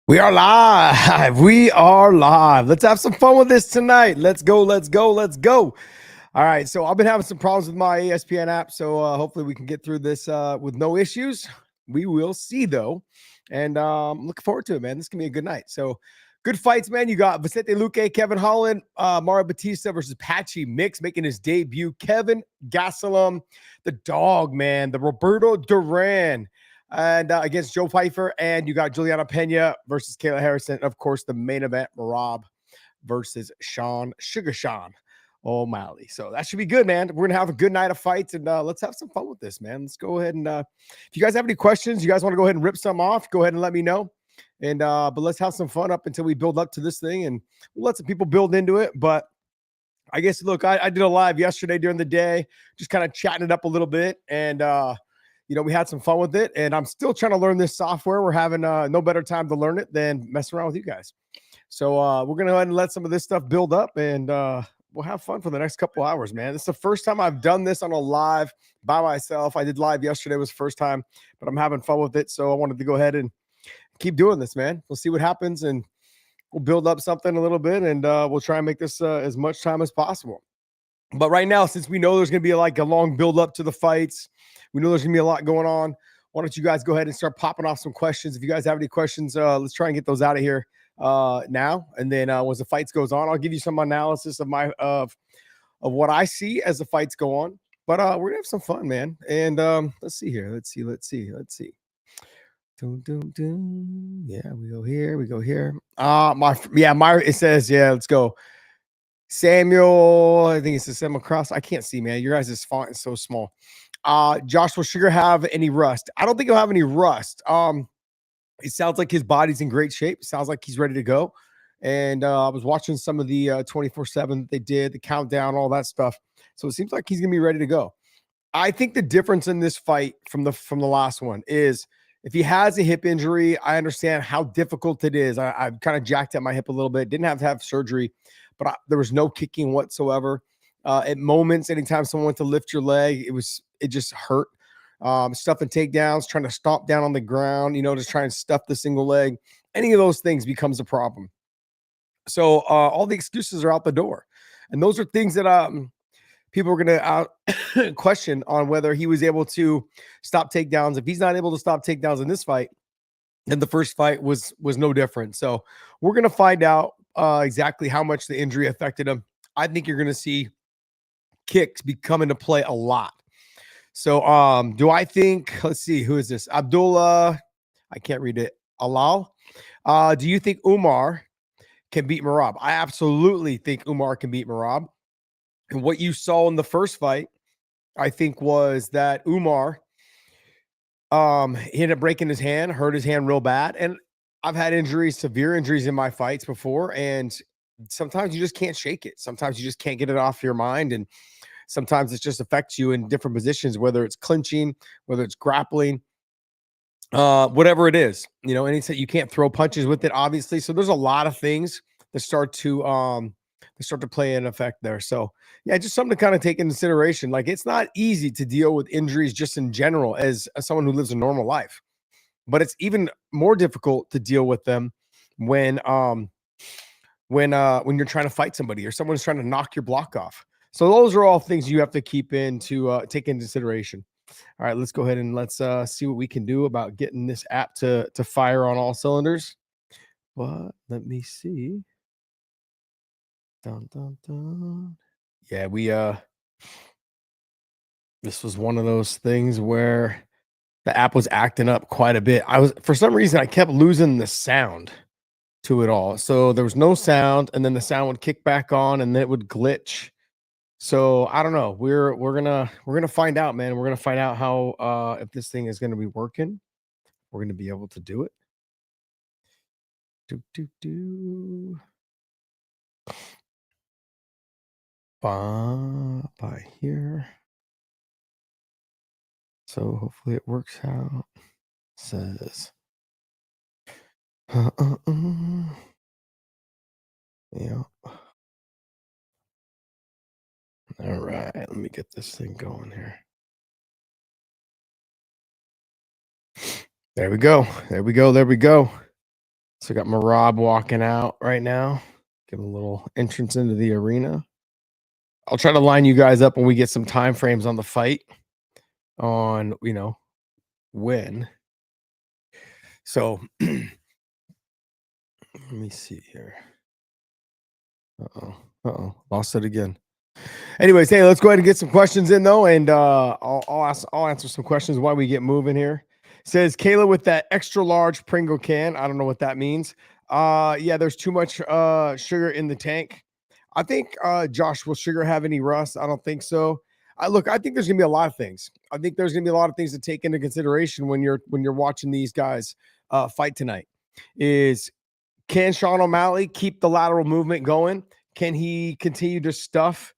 We are live. We are live. Let's have some fun with this tonight. Let's go. Let's go. Let's go. All right. So I've been having some problems with my ESPN app. So hopefully we can get through this with no issues. We will see though. And looking forward to it, man. This can be a good night. So good fights, man. You got Vicente Luque, Kevin Holland, Mario Batista versus Patchy Mix making his debut. Kevin Gastelum, the dog, man. The Roberto Duran and against Joe Pyfer, and you got Juliana Pena versus Kayla Harrison. And of course, the main event, Marab versus Sugar Sean O'Malley. So that should be good, man. We're gonna have a good night of fights, and let's have some fun with this, man. Let's go ahead and if you guys have any questions, you guys want to go ahead and rip some off, go ahead and let me know. And but let's have some fun up until we build up to this thing, and we'll let some people build into it. But I guess look, I did a live yesterday during the day, just kind of chatting it up a little bit, and we had some fun with it, and I'm still trying to learn this software. We're having no better time to learn it than messing around with you guys. So we're going to go ahead and let some of this stuff build up, and we'll have fun for the next couple hours, man. This is the first time I've done this on a live by myself. I did live yesterday. It was the first time, but I'm having fun with it. So I wanted to go ahead and keep doing this, man. We'll see what happens, and we'll build up something a little bit, and we'll try and make this as much time as possible. But right now, since we know there's going to be like a long build up to the fights, we know there's going to be a lot going on. Why don't you guys go ahead and start popping off some questions? If you guys have any questions, let's try and get those out of here now. And then once the fights goes on, I'll give you some analysis of what I see as the fights go on. But we're gonna have some fun, man. And let's see here. Let's see. Doom, doom, doom. Yeah, we go here. We go here. It says, yeah, let's go. Samuel, I think it's a Samuel Cross. I can't see, man. Your guys' font is so small. Josh, will Sugar have any rust? I don't think he'll have any rust. It sounds like his body's in great shape. Sounds like he's ready to go. And I was watching some of the 24/7 they did, the countdown, all that stuff. So it seems like he's gonna be ready to go. I think the difference in this fight from the last one is if he has a hip injury, I understand how difficult it is. I've kind of jacked at my hip a little bit. Didn't have to have surgery, but there was no kicking whatsoever. At moments, anytime someone went to lift your leg, it just hurt. Stuffing takedowns, trying to stomp down on the ground, just trying to stuff the single leg. Any of those things becomes a problem. So all the excuses are out the door, and those are things that people are going to question on whether he was able to stop takedowns. If he's not able to stop takedowns in this fight, then the first fight was no different. So we're going to find out exactly how much the injury affected him. I think you're going to see kicks be coming to play a lot. So do I think, let's see, who is this? Abdullah, I can't read it. Alal. Do you think Umar can beat Marab? I absolutely think Umar can beat Marab. And what you saw in the first fight, I think, was that Umar he ended up breaking his hand, hurt his hand real bad. And I've had injuries, severe injuries in my fights before. And sometimes you just can't shake it. Sometimes you just can't get it off your mind. And sometimes it just affects you in different positions, whether it's clinching, whether it's grappling, whatever it is. Anytime you can't throw punches with it, obviously. So there's a lot of things that start to play an effect there. So yeah, just something to kind of take into consideration. Like, it's not easy to deal with injuries just in general as someone who lives a normal life, but it's even more difficult to deal with them when you're trying to fight somebody or someone's trying to knock your block off. So those are all things you have to keep take into consideration. All right, let's go ahead and let's see what we can do about getting this app to fire on all cylinders. But let me see. Dun, dun, dun. Yeah, this was one of those things where the app was acting up quite a bit. For some reason, I kept losing the sound to it all. So there was no sound, and then the sound would kick back on, and then it would glitch. So I don't know. We're gonna find out, man. We're gonna find out how if this thing is gonna be working. We're gonna be able to do it. Do. By here. So hopefully it works out. Says. Yeah. All right. Let me get this thing going here. There we go. So got Marab walking out right now. Give him a little entrance into the arena. I'll try to line you guys up when we get some time frames on the fight on, when. So let me see here. Lost it again. Anyways, hey, let's go ahead and get some questions in though, and I'll answer some questions while we get moving here. Says Kayla with that extra large Pringle can. I don't know what that means. Yeah, there's too much sugar in the tank. I think Josh, will sugar have any rust? I don't think so. I think there's gonna be a lot of things. I think there's gonna be a lot of things to take into consideration when you're watching these guys fight tonight. Can Sean O'Malley keep the lateral movement going? Can he continue to stuff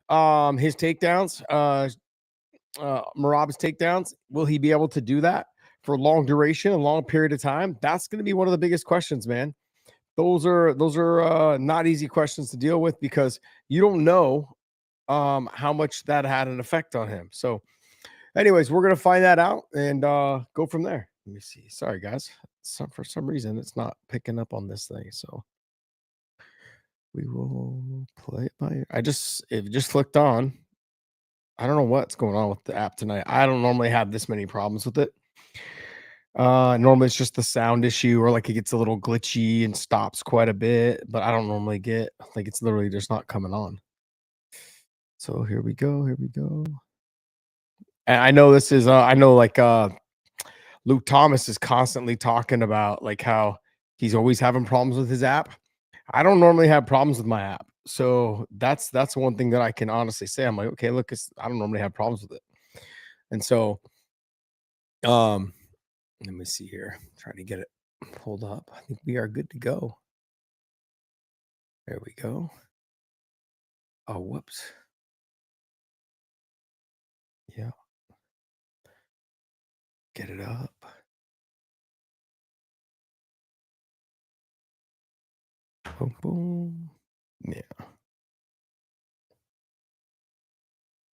his takedowns, Marab's takedowns? Will he be able to do that for a long duration, a long period of time? That's going to be one of the biggest questions, man. Those are not easy questions to deal with because you don't know how much that had an effect on him. So, anyways, we're going to find that out and go from there. Let me see. Sorry, guys. For some reason, it's not picking up on this thing. So we will play it by ear. It just flicked on. I don't know what's going on with the app tonight. I don't normally have this many problems with it. Normally it's just the sound issue or like it gets a little glitchy and stops quite a bit, but I don't normally get like it's literally just not coming on. So here we go. And I know this is Luke Thomas is constantly talking about like how he's always having problems with his app. I don't normally have problems with my app. So that's one thing that I can honestly say. I'm like, okay, look, I don't normally have problems with it. And so let me see here. I'm trying to get it pulled up. I think we are good to go. There we go. Oh, whoops. Yeah. Get it up. Boom, boom. Yeah.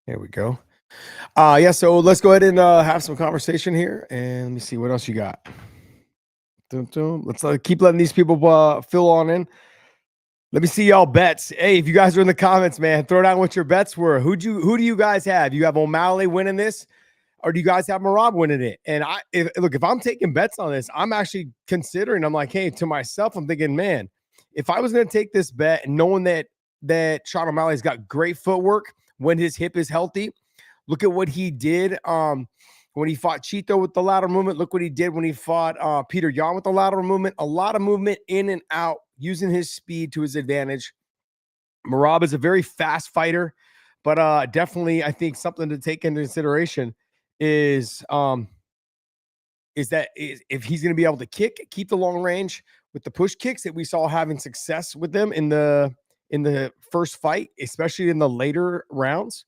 There we go. Yeah, so let's go ahead and have some conversation here. And let me see what else you got. Let's keep letting these people fill on in. Let me see y'all bets. Hey, if you guys are in the comments, man, throw down what your bets were. Who do you guys have? You have O'Malley winning this, or do you guys have Marab winning it? And if I'm taking bets on this, I'm actually considering. I'm like, hey, to myself, I'm thinking, man, if I was going to take this bet and knowing that Sean O'Malley's got great footwork when his hip is healthy, look at what he did. When he fought Chito with the lateral movement, look what he did when he fought Peter Yan with the lateral movement. A lot of movement in and out, using his speed to his advantage. Marab is a very fast fighter, but definitely I think something to take into consideration is that if he's going to be able to keep the long range with the push kicks that we saw having success with them in the first fight, especially in the later rounds.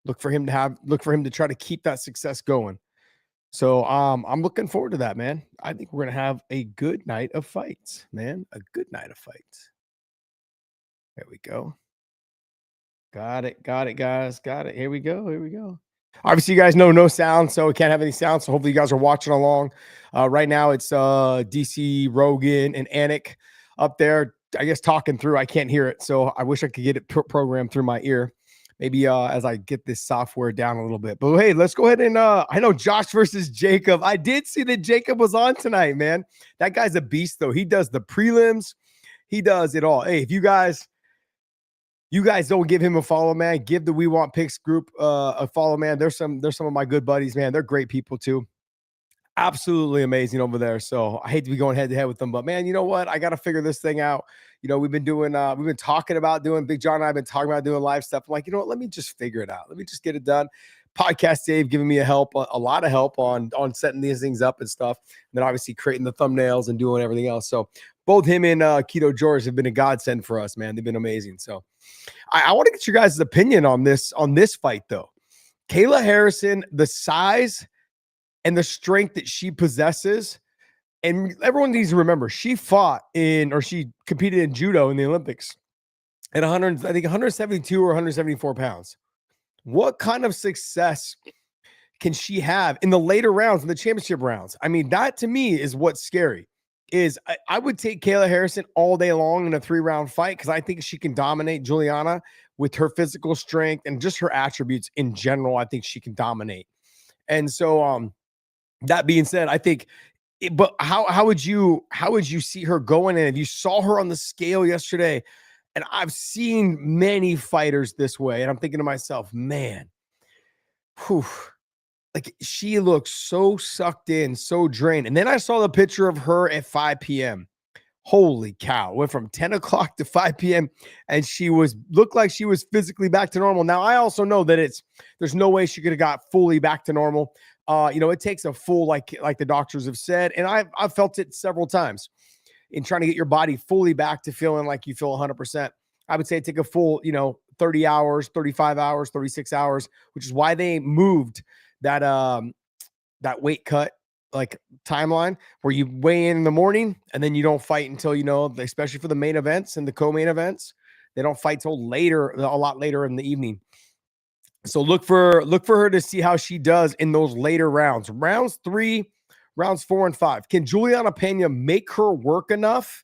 Look for him to try to keep that success going. So I'm looking forward to that, man. I think we're gonna have a good night of fights, man. A good night of fights. There we go. Got it, guys. Got it. Here we go. Obviously, you guys know no sound, so we can't have any sound. So hopefully you guys are watching along. Right now it's DC, Rogan, and Anik up there, I guess, talking through. I can't hear it, so I wish I could get it programmed through my ear. Maybe as I get this software down a little bit. But hey, let's go ahead and I know Josh versus Jacob. I did see that Jacob was on tonight, man. That guy's a beast, though. He does the prelims. He does it all. Hey, if you guys don't give him a follow, man, give the We Want Picks group a follow, man. There's some of my good buddies, man. They're great people too. Absolutely amazing over there. So I hate to be going head to head with them, but man, you know what? I got to figure this thing out. We've been talking about doing, Big John and I have been talking about doing live stuff. I'm like, you know what? Let me just figure it out. Let me just get it done. Podcast Dave giving me a lot of help on setting these things up and stuff. And then obviously creating the thumbnails and doing everything else. So both him and Keto George have been a godsend for us, man. They've been amazing. So I want to get your guys' opinion on this she though. Kayla Harrison, the size and the strength that she possesses. And everyone needs to remember, she competed in judo in the Olympics at 172 or 174 pounds. What kind of success can she have in the later rounds, in the championship rounds? I mean, that to me is what's scary. is I would take Kayla Harrison all day long in a 3-round fight because I think she can dominate Juliana with her physical strength and just her attributes in general. I think she can dominate. And so, that being said, I think but how would you see her going in if you saw her on the scale yesterday? And I've seen many fighters this way, and I'm thinking to myself, man, whew, like she looks so sucked in, so drained. And then I saw the picture of her at 5 p.m. Holy cow. Went from 10 o'clock to 5 p.m. and she looked like she was physically back to normal. Now, I also know that there's no way she could have got fully back to normal. It takes a full, like the doctors have said, and I've felt it several times in trying to get your body fully back to feeling like you feel 100%. I would say take a full, 30 hours, 35 hours, 36 hours, which is why they moved that weight cut like timeline where you weigh in the morning and then you don't fight until, especially for the main events and the co-main events, they don't fight till later, a lot later in the evening. So look for her to see how she does in those later rounds. Rounds 3, rounds 4 and 5. Can Juliana Pena make her work enough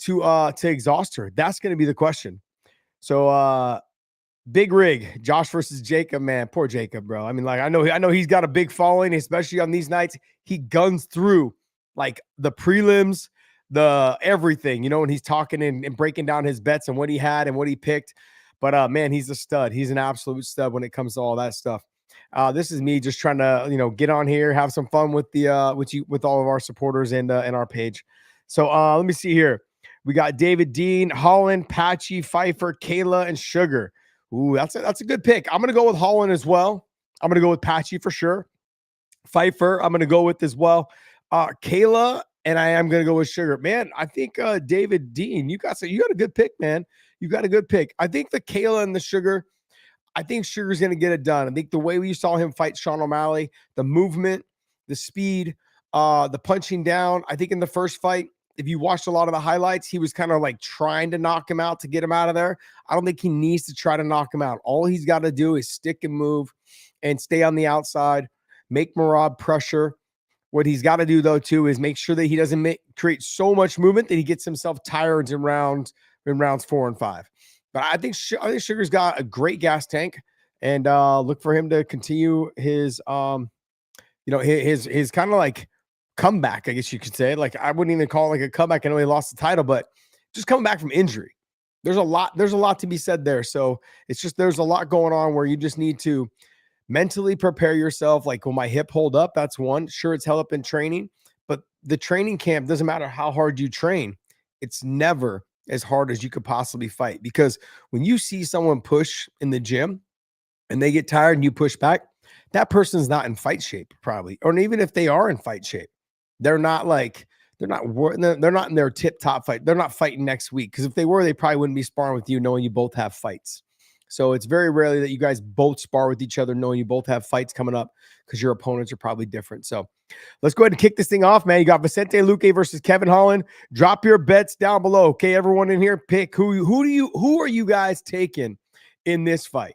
to exhaust her? That's going to be the question. So big rig, Josh versus Jacob, man. Poor Jacob, bro. I mean, like I know he's got a big following, especially on these nights. He guns through like the prelims, the everything, and he's talking and breaking down his bets and what he had and what he picked. But man, he's a stud. He's an absolute stud when it comes to all that stuff. This is me just trying to, get on here, have some fun with with all of our supporters and our page. So let me see here. We got David Dean, Holland, Patchy, Pyfer, Kayla, and Sugar. Ooh, that's a good pick. I'm gonna go with Holland as well. I'm gonna go with Patchy for sure. Pyfer, I'm gonna go with as well. Kayla, and I am gonna go with Sugar. Man, I think David Dean, you got a good pick, man. You got a good pick. I think the Kayla and the Sugar, I think Sugar's gonna get it done. I think the way we saw him fight Sean O'Malley, the movement, the speed, the punching down. I think in the first fight, if you watched a lot of the highlights, he was kind of like trying to knock him out to get him out of there. I don't think he needs to try to knock him out. All he's got to do is stick and move and stay on the outside, make Merab pressure. What he's got to do, though, too, is make sure that he doesn't create so much movement that he gets himself tired in rounds 4 and 5. But I think Sugar's got a great gas tank, and look for him to continue his his kind of like comeback, I guess you could say. Like, I wouldn't even call it like a comeback. I know he lost the title, but just coming back from injury. There's a lot to be said there. So it's just there's a lot going on where you just need to mentally prepare yourself. Like, will my hip hold up? That's one. Sure, it's held up in training, but the training camp doesn't matter how hard you train. It's never as hard as you could possibly fight, because when you see someone push in the gym and they get tired and you push back, that person's not in fight shape probably. Or even if they are in fight shape, they're not in their tip top fight. They're not fighting next week, because if they were, they probably wouldn't be sparring with you knowing you both have fights. So it's very rarely that you guys both spar with each other knowing you both have fights coming up, because your opponents are probably different. So let's go ahead and kick this thing off, man. You got Vicente Luque versus Kevin Holland. Drop your bets down below. Okay, everyone in here, pick who are you guys taking in this fight?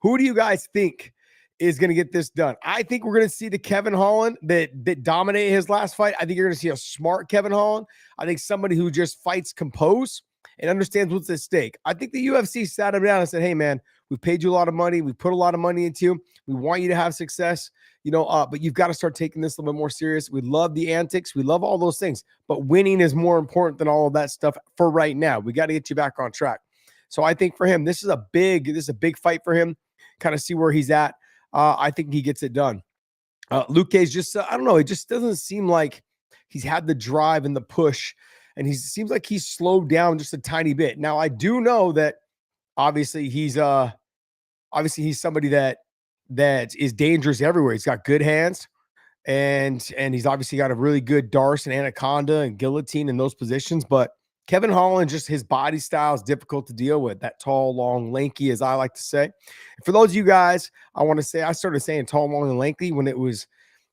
Who do you guys think is going to get this done? I think we're going to see the Kevin Holland that dominated his last fight. I think you're going to see a smart Kevin Holland. I think somebody who just fights composed and understands what's at stake. I think the UFC sat him down and said, hey, man, we've paid you a lot of money. We put a lot of money into you. We want you to have success, but you've got to start taking this a little bit more serious. We love the antics. We love all those things, but winning is more important than all of that stuff for right now. We got to get you back on track. So I think for him, this is a big fight for him. Kind of see where he's at. I think he gets it done. Luque's just, I don't know. It just doesn't seem like he's had the drive and the push, and he seems like he's slowed down just a tiny bit. Now, I do know that obviously he's somebody that is dangerous everywhere. He's got good hands, and he's obviously got a really good Darce and Anaconda and guillotine in those positions. But Kevin Holland, just his body style is difficult to deal with. That tall, long, lanky, as I like to say. For those of you guys, I want to say I started saying tall, long, and lanky when it was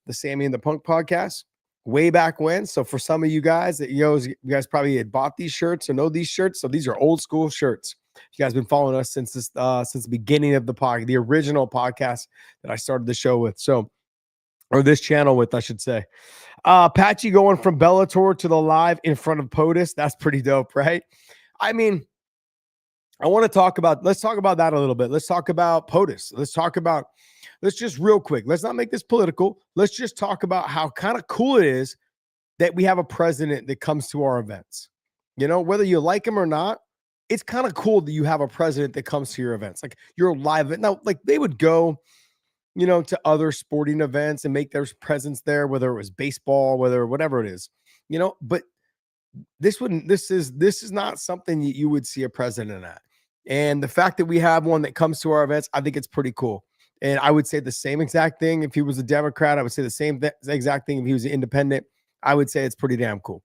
the Sammy and the Punk podcast way back when. So for some of you guys that you guys probably had bought these shirts or know these shirts. So these are old school shirts. You guys been following us since the beginning of the podcast, the original podcast that I started the show with. So or this channel with, I should say. Patchy going from Bellator to the live in front of POTUS. That's pretty dope, right? I mean, let's talk about that a little bit. Let's talk about POTUS. Let's just real quick. Let's not make this political. Let's just talk about how kind of cool it is that we have a president that comes to our events. You know, whether you like him or not, it's kind of cool that you have a president that comes to your events. Like your live event. Now, like they would go, you know, to other sporting events and make their presence there, whether it was baseball, whatever it is, you know, but this is not something you would see a president at. And the fact that we have one that comes to our events, I think it's pretty cool. And I would say the same exact thing if he was a Democrat. I would say the same exact thing if he was an independent. I would say it's pretty damn cool.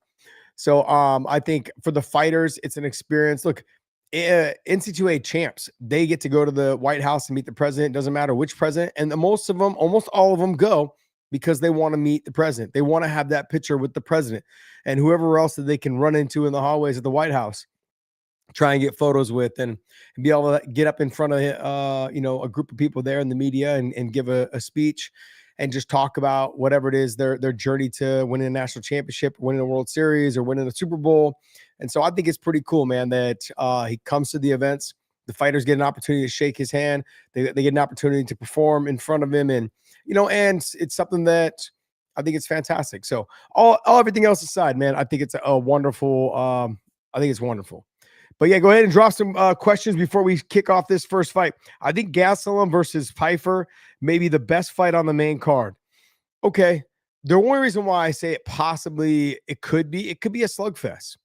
So I think for the fighters, it's an experience. Look, NC2A champs, they get to go to the White House and meet the president. Doesn't matter which president. And almost all of them go because they want to meet the president. They want to have that picture with the president and whoever else that they can run into in the hallways of the White House, try and get photos with and be able to get up in front of, you know, a group of people there in the media and give a speech and just talk about whatever it is, their journey to winning a national championship, winning a World Series or winning a Super Bowl. And so I think it's pretty cool, man, that he comes to the events. The fighters get an opportunity to shake his hand. They get an opportunity to perform in front of him. And, you know, and it's something that I think it's fantastic. So everything else aside, man, I think it's a wonderful, I think it's wonderful. But yeah, go ahead and drop some questions before we kick off this first fight. I think Gastelum versus Pyfer may be the best fight on the main card. Okay. The only reason why I say it could be a slugfest.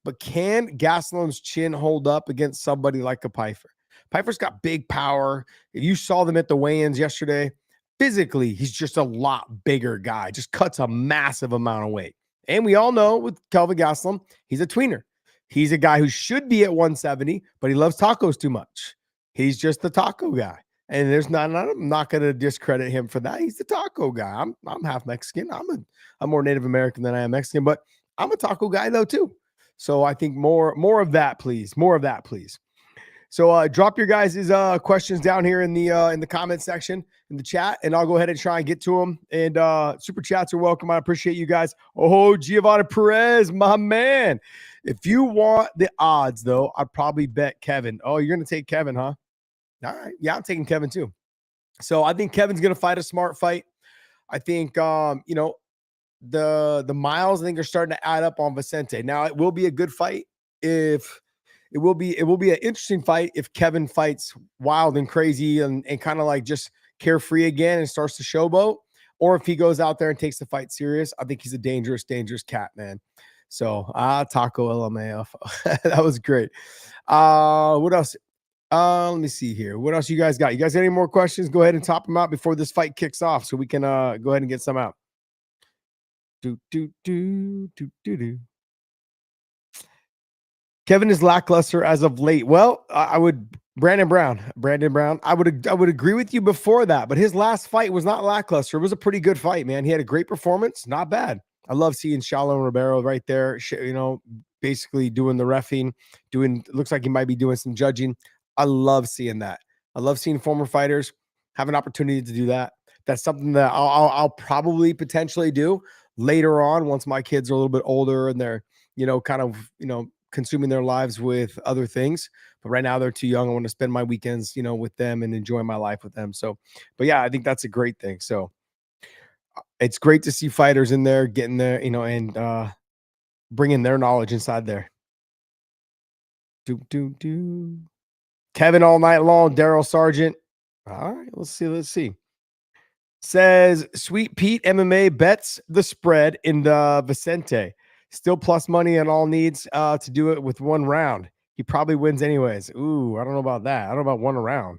But can Gastelum's chin hold up against somebody like a Pyfer? Pyfer's got big power. If you saw them at the weigh-ins yesterday, physically, he's just a lot bigger guy. Just cuts a massive amount of weight. And we all know with Kelvin Gastelum, he's a tweener. He's a guy who should be at 170, but he loves tacos too much. He's just the taco guy. And I'm not going to discredit him for that. He's the taco guy. I'm half Mexican. I'm more Native American than I am Mexican, but I'm a taco guy though too. So I think more of that, please. More of that, please. So drop your guys' questions down here in the comment section in the chat, and I'll go ahead and try and get to them. And super chats are welcome. I appreciate you guys. Oh, Giovanni Perez, my man. If you want the odds, though, I'd probably bet Kevin. Oh, you're going to take Kevin, huh? All right. Yeah, I'm taking Kevin too. So I think Kevin's going to fight a smart fight. I think, you know, the miles, I think, are starting to add up on Vicente. Now, it will be a good fight if it will be an interesting fight if Kevin fights wild and crazy and kind of like just carefree again and starts to showboat, or if he goes out there and takes the fight serious. I think he's a dangerous cat, man. So Taco LMAF. That was great. What else? Let me see here. What else you guys got? You guys got any more questions? Go ahead and top them out before this fight kicks off so we can go ahead and get some out. Kevin is lackluster as of late. Well, Brandon Brown. I would agree with you before that, but his last fight was not lackluster. It was a pretty good fight, man. He had a great performance. Not bad. I love seeing Shalom Ribeiro right there, you know, basically doing the reffing, looks like he might be doing some judging. I love seeing that. I love seeing former fighters have an opportunity to do that. That's something that I'll probably potentially do later on once my kids are a little bit older and they're, you know, kind of, you know, consuming their lives with other things. But right now they're too young. I want to spend my weekends, you know, with them and enjoy my life with them. So, but yeah, I think that's a great thing. So it's great to see fighters in there getting there, you know, and bringing their knowledge inside there. Kevin all night long, Daryl Sargent. All right, let's see. Says Sweet Pete MMA bets the spread in the Vicente. Still plus money on all needs to do it with one round. He probably wins anyways. Ooh, I don't know about that. I don't know about one round.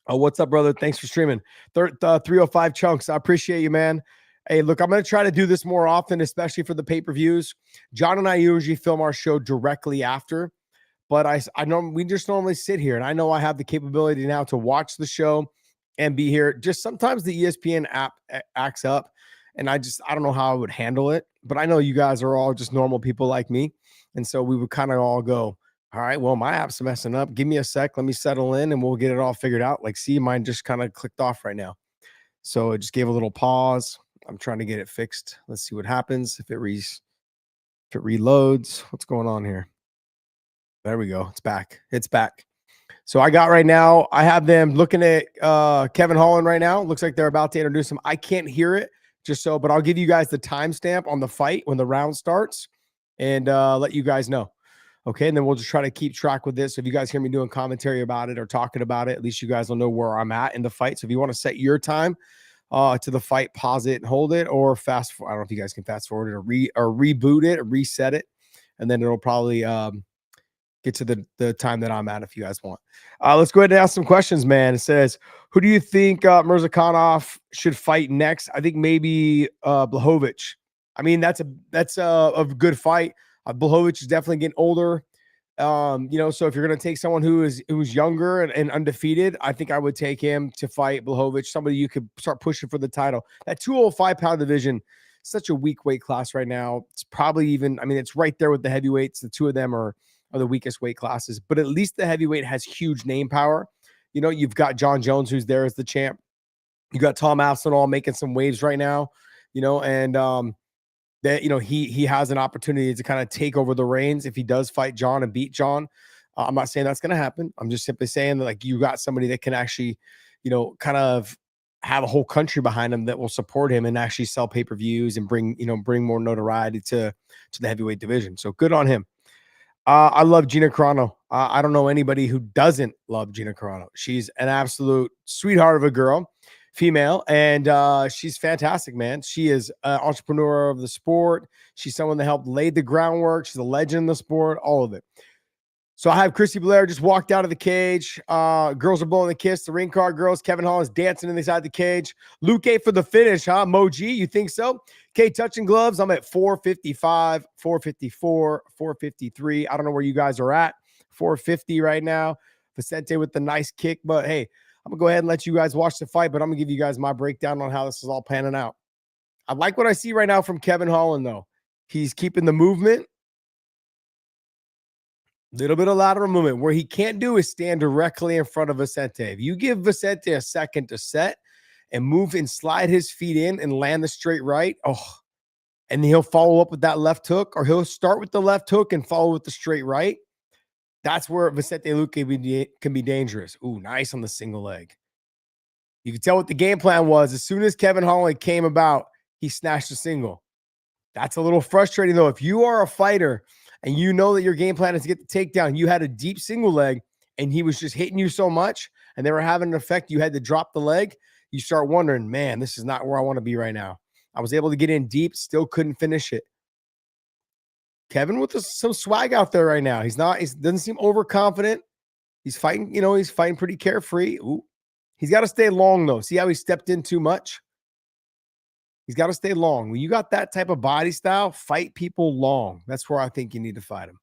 Oh, what's up, brother? Thanks for streaming. 305 chunks. I appreciate you, man. Hey, look, I'm going to try to do this more often, especially for the pay-per-views. John and I usually film our show directly after, but I know we just normally sit here, and I know I have the capability now to watch the show and be here. Just sometimes the ESPN app acts up, and I don't know how I would handle it, but I know you guys are all just normal people like me, and so we would kind of all go, all right, well, my app's messing up. Give me a sec. Let me settle in, and we'll get it all figured out. Like, see, mine just kind of clicked off right now. So it just gave a little pause. I'm trying to get it fixed. Let's see what happens if it reloads. What's going on here? There we go. It's back. It's back. So I got right now, I have them looking at Kevin Holland right now. Looks like they're about to introduce him. I can't hear it but I'll give you guys the timestamp on the fight when the round starts and let you guys know. Okay. And then we'll just try to keep track with this. So if you guys hear me doing commentary about it or talking about it, at least you guys will know where I'm at in the fight. So if you want to set your time to the fight, pause it and hold it, or fast forward. I don't know if you guys can fast forward it or reboot it or reset it. And then it'll probably get to the time that I'm at if you guys want. Let's go ahead and ask some questions, man. It says, who do you think Mirzakhanov should fight next? I think maybe Blachowicz. I mean, that's a good fight. Blachowicz is definitely getting older. So if you're going to take someone who's younger and undefeated, I think I would take him to fight Blachowicz, somebody you could start pushing for the title. That 205-pound division, such a weak weight class right now. It's probably it's right there with the heavyweights. The two of them are the weakest weight classes, but at least the heavyweight has huge name power. You've got John Jones, who's there as the champ. You got Tom Aspinall making some waves right now, and that, he has an opportunity to kind of take over the reins if he does fight John and beat John. I'm not saying that's going to happen. I'm just simply saying that, like, you got somebody that can actually, kind of have a whole country behind him that will support him and actually sell pay-per-views and bring more notoriety to the heavyweight division. So good on him. I love Gina Carano. I don't know anybody who doesn't love Gina Carano. She's an absolute sweetheart of a girl, female, and she's fantastic, man. She is an entrepreneur of the sport. She's someone that helped lay the groundwork. She's a legend in the sport, all of it. So I have Christy Blair just walked out of the cage. Girls are blowing the kiss. The ring card girls. Kevin Holland's dancing inside the cage. Luque for the finish, huh? Moji, you think so? Okay, touching gloves. I'm at 455, 454, 453. I don't know where you guys are at. 450 right now. Vicente with the nice kick. But hey, I'm going to go ahead and let you guys watch the fight, but I'm going to give you guys my breakdown on how this is all panning out. I like what I see right now from Kevin Holland, though. He's keeping the movement. Little bit of lateral movement. Where he can't do is stand directly in front of Vicente. If you give Vicente a second to set and move and slide his feet in and land the straight right, and he'll follow up with that left hook, or he'll start with the left hook and follow with the straight right. That's where Vicente Luque can be dangerous. Ooh, nice on the single leg. You can tell what the game plan was. As soon as Kevin Holland came about, he snatched a single. That's a little frustrating, though. If you are a fighter and you know that your game plan is to get the takedown, you had a deep single leg and he was just hitting you so much and they were having an effect, you had to drop the leg, you start wondering, man, this is not where I want to be right now. I was able to get in deep, still couldn't finish it. Kevin with some swag out there right now. He doesn't seem overconfident. He's fighting, he's fighting pretty carefree. Ooh. He's got to stay long, though. See how he stepped in too much? He's got to stay long. When you got that type of body style, fight people long. That's where I think you need to fight them.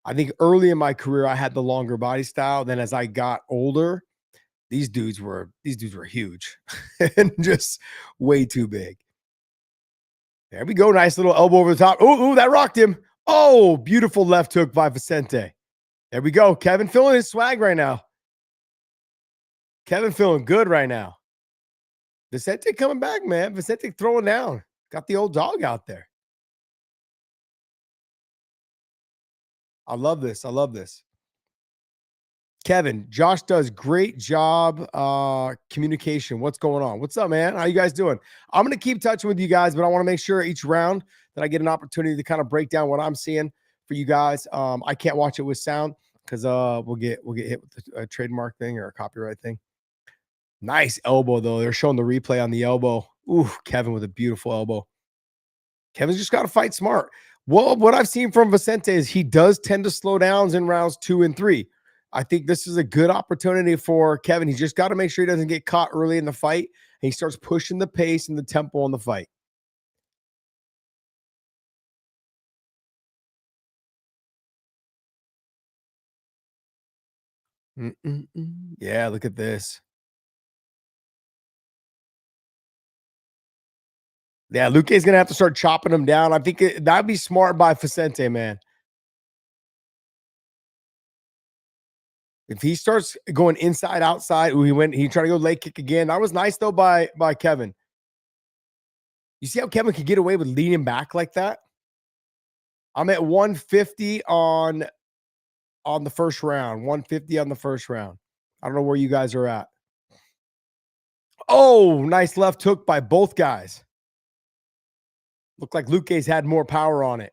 I think early in my career, I had the longer body style. Then as I got older, these dudes were huge and just way too big. There we go. Nice little elbow over the top. Ooh, that rocked him. Oh, beautiful left hook by Vicente. There we go. Kevin feeling his swag right now. Kevin feeling good right now. Vicente coming back, man. Vicente throwing down. Got the old dog out there. I love this. I love this. Kevin, Josh does great job communication. What's going on? What's up, man? How you guys doing? I'm going to keep touching with you guys, but I want to make sure each round that I get an opportunity to kind of break down what I'm seeing for you guys. I can't watch it with sound because we'll get hit with a trademark thing or a copyright thing. Nice elbow, though. They're showing the replay on the elbow. Ooh, Kevin with a beautiful elbow. Kevin's just got to fight smart. Well, what I've seen from Vicente is he does tend to slow down in rounds 2 and 3. I think this is a good opportunity for Kevin. He's just got to make sure he doesn't get caught early in the fight, and he starts pushing the pace and the tempo on the fight. Yeah, look at this. Yeah, Luque's going to have to start chopping him down. I think that'd be smart by Vicente, man. If he starts going inside, outside, he tried to go leg kick again. That was nice though by Kevin. You see how Kevin could get away with leaning back like that? I'm at 150 on the first round. 150 on the first round. I don't know where you guys are at. Oh, nice left hook by both guys. Looked like Luque's had more power on it.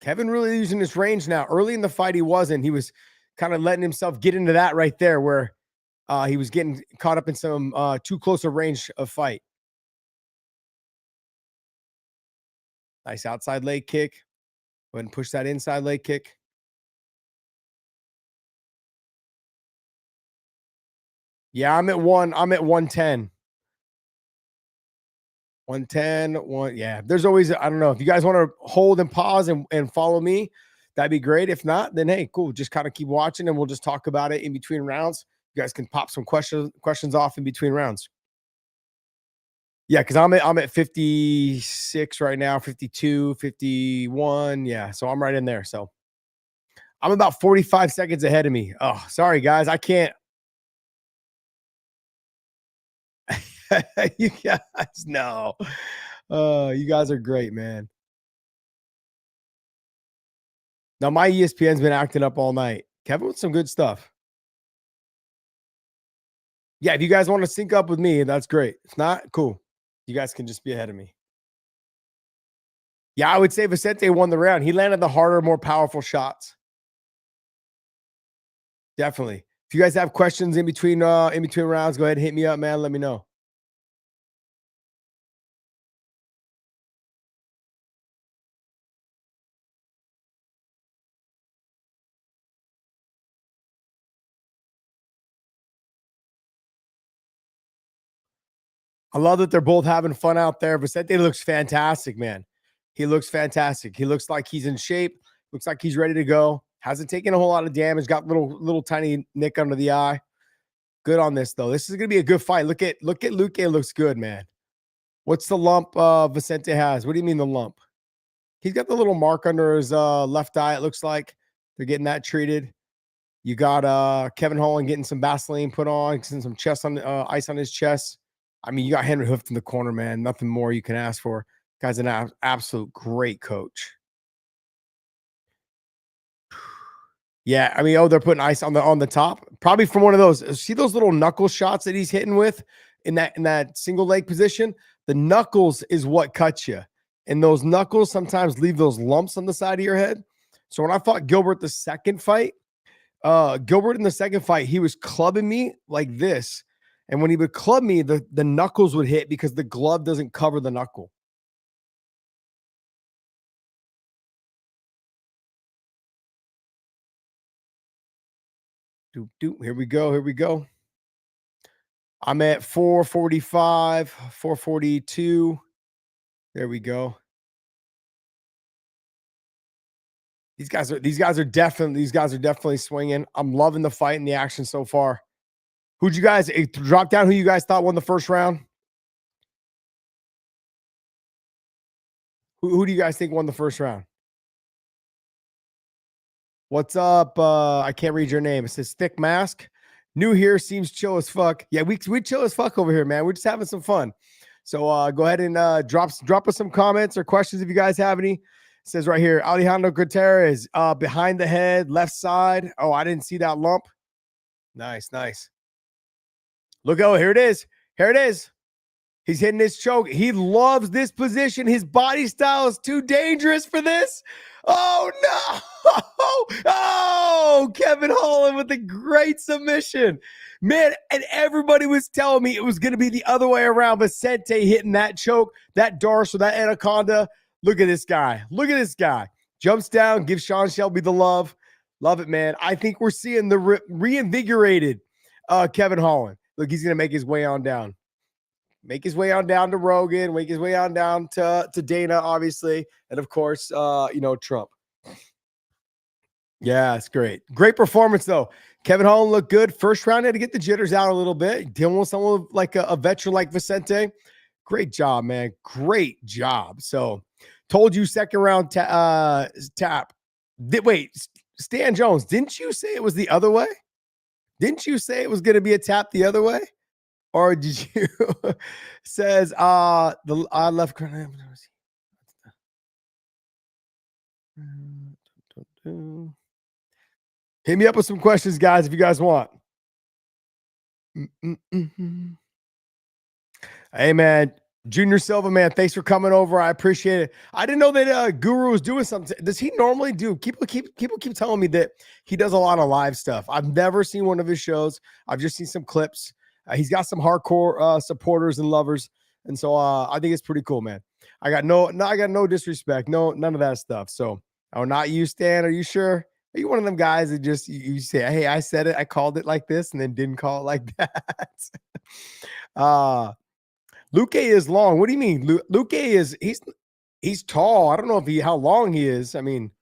Kevin really using his range now. Early in the fight, he wasn't. He was kind of letting himself get into that right there where he was getting caught up in some too close a range of fight. Nice outside leg kick. Go ahead and push that inside leg kick. Yeah, I'm at 110. 110. Yeah. There's always, I don't know. If you guys want to hold and pause and follow me, that'd be great. If not, then hey, cool. Just kind of keep watching and we'll just talk about it in between rounds. You guys can pop some questions off in between rounds. Yeah, because I'm at 56 right now, 52, 51. Yeah, so I'm right in there. So I'm about 45 seconds ahead of me. Oh, sorry, guys. I can't. You guys, no. You guys are great, man. Now, my ESPN's been acting up all night. Kevin with some good stuff. Yeah, if you guys want to sync up with me, that's great. If not, cool. You guys can just be ahead of me. Yeah, I would say Vicente won the round. He landed the harder, more powerful shots. Definitely. If you guys have questions in between rounds, go ahead and hit me up, man. Let me know. I love that they're both having fun out there. Vicente looks fantastic, man. He looks fantastic. He looks like he's in shape. Looks like he's ready to go. Hasn't taken a whole lot of damage. Got little tiny nick under the eye. Good on this though. This is gonna be a good fight. Look at Luque. Looks good, man. What's the lump Vicente has? What do you mean the lump? He's got the little mark under his left eye. It looks like they're getting that treated. You got Kevin Holland getting some Vaseline put on, getting some chest on ice on his chest. I mean, you got Henry Hooft in the corner, man. Nothing more you can ask for. Guy's an absolute great coach. Yeah, I mean, they're putting ice on the top, probably from one of those. See those little knuckle shots that he's hitting with in that single leg position. The knuckles is what cuts you, and those knuckles sometimes leave those lumps on the side of your head. So when I fought Gilbert the second fight, he was clubbing me like this. And when he would club me, the knuckles would hit because the glove doesn't cover the knuckle. Here we go. I'm at 445, 442. There we go. These guys are definitely swinging. I'm loving the fight and the action so far. Who'd you guys drop down? Who you guys thought won the first round? Who do you guys think won the first round? What's up? I can't read your name. It says Thick Mask. New here, seems chill as fuck. Yeah, we chill as fuck over here, man. We're just having some fun. So go ahead and drop us some comments or questions if you guys have any. It says right here, Alejandro Gutierrez, behind the head, left side. Oh, I didn't see that lump. Nice. Look, here it is. Here it is. He's hitting his choke. He loves this position. His body style is too dangerous for this. Oh, no. Oh, Kevin Holland with a great submission. Man, and everybody was telling me it was going to be the other way around. Vicente hitting that choke, that Darce or that Anaconda. Look at this guy. Jumps down, gives Sean Shelby the love. Love it, man. I think we're seeing the reinvigorated Kevin Holland. Look, he's going to make his way on down. Make his way on down to Rogan, make his way on down to Dana, obviously, and of course, Trump. Yeah, it's great. Great performance, though. Kevin Holland looked good. First round, had to get the jitters out a little bit. Dealing with someone like a veteran like Vicente. Great job, man. Great job. So, told you second round tap. Wait, Stan Jones, didn't you say it was the other way? Didn't you say it was going to be a tap the other way? Or did you says the I left hit me up with some questions, guys, if you guys want. Hey man, Junior Silva, man, thanks for coming over. I appreciate it. I didn't know that Guru was doing something. Does he normally do? People keep telling me that he does a lot of live stuff. I've never seen one of his shows. I've just seen some clips. He's got some hardcore supporters and lovers, and so I think it's pretty cool, man. I got no disrespect, none of that stuff. So, oh, not you, Stan. Are you sure? Are you one of them guys that just you say, "Hey, I said it, I called it like this," and then didn't call it like that? Luque is long. What do you mean? Luque is he's tall. I don't know if how long he is. I mean,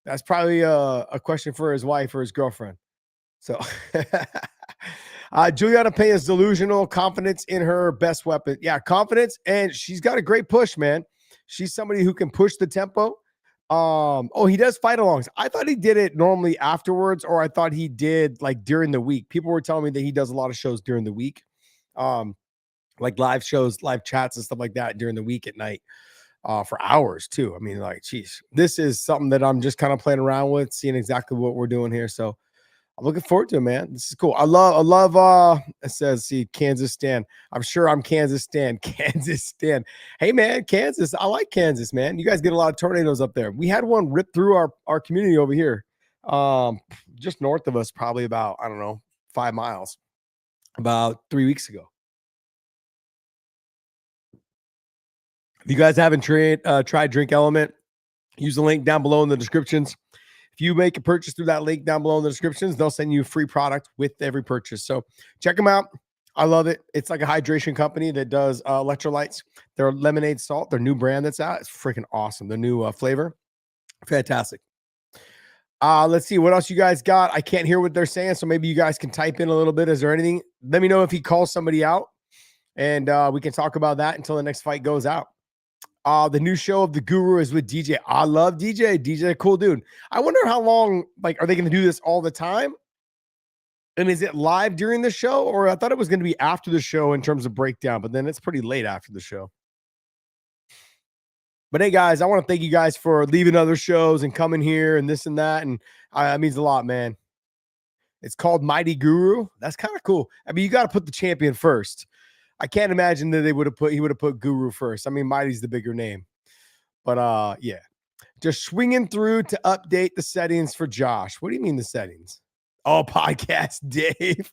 that's probably a question for his wife or his girlfriend. So Juliana Pena is delusional, confidence in her best weapon. Yeah, confidence, and she's got a great push, man. She's somebody who can push the tempo. Oh, he does fight alongs. I thought he did it normally afterwards, or I thought he did like during the week. People were telling me that he does a lot of shows during the week. Like live shows, live chats and stuff like that during the week at night for hours too. I mean, like, geez, this is something that I'm just kind of playing around with, seeing exactly what we're doing here. So I'm looking forward to it, man. This is cool. I love it says, see, Kansas Stan. I'm sure I'm Kansas Stan. Kansas Stan. Hey man, Kansas. I like Kansas, man. You guys get a lot of tornadoes up there. We had one rip through our community over here. Just north of us, probably about, I don't know, 5 miles, about 3 weeks ago. If you guys haven't tried Drink Element, use the link down below in the descriptions. If you make a purchase through that link down below in the descriptions, they'll send you a free product with every purchase. So check them out. I love it. It's like a hydration company that does electrolytes. Their lemonade salt, their new brand that's out, it's freaking awesome. The new flavor, fantastic. Let's see what else you guys got. I can't hear what they're saying, so maybe you guys can type in a little bit. Is there anything? Let me know if he calls somebody out, and we can talk about that until the next fight goes out. The new show of the Guru is with DJ. I love DJ. DJ, cool dude. I wonder how long, like, are they going to do this all the time? And is it live during the show? Or I thought it was going to be after the show in terms of breakdown, but then it's pretty late after the show. But hey, guys, I want to thank you guys for leaving other shows and coming here and this and that. And it means a lot, man. It's called Mighty Guru. That's kind of cool. I mean, you got to put the champion first. I can't imagine that he would have put Guru first. I mean, Mighty's the bigger name. But yeah. Just swinging through to update the settings for Josh. What do you mean the settings? Oh, podcast Dave.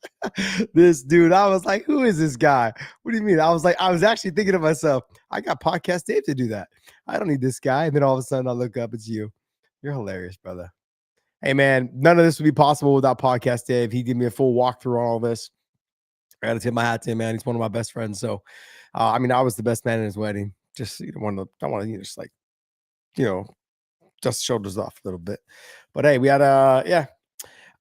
This dude, I was like, who is this guy? What do you mean? I was actually thinking to myself, I got podcast Dave to do that. I don't need this guy. And then all of a sudden I look up, it's you. You're hilarious, brother. Hey man, none of this would be possible without podcast Dave. He gave me a full walkthrough on all this. I got to tip my hat to him, man. He's one of my best friends. So, I mean, I was the best man in his wedding. Just I want to, just like, dust shoulders off a little bit. But hey, we had yeah.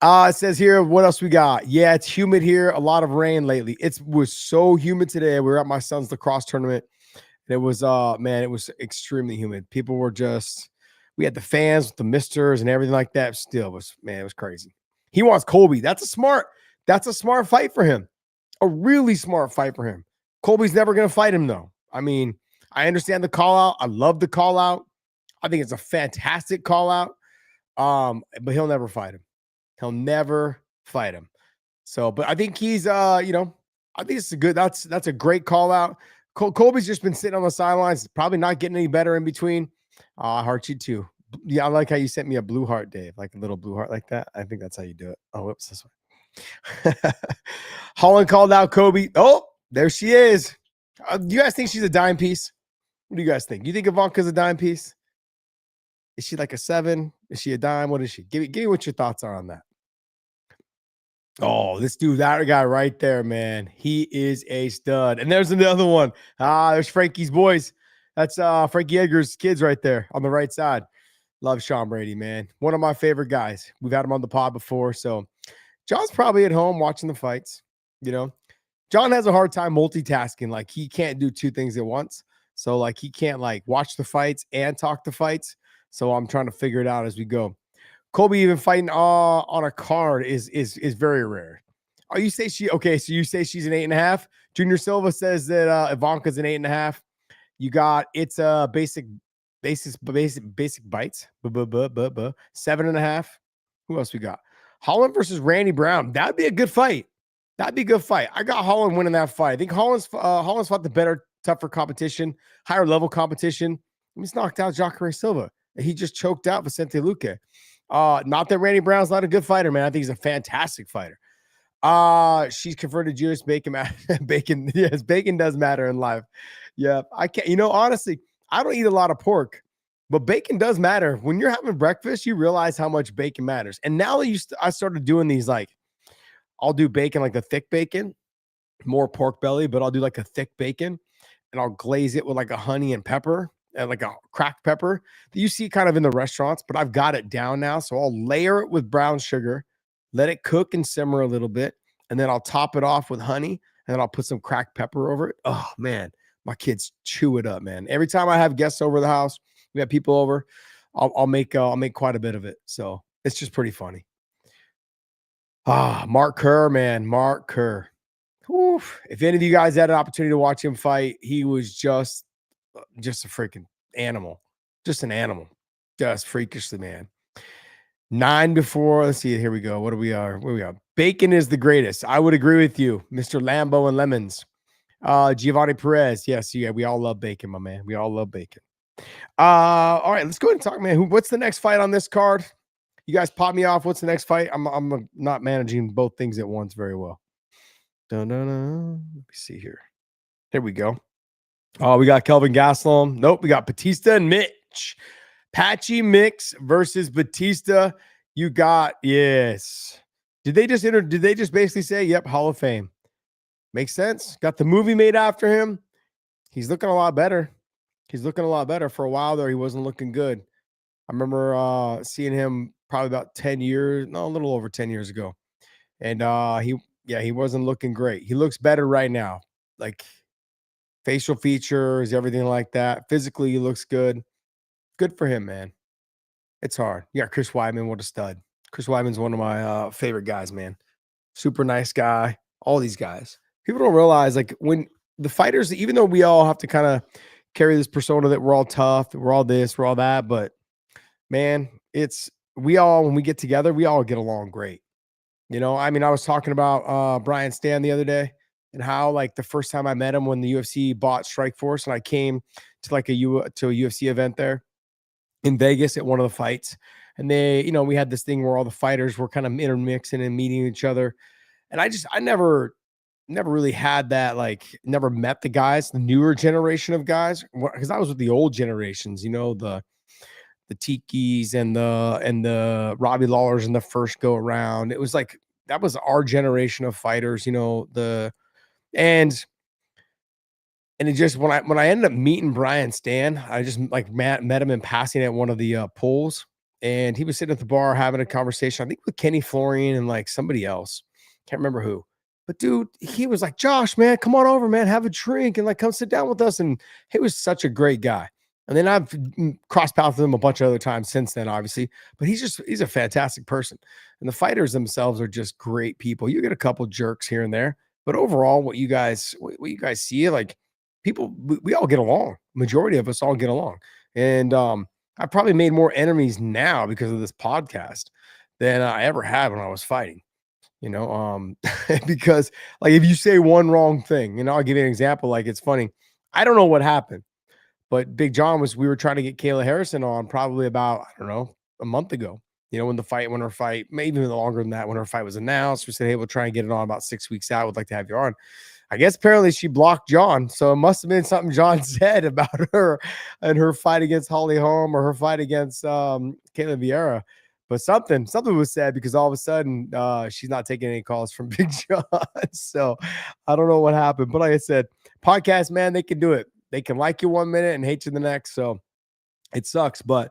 It says here, what else we got? Yeah, it's humid here. A lot of rain lately. It was so humid today. We were at my son's lacrosse tournament. And it was, man, it was extremely humid. People were we had the fans with the misters and everything like that. Still it was crazy. He wants Colby. That's a smart fight for him. A really smart fight for him. Colby's never going to fight him, though. I mean, I understand the call out. I love the call out. I think it's a fantastic call out. But he'll never fight him. He'll never fight him. So, but I think he's, I think it's that's a great call out. Colby's just been sitting on the sidelines, probably not getting any better in between. I heart you too. Yeah, I like how you sent me a blue heart, Dave, like a little blue heart like that. I think that's how you do it. Oh, whoops, this way. Holland called out Kobe. Oh, there she is. Do you guys think she's a dime piece? What do you guys think? You think Ivanka's a dime piece? Is she like a 7? Is she a dime? What is she? Give me what your thoughts are on that. Oh, this dude, that guy right there, man. He is a stud. And there's another one. There's Frankie's boys. That's Frankie Edgar's kids right there on the right side. Love Sean Brady, man. One of my favorite guys. We've had him on the pod before, so John's probably at home watching the fights. John has a hard time multitasking. Like, he can't do 2 things at once. So, like, he can't, like, watch the fights and talk the fights. So I'm trying to figure it out as we go. Kobe even fighting on a card is very rare. Oh, you say okay? So you say she's an 8.5. Junior Silva says that Ivanka's an 8.5. You got it's a basic bites. 7.5. Who else we got? Holland versus Randy Brown. That'd be a good fight. That'd be a good fight. I got Holland winning that fight. I think Holland's fought the better, tougher competition, higher level competition. He's knocked out Jacare Silva. He just choked out Vicente Luque. Not that Randy Brown's not a good fighter, man. I think he's a fantastic fighter. She's converted Jewish bacon. Bacon, yes, bacon does matter in life. Yeah, I can't. Honestly, I don't eat a lot of pork, but bacon does matter. When you're having breakfast, you realize how much bacon matters. And now that I started doing these, like, I'll do bacon like the thick bacon, more pork belly, but I'll do like a thick bacon, and I'll glaze it with like a honey and pepper and like a cracked pepper that you see kind of in the restaurants. But I've got it down now, so I'll layer it with brown sugar. Let it cook and simmer a little bit, and then I'll top it off with honey, and then I'll put some cracked pepper over it. Oh, man, my kids chew it up, man. Every time I have guests over the house, we have people over, I'll make quite a bit of it. So it's just pretty funny. Mark Kerr, man, Mark Kerr. Oof. If any of you guys had an opportunity to watch him fight, he was just a freaking animal, just an animal, just freakishly, man. 9 before. Let's see. Here we go. Where we are. Bacon is the greatest. I would agree with you, Mr. Lambo and Lemons. Giovanni Perez. Yes, yeah. We all love bacon, my man. We all love bacon. All right, let's go ahead and talk, man. What's the next fight on this card? You guys pop me off. What's the next fight? I'm not managing both things at once very well. Let me see here. Here we go. Oh, we got Kelvin Gastelum. Nope, we got Batista and Mitch. Patchy mix versus Batista. You got, yes. Did they just basically say, yep, Hall of Fame? Makes sense. Got the movie made after him. He's looking a lot better. For a while there, he wasn't looking good. I remember seeing him probably about 10 years, no, a little over 10 years ago. And he wasn't looking great. He looks better right now. Like facial features, everything like that. Physically, he looks good. Good for him, man. It's hard. You got Chris Weidman. What a stud. Chris Weidman's one of my favorite guys, man. Super nice guy. All these guys. People don't realize, like, when the fighters, even though we all have to kind of carry this persona that we're all tough, we're all this, we're all that, but man, when we get together, we all get along great. I mean, I was talking about Brian Stan the other day and how, like, the first time I met him when the UFC bought Strikeforce and I came to like a UFC event there in Vegas at one of the fights. And we had this thing where all the fighters were kind of intermixing and meeting each other. And I never really had that, like, never met the guys, the newer generation of guys, because I was with the old generations, the Tikis and the Robbie Lawlers in the first go around. It was like, that was our generation of fighters, and it just, when I ended up meeting Brian Stan, I just like met him in passing at one of the pools, and he was sitting at the bar having a conversation, I think with Kenny Florian and like somebody else. Can't remember who. But dude, he was like, Josh, man, come on over, man, have a drink and like come sit down with us. And he was such a great guy. And then I've crossed paths with him a bunch of other times since then, obviously. But he's a fantastic person. And the fighters themselves are just great people. You get a couple jerks here and there, but overall, what you guys see, like, people, we all get along. Majority of us all get along. And I probably made more enemies now because of this podcast than I ever had when I was fighting. Because, like, if you say one wrong thing, I'll give you an example. Like, it's funny. I don't know what happened, but Big John we were trying to get Kayla Harrison on probably about, I don't know, a month ago. When her fight, maybe even longer than that, when her fight was announced, we said, hey, we'll try and get it on about 6 weeks out. We'd like to have you on. I guess apparently she blocked John. So it must have been something John said about her and her fight against Holly Holm or her fight against Caitlin Vieira. But something was said, because all of a sudden she's not taking any calls from Big John. So I don't know what happened. But like I said, podcast, man, they can do it. They can like you one minute and hate you the next. So it sucks. But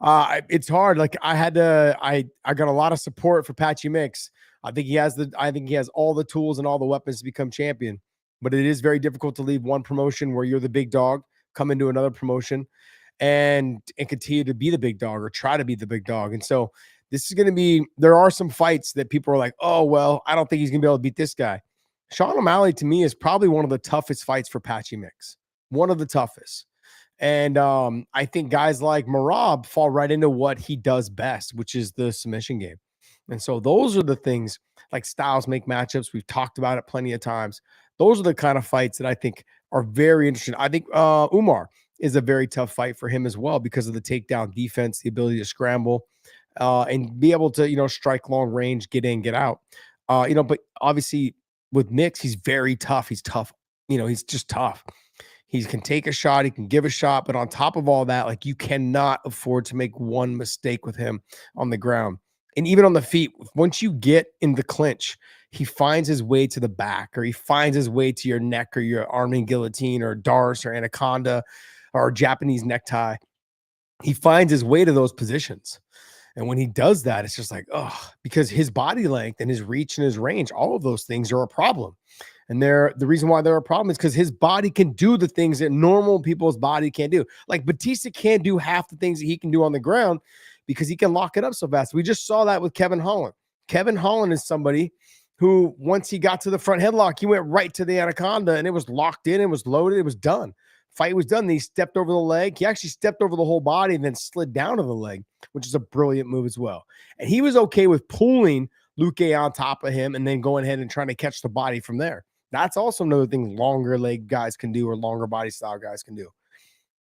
it's hard. Like, I got a lot of support for Patchy Mix. I think he has all the tools and all the weapons to become champion, but it is very difficult to leave one promotion where you're the big dog, come into another promotion and continue to be the big dog or try to be the big dog. And so This is going to be, there are some fights that people are like, oh, well, I don't think he's going to be able to beat this guy. Sean O'Malley to me is probably one of the toughest fights for Patchy Mix. One of the toughest. And I think guys like Marab fall right into what he does best, which is the submission game. And so those are the things, like styles make matchups. We've talked about it plenty of times. Those are the kind of fights that I think are very interesting. I think Umar is a very tough fight for him as well because of the takedown defense, the ability to scramble, and be able to, strike long range, get in, get out. But obviously with Mix, he's very tough. He's tough. He's just tough. He can take a shot, he can give a shot, but on top of all that, like, you cannot afford to make one mistake with him on the ground. And even on the feet, once you get in the clinch, he finds his way to the back, or he finds his way to your neck, or your arming guillotine, or Darce, or anaconda, or Japanese necktie. He finds his way to those positions. And when he does that, it's just like, oh, because his body length and his reach and his range, all of those things are a problem. And the reason why they're a problem is because his body can do the things that normal people's body can't do. Like Batista can't do half the things that he can do on the ground because he can lock it up so fast. We just saw that with Kevin Holland. Kevin Holland is somebody who, once he got to the front headlock, he went right to the anaconda and it was locked in, it was loaded, it was done. Fight was done. Then he stepped over the leg. He actually stepped over the whole body and then slid down to the leg, which is a brilliant move as well. And he was okay with pulling Luque on top of him and then going ahead and trying to catch the body from there. That's also another thing longer leg guys can do, or longer body style guys can do.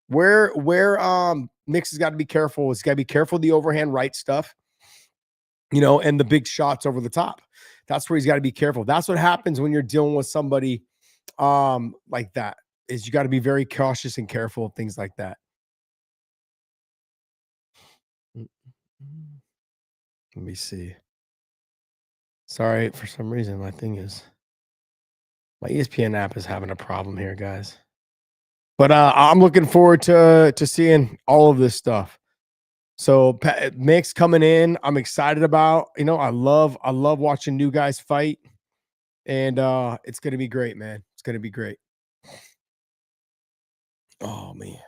Where Mix has got to be careful. He's got to be careful of the overhand right stuff, and the big shots over the top. That's where he's got to be careful. That's what happens when you're dealing with somebody like that, is you got to be very cautious and careful of things like that. Let me see. Sorry, for some reason my ESPN app is having a problem here, guys. But I'm looking forward to seeing all of this stuff. So Mix coming in, I'm excited about. I love watching new guys fight, and it's gonna be great, man. It's gonna be great. Oh man,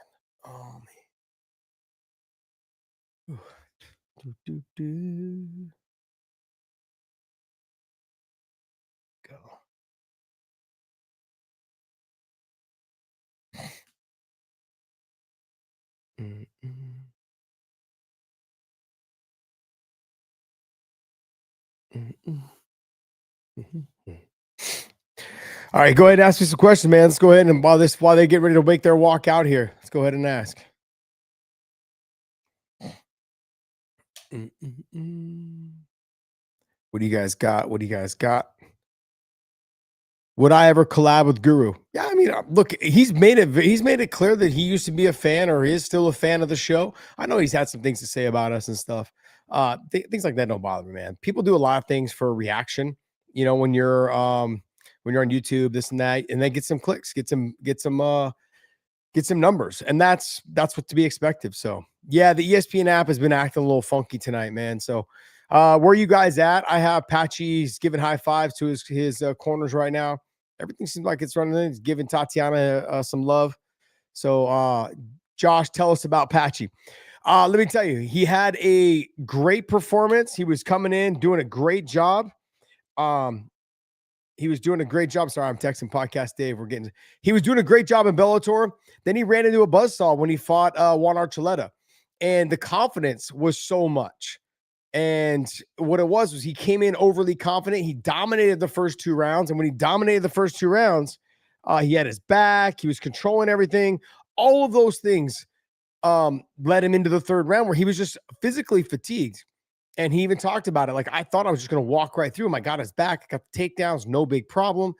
Go. All right, go ahead and ask me some questions, man. Let's go ahead and while they get ready to make their walk out here, let's go ahead and ask. What do you guys got? Would I ever collab with Guru? Yeah, I mean, look, he's made it clear that he used to be a fan, or is still a fan of the show. I know he's had some things to say about us and stuff. Things like that don't bother me, man. People do a lot of things for reaction. When you're on YouTube, this and that, and then get some clicks, get some numbers, and that's what to be expected. So yeah, the ESPN app has been acting a little funky tonight, man. So where are you guys at? I have Patchy's giving high fives to his corners right now. Everything seems like it's running. He's giving Tatiana some love. So Josh, tell us about Patchy. Let me tell you, he had a great performance. He was coming in, doing a great job. He was doing a great job. Sorry, I'm texting Podcast Dave. He was doing a great job in Bellator. Then he ran into a buzzsaw when he fought Juan Archuleta. And the confidence was so much. And what it was he came in overly confident. He dominated the first two rounds. And when he dominated the first two rounds, he had his back. He was controlling everything. All of those things led him into the third round where he was just physically fatigued. And he even talked about it. Like, I thought I was just going to walk right through him. I got his back. I got the takedowns. No big problem.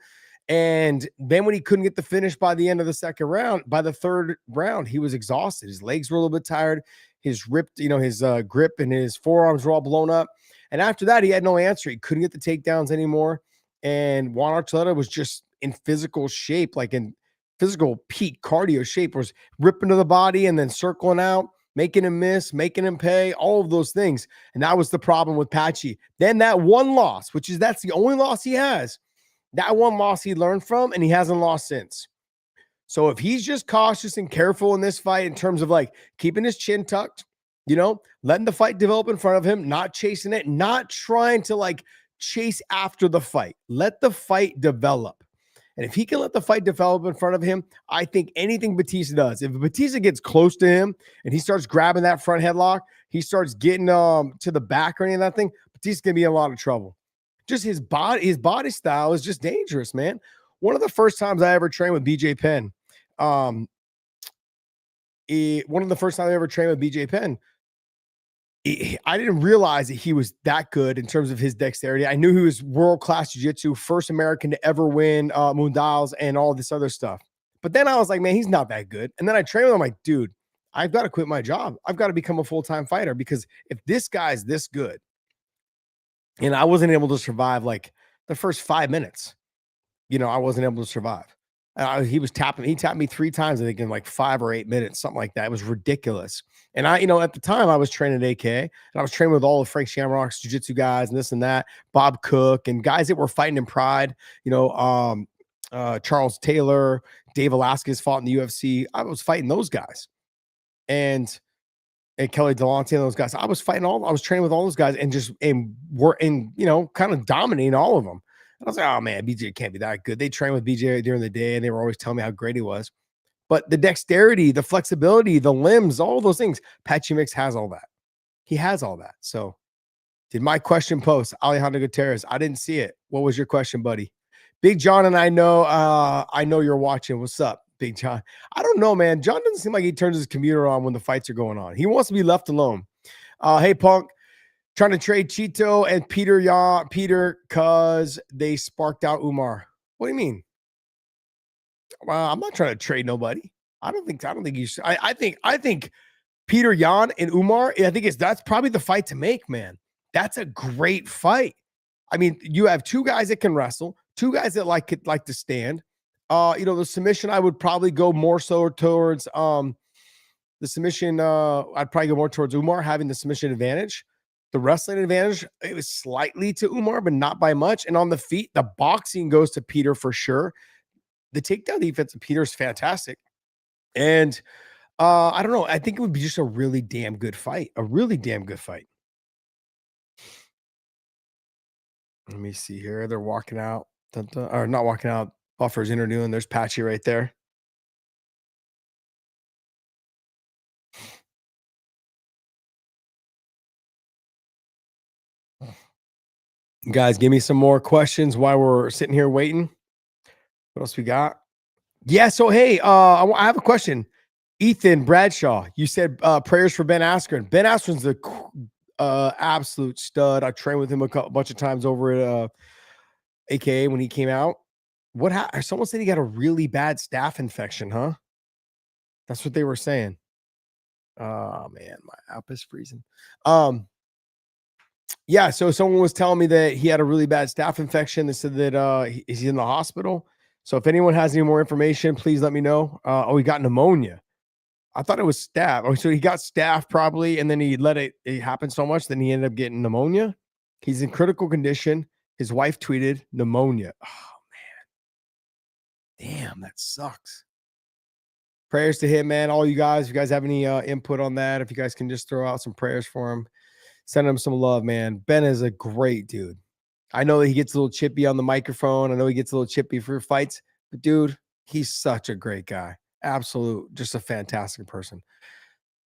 And then when he couldn't get the finish by the end of the second round, by the third round, he was exhausted. His legs were a little bit tired. His grip and his forearms were all blown up. And after that, he had no answer. He couldn't get the takedowns anymore. And Juan Archuleta was just in physical shape, like in physical peak cardio shape, was ripping to the body and then circling out, making him miss, making him pay, all of those things. And that was the problem with Patchy. Then that one loss, that's the only loss he has. That one loss he learned from, and he hasn't lost since. So if he's just cautious and careful in this fight in terms of like keeping his chin tucked, letting the fight develop in front of him, not chasing it, not trying to like chase after the fight. Let the fight develop. And if he can let the fight develop in front of him, I think anything Batista does, if Batista gets close to him and he starts grabbing that front headlock, he starts getting to the back or any of that thing, Batista's gonna be in a lot of trouble. Just his body style is just dangerous, man. One of the first times I ever trained with BJ Penn, one of the first times I ever trained with BJ Penn, I didn't realize that he was that good in terms of his dexterity. I knew he was world-class jiu-jitsu, first American to ever win Mundials and all this other stuff. But then I was like, man, he's not that good. And then I trained with him. I'm like, dude, I've got to quit my job. I've got to become a full-time fighter, because if this guy's this good, and I wasn't able to survive like the first 5 minutes, I wasn't able to survive. He tapped me 3 times, I think, in like 5 or 8 minutes, something like that. It was ridiculous. And at the time I was training at AK, and I was training with all of Frank Shamrock's jiu-jitsu guys and this and that, Bob Cook, and guys that were fighting in Pride, Charles Taylor, Dave Velasquez fought in the UFC. I was fighting those guys. And Kelly Delonte and those guys. I was training with all those guys and kind of dominating all of them. And I was like, oh man, BJ can't be that good. They trained with BJ during the day and they were always telling me how great he was. But the dexterity, the flexibility, the limbs, all those things, Patchy Mix has all that. He has all that. So did my question post, Alejandro Gutierrez? I didn't see it. What was your question, buddy? Big John, and I know you're watching. What's up, Big John? I don't know, man. John doesn't seem like he turns his computer on when the fights are going on. He wants to be left alone. Hey, Punk. Trying to trade Chito and Peter because they sparked out Umar. What do you mean? Well, I'm not trying to trade nobody. I don't think you should. I think Peter Yan and Umar, that's probably the fight to make, man. That's a great fight. I mean, you have 2 guys that can wrestle, 2 guys that like to stand. The submission, I would probably go more so towards the submission. I'd probably go more towards Umar having the submission advantage. The wrestling advantage, it was slightly to Umar, but not by much. And on the feet, the boxing goes to Peter for sure. The takedown defense of Peter is fantastic. And I don't know. I think it would be just a really damn good fight. A really damn good fight. Let me see here. They're walking out. Or not walking out. Buffer's interviewing. There's Patchy right there. Guys, give me some more questions while we're sitting here waiting. What else we got? Yeah, so hey, I have a question. Ethan Bradshaw, you said prayers for Ben Askren. Ben Askren's the absolute stud. I trained with him a bunch of times over at AKA when he came out. What happened? Someone said he got a really bad staph infection, huh? That's what they were saying. Oh man, my app is freezing. Yeah, so someone was telling me that he had a really bad staph infection. They said that he's in the hospital. So if anyone has any more information, please let me know. He got pneumonia. I thought it was staph. Oh, so he got staph probably, and then he let it happen so much, then he ended up getting pneumonia. He's in critical condition. His wife tweeted pneumonia. Oh man, damn, that sucks. Prayers to him, man. All you guys, if you guys have any input on that, if you guys can just throw out some prayers for him, send him some love, man. Ben is a great dude. I know that he gets a little chippy on the microphone. I know he gets a little chippy for fights, but dude, he's such a great guy. Absolute, just a fantastic person.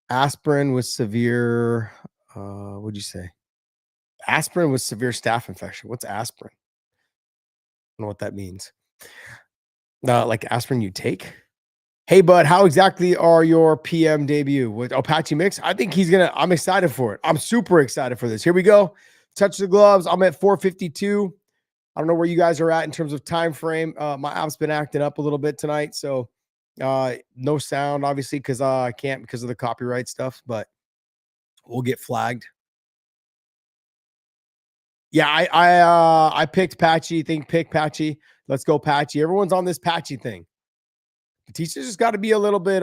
Aspirin with severe, what'd you say? Aspirin with severe staph infection. What's aspirin? I don't know what that means. Like aspirin you take? Hey, bud, how exactly are your PM debut with Patchy Mix? I think I'm excited for it. I'm super excited for this. Here we go. Touch the gloves. I'm at 452. I don't know where you guys are at in terms of time frame. My app's been acting up a little bit tonight. So no sound, obviously, because I can't because of the copyright stuff, but we'll get flagged. Yeah, I picked Patchy. Pick Patchy. Let's go, Patchy. Everyone's on this Patchy thing. Batista's just got to be a little bit,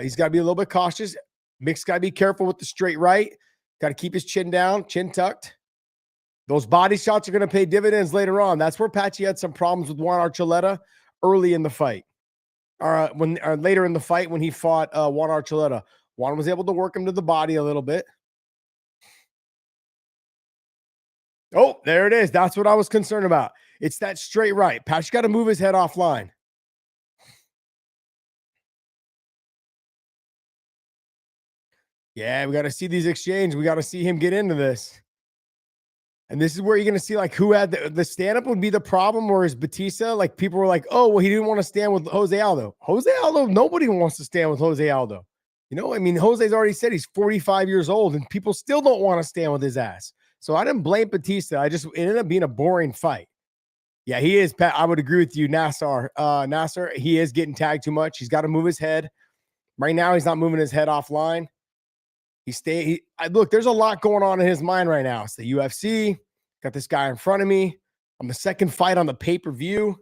he's got to be a little bit cautious. Mix got to be careful with the straight right. Got to keep his chin down, chin tucked. Those body shots are going to pay dividends later on. That's where Patchy had some problems with Juan Archuleta early in the fight. Later in the fight when he fought Juan Archuleta. Juan was able to work him to the body a little bit. Oh, there it is. That's what I was concerned about. It's that straight right. Patchy got to move his head offline. Yeah, we got to see these exchange. We got to see him get into this. And this is where you're going to see like who had the stand-up would be the problem, or is Batista, like people were like, oh, well, he didn't want to stand with Jose Aldo. Jose Aldo, nobody wants to stand with Jose Aldo. You know, I mean, Jose's already said he's 45 years old and people still don't want to stand with his ass. So I didn't blame Batista. It ended up being a boring fight. Yeah, he is. Pat, I would agree with you, Nasser, he is getting tagged too much. He's got to move his head. Right now, he's not moving his head offline. Look, there's a lot going on in his mind right now. It's the UFC. Got this guy in front of me. I'm the second fight on the pay-per-view.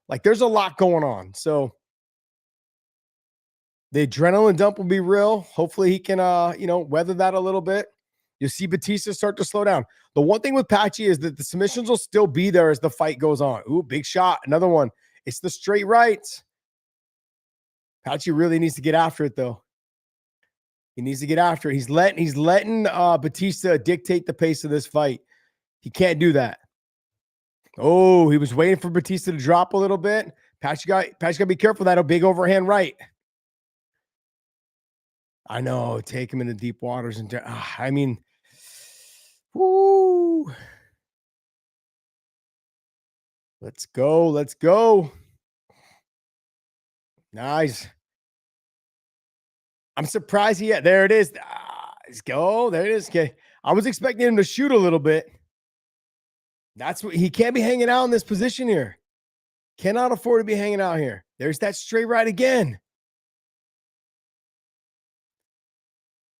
Like, there's a lot going on. So the adrenaline dump will be real. Hopefully he can, weather that a little bit. You'll see Batista start to slow down. The one thing with Patchy is that the submissions will still be there as the fight goes on. Ooh, big shot. Another one. It's the straight rights. Patchy really needs to get after it, though. He needs to get after it. He's letting Batista dictate the pace of this fight. He can't do that. Oh, he was waiting for Batista to drop a little bit. Patchy got to be careful of that. A big overhand right. I know. Take him into deep waters. And I mean, woo. Let's go. Let's go. Nice. I'm surprised there it is. Let's go. There it is. Okay. I was expecting him to shoot a little bit. That's what he can't be hanging out in this position here. Cannot afford to be hanging out here. There's that straight right again.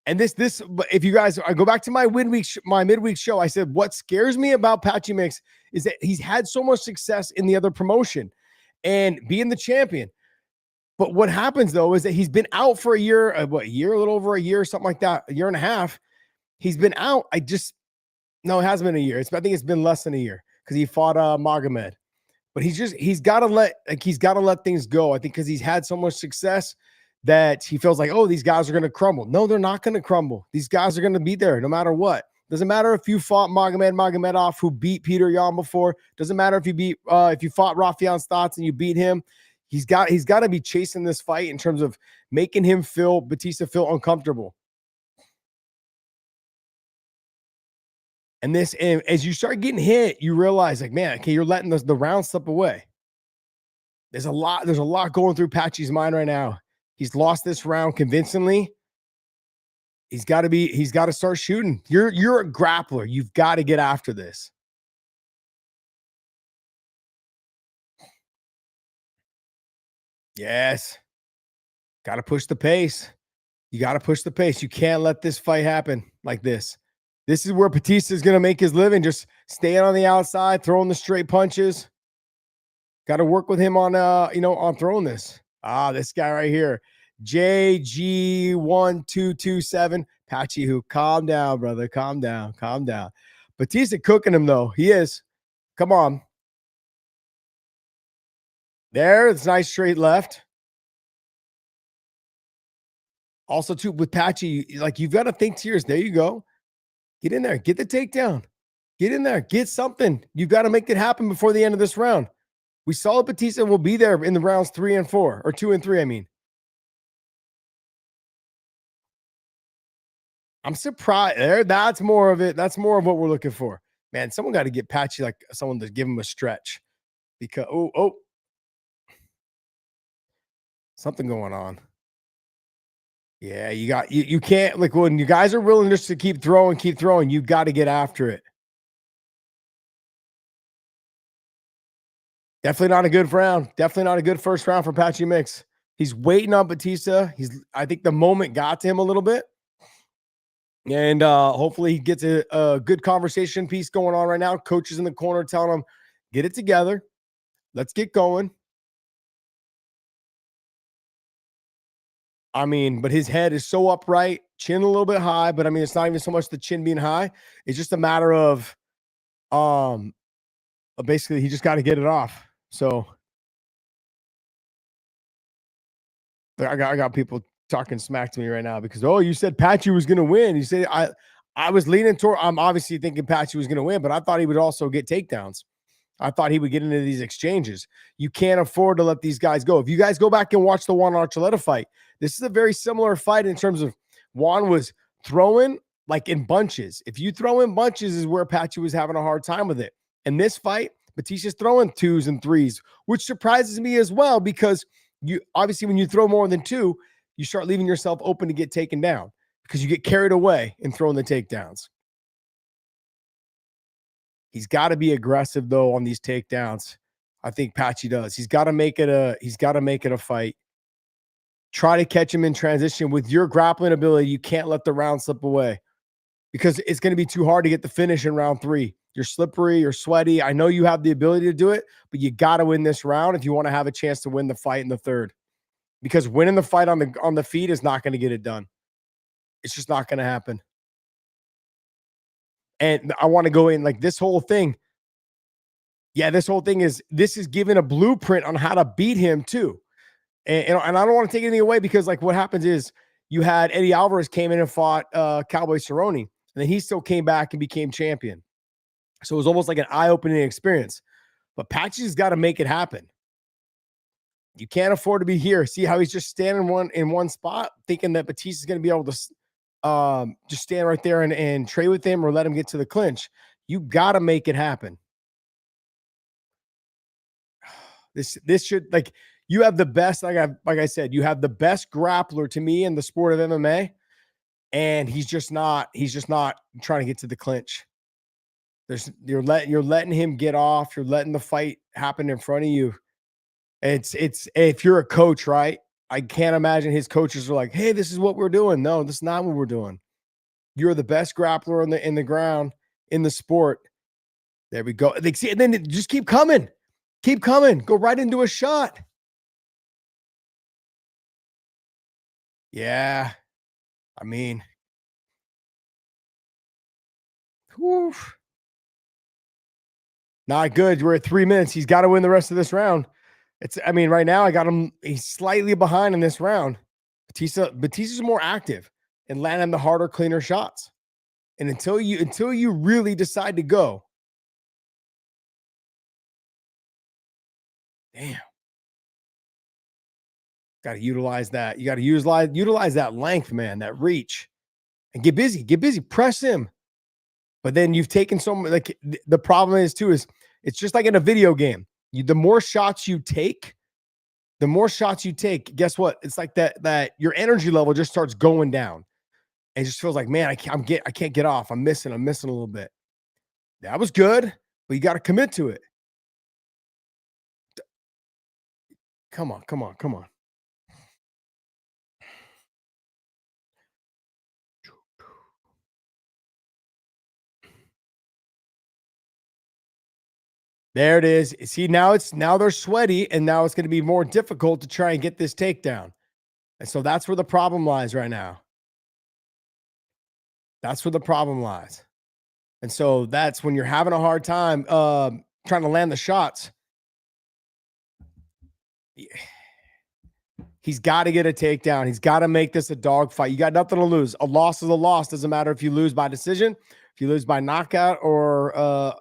And this, if you guys, I go back to my midweek show, I said, what scares me about Patchy Mix is that he's had so much success in the other promotion and being the champion. But what happens though, is that he's been out for a year, a little over a year, something like that, a year and a half. He's been out. No, it hasn't been a year. I think it's been less than a year because he fought Magomed. But he's got to let things go. I think because he's had so much success that he feels like, oh, these guys are going to crumble. No, they're not going to crumble. These guys are going to be there no matter what. Doesn't matter if you fought Magomedov, who beat Peter Yan before. Doesn't matter if you fought Rafian Stotts and you beat him. He's got to be chasing this fight in terms of making Batista feel uncomfortable. And as you start getting hit, you realize like, man, okay, you're letting the round slip away. There's a lot going through Patchy's mind right now. He's lost this round convincingly. He's got to start shooting. You're a grappler. You've got to get after this. Yes. Got to push the pace. You got to push the pace. You can't let this fight happen like this. This is where Batista is going to make his living, just staying on the outside, throwing the straight punches. Got to work with him on on throwing this. This guy right here. JG1227. Patchy, who calm down, brother. Calm down. Calm down. Batista cooking him, though. He is. Come on. There, it's nice straight left. Also, too, with Patchy, like you've got to think tears. There you go. Get in there. Get the takedown. Get in there. Get something. You've got to make it happen before the end of this round. We saw Batista will be there in the rounds 3 and 4, or 2 and 3, I mean. I'm surprised. That's more of it. That's more of what we're looking for. Man, someone got to get Patchy like someone to give him a stretch. Because, something going on. Yeah, you can't, like, when you guys are willing just to keep throwing, you've got to get after it. Definitely not a good round. Definitely not a good first round for Patchy Mix. He's waiting on Batista. I think the moment got to him a little bit. And hopefully he gets a good conversation piece going on right now. Coaches in the corner telling him, get it together. Let's get going. I mean, but his head is so upright, chin a little bit high, but I mean, it's not even so much the chin being high. It's just a matter of basically he just got to get it off. So I got people talking smack to me right now because, oh, you said Patchy was going to win. You said I was leaning toward, I'm obviously thinking Patchy was going to win, but I thought he would also get takedowns. I thought he would get into these exchanges. You can't afford to let these guys go. If you guys go back and watch the Juan Archuleta fight, this is a very similar fight in terms of Juan was throwing like in bunches. If you throw in bunches is where Patchy was having a hard time with it. In this fight, Batista's throwing 2s and 3s, which surprises me as well because you obviously when you throw more than 2, you start leaving yourself open to get taken down because you get carried away in throwing the takedowns. He's got to be aggressive though on these takedowns. I think Patchy does. He's got to make it a fight. Try to catch him in transition with your grappling ability. You can't let the round slip away because it's going to be too hard to get the finish in round 3. You're slippery, you're sweaty. I know you have the ability to do it, but you got to win this round if you want to have a chance to win the fight in the 3rd. Because winning the fight on the feet is not going to get it done. It's just not going to happen. And I want to go in like this whole thing. Yeah, this is giving a blueprint on how to beat him too. And I don't want to take anything away because like what happens is you had Eddie Alvarez came in and fought Cowboy Cerrone, and then he still came back and became champion. So it was almost like an eye-opening experience. But Patchy's got to make it happen. You can't afford to be here. See how he's just standing in one spot, thinking that Batista's going to be able to just stand right there and trade with him or let him get to the clinch. You got to make it happen. This should, like, you have the best, like I said, you have the best grappler to me in the sport of MMA, and he's just not trying to get to the clinch. You're letting him get off. You're letting the fight happen in front of you. It's if you're a coach, right? I can't imagine his coaches are like, "Hey, this is what we're doing." No, this is not what we're doing. You're the best grappler in the ground in the sport. There we go. They see, and then just keep coming. Keep coming. Go right into a shot. Yeah. I mean, whew. Not good. We're at 3 minutes. He's got to win the rest of this round. Right now I got him. He's slightly behind in this round. Batista's more active and landing the harder, cleaner shots. And until you really decide to go, damn, got to utilize that. You got to utilize that length, man, that reach, and get busy. Get busy. Press him. But then you've taken so much. Like the problem is it's just like in a video game. The more shots you take, guess what? It's like that your energy level just starts going down. And it just feels like, man, I can't get off. I'm missing a little bit. That was good, but you got to commit to it. Come on. There it is. See, now they're sweaty, and now it's going to be more difficult to try and get this takedown. And so that's where the problem lies right now. That's where the problem lies. And so that's when you're having a hard time trying to land the shots. He's got to get a takedown. He's got to make this a dogfight. You got nothing to lose. A loss is a loss. Doesn't matter if you lose by decision, if you lose by knockout or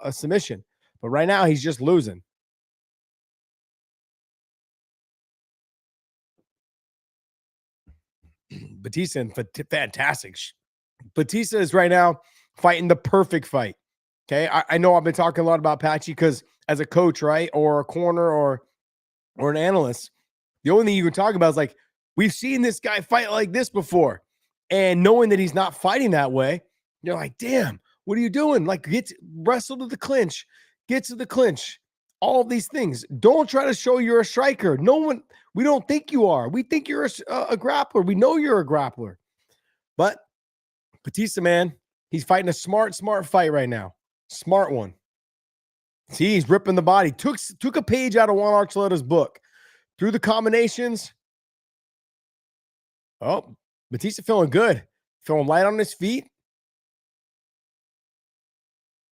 a submission. But right now, he's just losing. Batista, fantastic. Batista is right now fighting the perfect fight. Okay. I know I've been talking a lot about Patchy because as a coach, right, or a corner or an analyst, the only thing you can talk about is like, we've seen this guy fight like this before. And knowing that he's not fighting that way, you're like, damn, what are you doing? Like, wrestle to the clinch, get to the clinch, all of these things. Don't try to show you're a striker. We don't think you are. We think you're a grappler. We know you're a grappler. But Batista, man, he's fighting a smart fight right now. Smart one. See, he's ripping the body. Took a page out of Juan Archuleta's book. Through the combinations. Oh, Batista feeling good. Feeling light on his feet.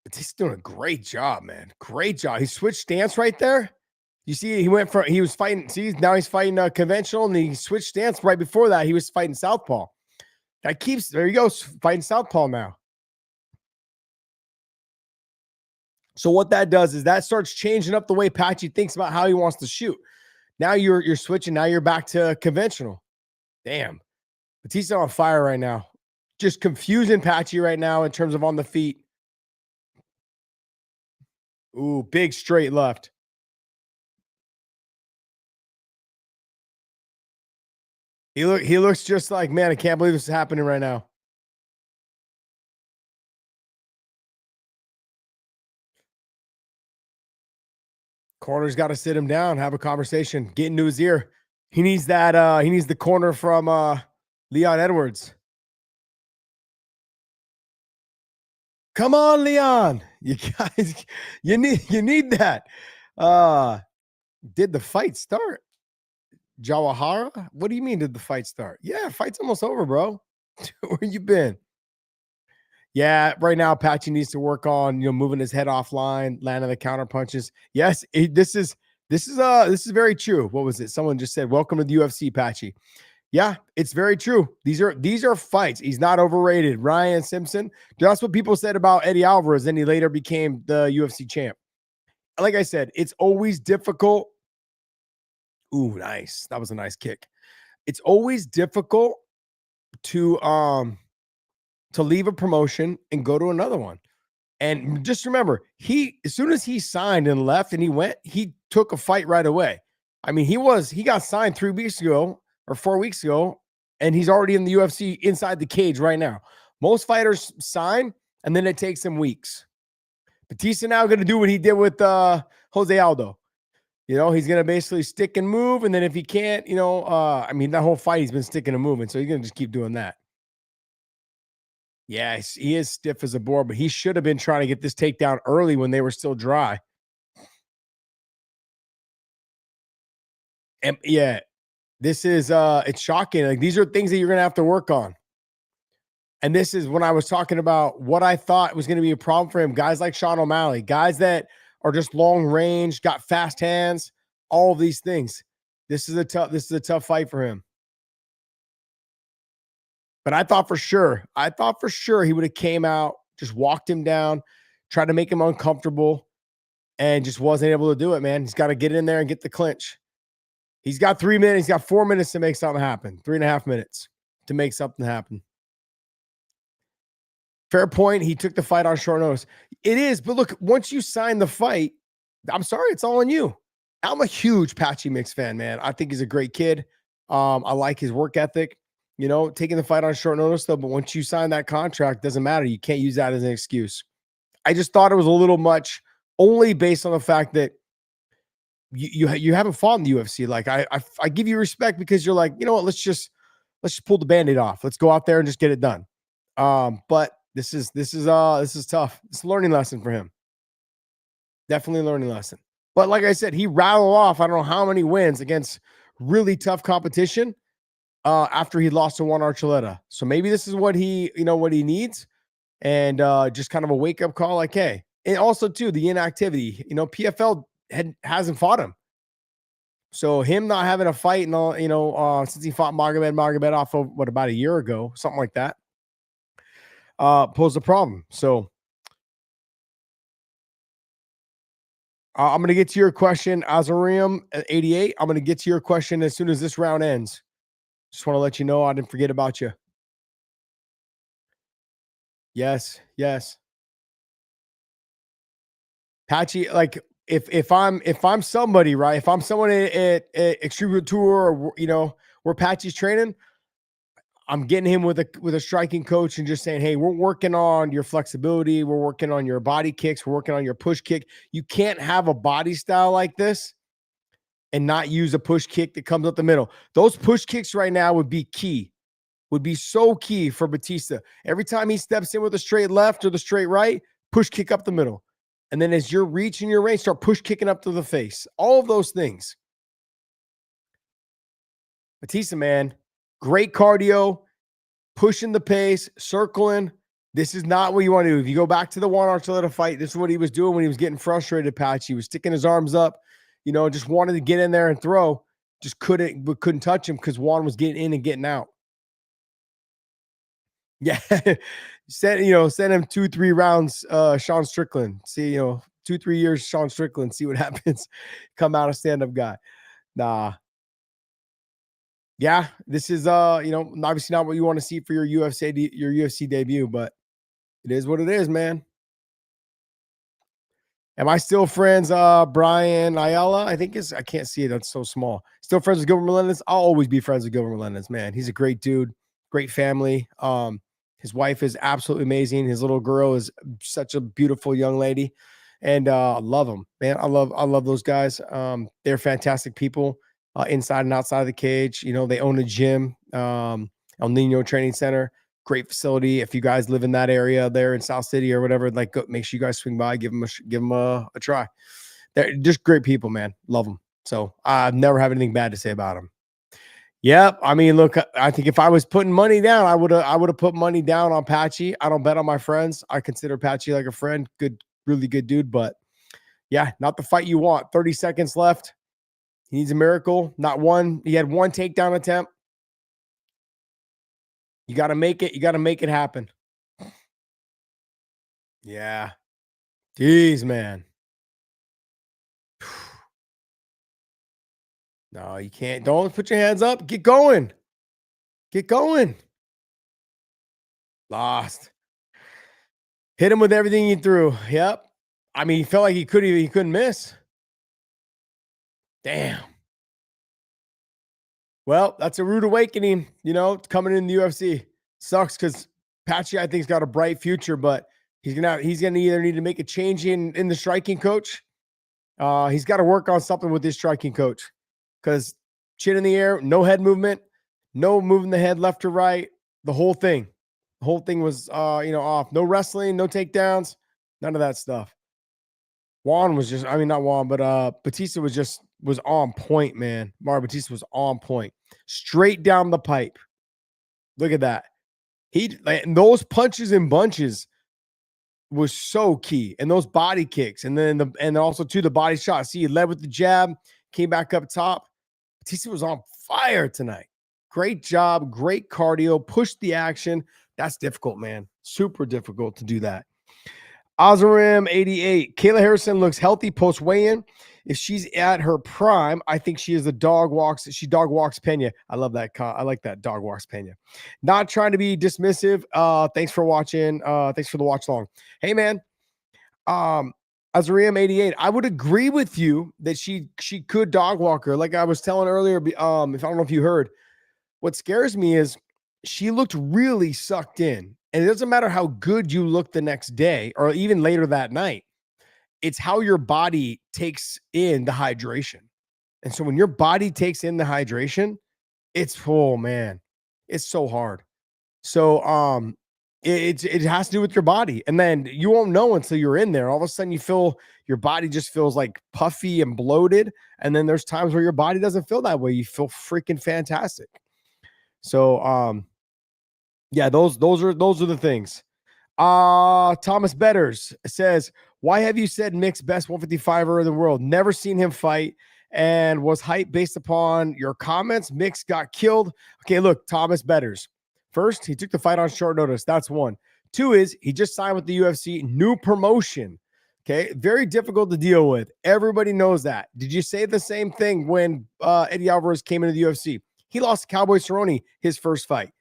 Batista's doing a great job, man. Great job. He switched stance right there. You see, he was fighting. See, now he's fighting conventional, and he switched stance right before that. He was fighting southpaw. There he goes, fighting southpaw now. So what that does is that starts changing up the way Patchy thinks about how he wants to shoot. Now you're switching. Now you're back to conventional. Damn, Batista on fire right now. Just confusing Patchy right now in terms of on the feet. Ooh, big straight left. He looks just like, man, I can't believe this is happening right now. Corner's got to sit him down, have a conversation, get into his ear. He needs that. He needs the corner from Leon Edwards. Come on, Leon. You guys, you need that. Did the fight start? Jawahara? What do you mean, did the fight start? Yeah, fight's almost over, bro. Where you been? Yeah, right now Patchy needs to work on moving his head offline, landing the counter punches. Yes, this is very true. What was it? Someone just said, "Welcome to the UFC, Patchy." Yeah, it's very true. These are fights. He's not overrated. Ryan Simpson. That's what people said about Eddie Alvarez. Then he later became the UFC champ. Like I said, it's always difficult. Ooh, nice. That was a nice kick. It's always difficult to leave a promotion and go to another one. And just remember, as soon as he signed and left and he took a fight right away. I mean, he got signed 3 weeks ago or 4 weeks ago, and he's already in the UFC inside the cage right now. Most fighters sign, and then it takes them weeks. Batista now going to do what he did with Jose Aldo. He's going to basically stick and move, and then if he can't, I mean, that whole fight he's been sticking and moving, so he's going to just keep doing that. Yeah, he is stiff as a board, but he should have been trying to get this takedown early when they were still dry. And yeah, this is it's shocking. Like, these are things that you're going to have to work on. And this is when I was talking about what I thought was going to be a problem for him. Guys like Sean O'Malley, guys that are just long range, got fast hands, all of these things. This is a tough fight for him. But I thought for sure he would have came out, just walked him down, tried to make him uncomfortable, and just wasn't able to do it, man. He's got to get in there and get the clinch. He's got 3 minutes. He's got 4 minutes to make something happen. 3.5 minutes to make something happen. Fair point. He took the fight on short notice. It is, but look, once you sign the fight, I'm sorry, it's all on you. I'm a huge Patchy Mix fan, man. I think he's a great kid. I like his work ethic. Taking the fight on short notice, though, but once you sign that contract, doesn't matter. You can't use that as an excuse. I just thought it was a little much, only based on the fact that you haven't fought in the UFC. Like, I give you respect because you're like, you know what, let's just pull the Band-Aid off. Let's go out there and just get it done. But this is tough. It's a learning lesson for him. Definitely a learning lesson. But like I said, he rattled off, I don't know how many wins against really tough competition after he lost to Juan Archuleta. So maybe this is what he needs, and just kind of a wake-up call, like, hey. And also, too, the inactivity. PFL hasn't fought him. So him not having a fight and all, since he fought Magomed off of, about a year ago, something like that, posed a problem. So I'm going to get to your question, Azarium 88. I'm going to get to your question as soon as this round ends. Just want to let you know I didn't forget about you. Yes. Patchy, like, if I'm somebody, right? If I'm someone at Extreme Tour, or where Patchy's training, I'm getting him with a striking coach and just saying, hey, we're working on your flexibility, we're working on your body kicks, we're working on your push kick. You can't have a body style like this and not use a push kick that comes up the middle. Those push kicks right now would be so key for Batista. Every time he steps in with a straight left or the straight right, push kick up the middle. And then as you're reaching your range, start push kicking up to the face. All of those things. Batista, man, great cardio, pushing the pace, circling. This is not what you want to do. If you go back to the Juan Archuleta fight, this is what he was doing when he was getting frustrated, Patchy. He was sticking his arms up. just wanted to get in there and throw, just couldn't touch him because Juan was getting in and getting out. Yeah. Send him 2-3 rounds, Sean Strickland. See, 2-3 years, Sean Strickland, see what happens. Come out a stand-up guy. Nah. Yeah, this is obviously not what you want to see for your UFC debut, but it is what it is, man. Am I still friends? Brian Ayala, I can't see it. That's so small. Still friends with Gilbert Melendez? I'll always be friends with Gilbert Melendez, man. He's a great dude, great family. His wife is absolutely amazing. His little girl is such a beautiful young lady, and I love him, man. I love those guys. They're fantastic people, inside and outside of the cage. They own a gym, El Nino Training Center. Great facility. If you guys live in that area there in South City or whatever, make sure you guys swing by, give them a try. They're just great people, man. Love them. So I've never have anything bad to say about them. Yep. I mean, look, I think if I was putting money down, I would have put money down on Patchy. I don't bet on my friends. I consider Patchy like a friend. Good, really good dude. But yeah, not the fight you want. 30 seconds left. He needs a miracle. Not one. He had one takedown attempt. You got to make it. You got to make it happen. Yeah. Jeez, man. No, you can't. Don't put your hands up. Get going. Get going. Lost. Hit him with everything he threw. Yep. I mean, he felt like he couldn't miss. Damn. Well, that's a rude awakening, coming in the UFC. Sucks because Patchy, I think, has got a bright future, but he's gonna either need to make a change in the striking coach. He's got to work on something with his striking coach because chin in the air, no head movement, no moving the head left to right. The whole thing was off. No wrestling, no takedowns, none of that stuff. Juan was just, not Juan, but Batista was on point, man. Batista was on point. Straight down the pipe. Look at that. Those punches and bunches was so key. And those body kicks. And then also the body shot. See, he led with the jab, came back up top. Batista was on fire tonight. Great job, great cardio, pushed the action. That's difficult, man. Super difficult to do that. Azarim 88. Kayla Harrison looks healthy post weigh-in. If she's at her prime, I think she is she dog walks Pena. I love that. I like that, dog walks Pena. Not trying to be dismissive. Thanks for watching. Thanks for the watch long. Hey, man. Azarim 88. I would agree with you that she could dog walk her. Like I was telling earlier, if I don't know if you heard, what scares me is she looked really sucked in. And it doesn't matter how good you look the next day or even later that night. It's how your body takes in the hydration. And so when your body takes in the hydration, it's man, it's so hard. So it has to do with your body. And then you won't know until you're in there. All of a sudden you feel your body just feels like puffy and bloated. And then there's times where your body doesn't feel that way. You feel freaking fantastic. So yeah, those are the things. Thomas Betters says, why have you said Mick's best 155er in the world? Never seen him fight and was hyped based upon your comments. Mick's got killed. Okay, look, Thomas Betters. First, he took the fight on short notice. That's one. Two is he just signed with the UFC, new promotion. Okay, very difficult to deal with. Everybody knows that. Did you say the same thing when Eddie Alvarez came into the UFC? He lost to Cowboy Cerrone his first fight.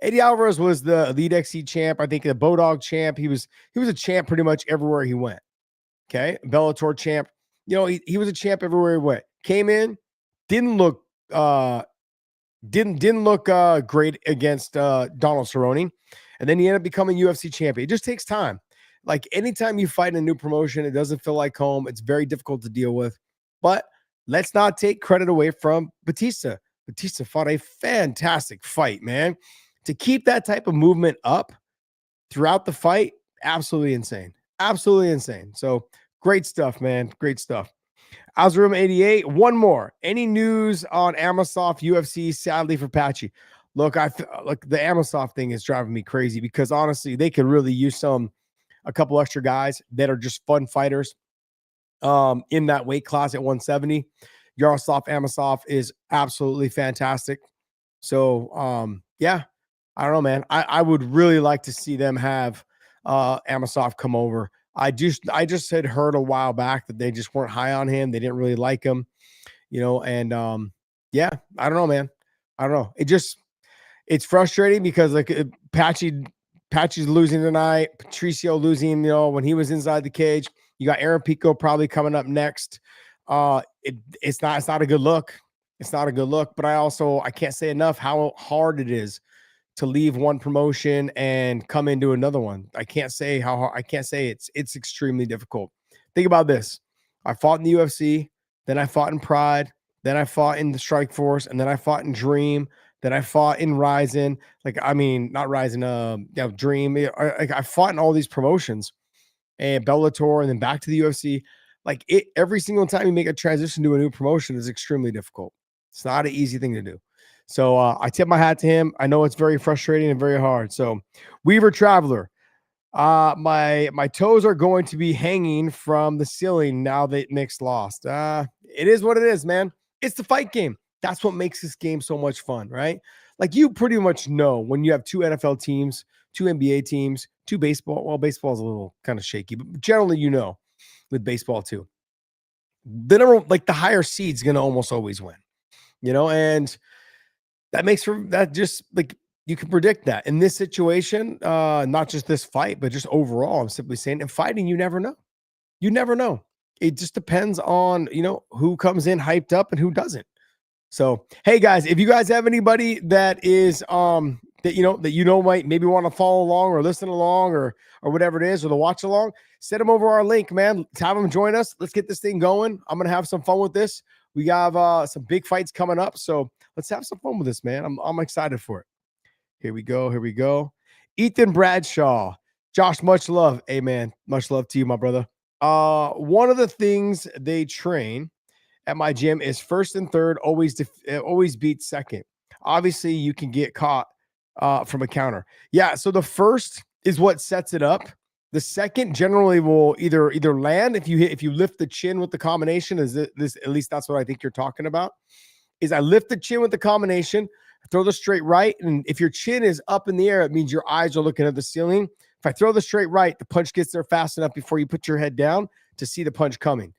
Eddie Alvarez was the Elite XC champ. I think the Bodog champ. He was a champ pretty much everywhere he went. Okay. Bellator champ. He was a champ everywhere he went. Came in, didn't look great against Donald Cerrone. And then he ended up becoming UFC champion. It just takes time. Like anytime you fight in a new promotion, it doesn't feel like home. It's very difficult to deal with. But let's not take credit away from Batista. Batista fought a fantastic fight, man. To keep that type of movement up throughout the fight, absolutely insane. Absolutely insane. So great stuff, man. Great stuff. Azram 88. One more. Any news on Amasoft UFC? Sadly for Patchy. Look, the Amasoft thing is driving me crazy because honestly, they could really use a couple extra guys that are just fun fighters. in that weight class at 170. Yaroslav Amosov is absolutely fantastic. So, yeah, I don't know, man. I would really like to see them have Amosov come over. I just had heard a while back that they just weren't high on him. They didn't really like him, and yeah, I don't know, man. I don't know. It's frustrating because like Patchy's losing tonight, Patricio losing, when he was inside the cage. You got Aaron Pico probably coming up next. It's not a good look. It's not a good look, but I can't say enough how hard it is to leave one promotion and come into another one. I can't say how hard. I can't say it's extremely difficult. Think about this. I fought in the UFC, then I fought in Pride, then I fought in the Strike Force, and then I fought in Dream, then I fought in Ryzen. Not Ryzen, Dream. I fought in all these promotions and Bellator and then back to the UFC. Every single time you make a transition to a new promotion is extremely difficult. It's not an easy thing to do. So I tip my hat to him. I know it's very frustrating and very hard. So Weaver Traveler, my toes are going to be hanging from the ceiling now that Nick's lost. It is what it is, man. It's the fight game. That's what makes this game so much fun, right? Like you pretty much know when you have two NFL teams, two NBA teams, two baseball. Well, baseball is a little kind of shaky, but generally, with baseball too, the higher seed's going to almost always win, and that makes for that just like you can predict that in this situation, not just this fight, but just overall. I'm simply saying, in fighting, you never know. You never know. It just depends on, who comes in hyped up and who doesn't. So, hey guys, if you guys have anybody that is might maybe want to follow along or listen along or whatever it is, or to watch along, send them over our link, man. Have them join us. Let's get this thing going. I'm gonna have some fun with this. We have some big fights coming up, so let's have some fun with this, man. I'm excited for it. Here we go. Ethan Bradshaw, Josh, much love. Hey man, much love to you, my brother. One of the things they train at my gym is first and third always beats second. Obviously, you can get caught from a counter. Yeah, so the first is what sets it up. The second generally will either land if you lift the chin with the combination. Is this at least that's what I think you're talking about? Is I lift the chin with the combination, throw the straight right, and if your chin is up in the air, it means your eyes are looking at the ceiling. If I throw the straight right, the punch gets there fast enough before you put your head down to see the punch coming.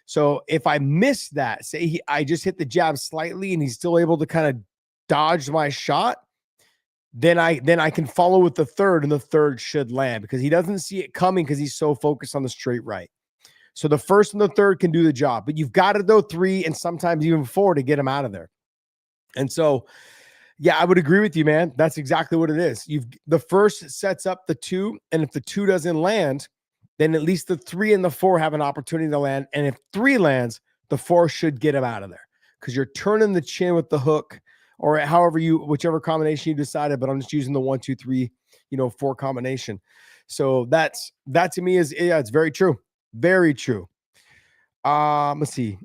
So if I miss that, say I just hit the jab slightly and he's still able to kind of dodge my shot, then I can follow with the third, and the third should land because he doesn't see it coming because he's so focused on the straight right. So the first and the third can do the job, but you've got to go 3 and sometimes even 4 to get him out of there. And so, yeah, I would agree with you, man. That's exactly what it is. The first sets up the 2, and if the 2 doesn't land, then at least the 3 and the 4 have an opportunity to land. And if 3 lands, the 4 should get him out of there because you're turning the chin with the hook or whichever combination you decided, but I'm just using the 1, 2, 3, 4 combination. So that to me it's very true. Very true. Let's see.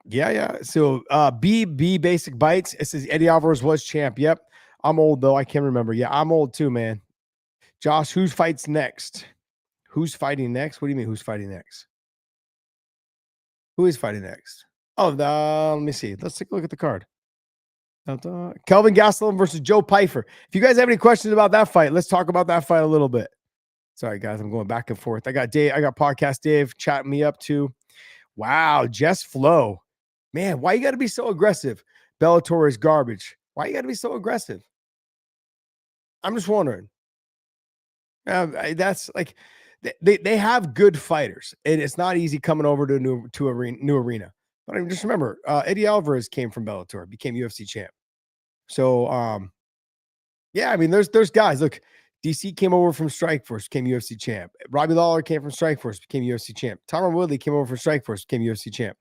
Yeah. So B Basic Bites. It says Eddie Alvarez was champ. Yep. I'm old though. I can't remember. Yeah, I'm old too, man. Josh, who fights next? Who's fighting next? What do you mean who's fighting next? Who is fighting next? Oh, let me see. Let's take a look at the card. Kelvin Gastelum versus Joe Pyfer. If you guys have any questions about that fight, let's talk about that fight a little bit. Sorry, guys, I'm going back and forth. I got Podcast Dave chatting me up too. Wow, Jess Flo. Man, why you got to be so aggressive? Bellator is garbage. Why you got to be so aggressive? I'm just wondering. That's like they have good fighters, and it's not easy coming over to a new arena. But I mean, just remember, Eddie Alvarez came from Bellator, became UFC champ. So, yeah, I mean, there's guys. Look, DC came over from Strikeforce, became UFC champ. Robbie Lawler came from Strikeforce, became UFC champ. Tyron Woodley came over from Strikeforce, became UFC champ.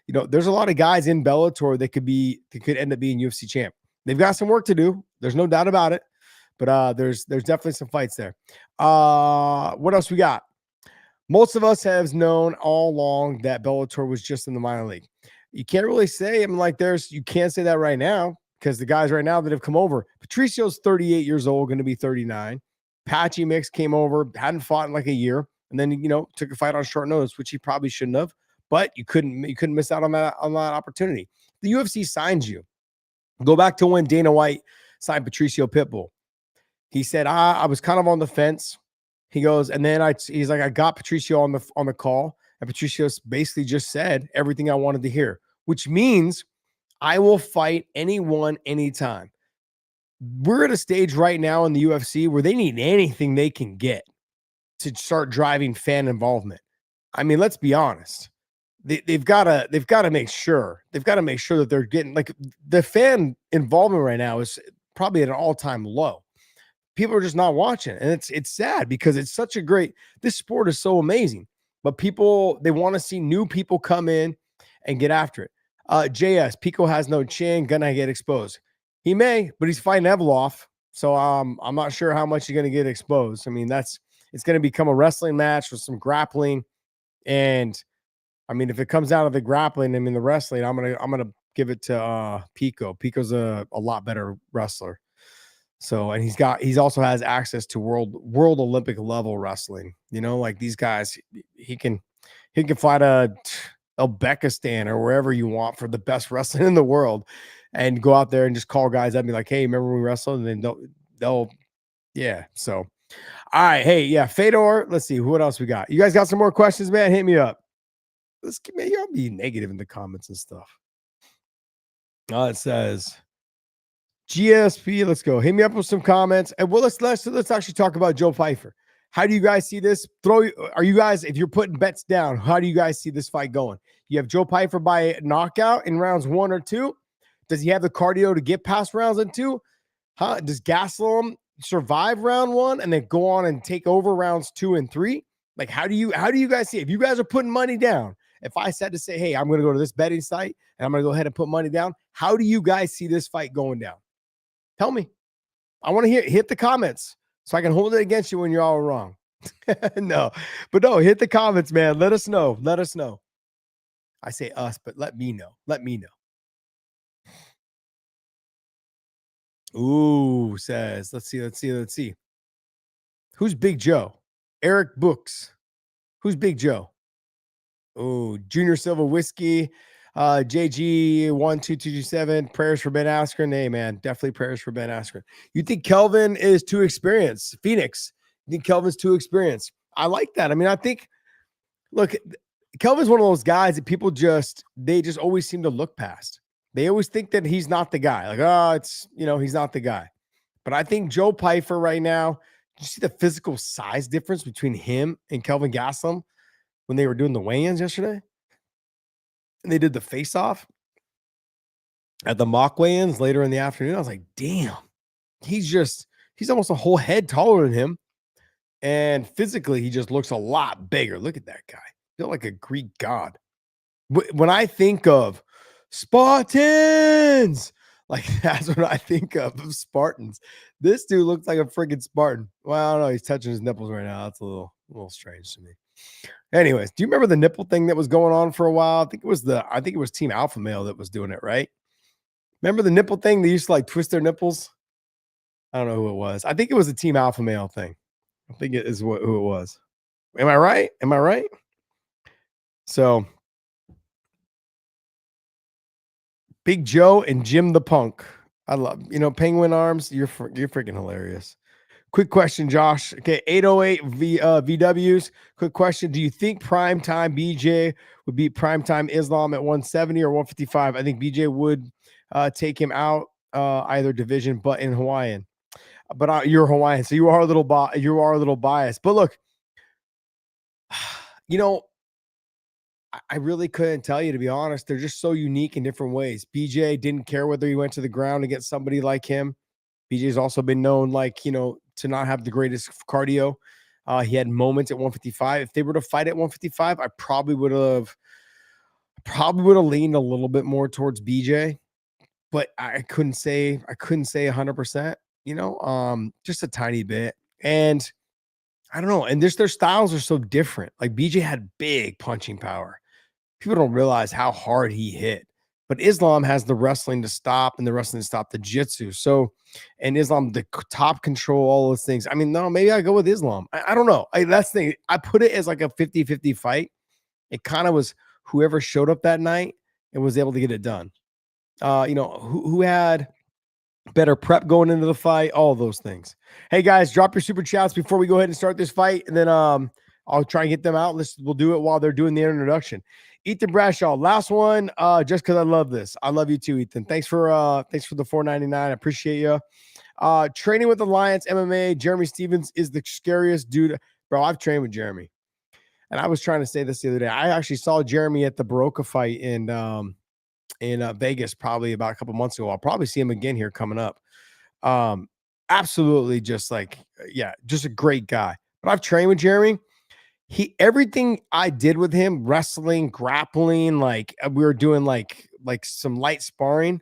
There's a lot of guys in Bellator that could end up being UFC champ. They've got some work to do. There's no doubt about it. But there's definitely some fights there. What else we got? Most of us have known all along that Bellator was just in the minor league. You can't really say, you can't say that right now because the guys right now that have come over, Patricio's 38 years old, going to be 39. Patchy Mix came over, hadn't fought in like a year, and then, took a fight on short notice, which he probably shouldn't have. but you couldn't miss out on that opportunity. The UFC signs you. Go back to when Dana White signed Patricio Pitbull. He said, I was kind of on the fence. He goes, and then he's like, I got Patricio on the call, and Patricio basically just said everything I wanted to hear, which means I will fight anyone, anytime. We're at a stage right now in the UFC where they need anything they can get to start driving fan involvement. I mean, let's be honest. They've got to make sure that they're getting, like, the fan involvement right now is probably at an all-time low. People are just not watching, and it's sad because it's such a great, this sport is so amazing, but people, they want to see new people come in and get after it. JS, Pico has no chin, gonna get exposed. He may, but he's fighting Evloff, so I'm not sure how much he's gonna get exposed. I mean, it's gonna become a wrestling match with some grappling, and I mean, if it comes out of the grappling, I mean the wrestling, I'm gonna give it to Pico. Pico's a lot better wrestler. So, and he's also has access to world Olympic level wrestling. You know, like these guys, he can fly to Uzbekistan or wherever you want for the best wrestling in the world, and go out there and just call guys up and be like, hey, remember when we wrestled? And then they'll yeah. So, all right, hey, yeah, Fedor. Let's see what else we got. You guys got some more questions, man? Hit me up. Y'all be negative in the comments and stuff. It says GSP, let's go. Hit me up with some comments. And well, let's actually talk about Joe Pyfer. How do you guys see this? Are you guys, if you're putting bets down, how do you guys see this fight going? You have Joe Pyfer by knockout in rounds 1 or 2. Does he have the cardio to get past rounds 2? Does Gastelum survive round 1 and then go on and take over rounds 2 and 3? Like, how do you guys see it? If you guys are putting money down, if I said to say, hey, I'm going to go to this betting site and I'm going to go ahead and put money down, how do you guys see this fight going down? Tell me. I want to hit the comments so I can hold it against you when you're all wrong. No, hit the comments, man. Let us know. I say us, but let me know. Ooh, says, let's see. Who's Big Joe? Eric Books. Who's Big Joe? Oh, Junior Silva Whiskey. JG12227, prayers for Ben Askren. Hey, man, definitely prayers for Ben Askren. You think Kelvin is too experienced? Phoenix, you think Kelvin's too experienced? I like that. I mean, I think, look, Kelvin's one of those guys that people they just always seem to look past. They always think that he's not the guy. Like, he's not the guy. But I think Joe Pyfer right now, you see the physical size difference between him and Kelvin Gastelum when they were doing the weigh-ins yesterday? And they did the face-off at the mock weigh-ins later in the afternoon. I was like, damn, he's almost a whole head taller than him. And physically, he just looks a lot bigger. Look at that guy. I feel like a Greek god. When I think of Spartans, like that's what I think of Spartans. This dude looks like a freaking Spartan. Well, I don't know. He's touching his nipples right now. That's a little strange to me. Anyways, do you remember the nipple thing that was going on for a while? I think it was Team Alpha Male that was doing it, right? Remember the nipple thing? They used to like twist their nipples. I don't know who it was. I think it was a Team Alpha Male thing. I think it is who it was. Am I right? So, Big Joe and Jim the Punk. I love, Penguin Arms. You're freaking hilarious. Quick question, Josh. Okay, 808 VWs. Quick question. Do you think primetime BJ would beat primetime Islam at 170 or 155? I think BJ would take him out either division, but in Hawaiian. But you're Hawaiian, so you are a little biased. But look, I really couldn't tell you, to be honest. They're just so unique in different ways. BJ didn't care whether he went to the ground against somebody like him. BJ's also been known, to not have the greatest cardio. He had moments at 155. If they were to fight at 155, I probably would have leaned a little bit more towards BJ, but I couldn't say 100%, just a tiny bit. And I don't know. And their styles are so different. Like BJ had big punching power. People don't realize how hard he hit. But Islam has the wrestling to stop and the wrestling to stop the jiu-jitsu. So, and Islam, the top control, all those things. I mean, no, maybe I go with Islam. I don't know. That's the thing. I put it as like a 50-50 fight. It kind of was whoever showed up that night and was able to get it done. Who had better prep going into the fight, all those things. Hey guys, drop your super chats before we go ahead and start this fight, and then I'll try and get them out. We'll do it while they're doing the introduction. Ethan Bradshaw, last one, just because I love this. I love you too, Ethan. Thanks for the $4.99. I appreciate you. Training with Alliance MMA, Jeremy Stevens is the scariest dude. Bro, I've trained with Jeremy. And I was trying to say this the other day. I actually saw Jeremy at the Baroka fight in Vegas probably about a couple months ago. I'll probably see him again here coming up. Absolutely just just a great guy. But I've trained with Jeremy. Everything I did with him, wrestling, grappling, like we were doing like some light sparring.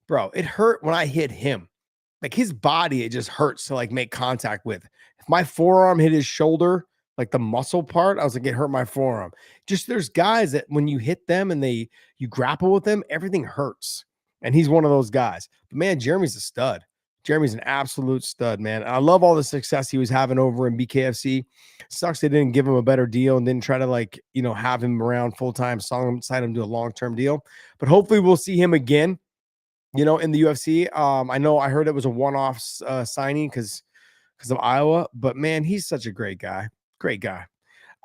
Bro, it hurt when I hit him. Like his body, it just hurts to like make contact with. If my forearm hit his shoulder, like the muscle part, I was like, it hurt my forearm. Just there's guys that when you hit them and you grapple with them, everything hurts. And he's one of those guys. But man, Jeremy's a stud. Jeremy's an absolute stud, man. I love all the success he was having over in BKFC. Sucks they didn't give him a better deal and didn't try to have him around full time, sign him to a long-term deal. But hopefully we'll see him again, in the UFC. I know I heard it was a one-off signing because of Iowa, but man, he's such a great guy. Great guy.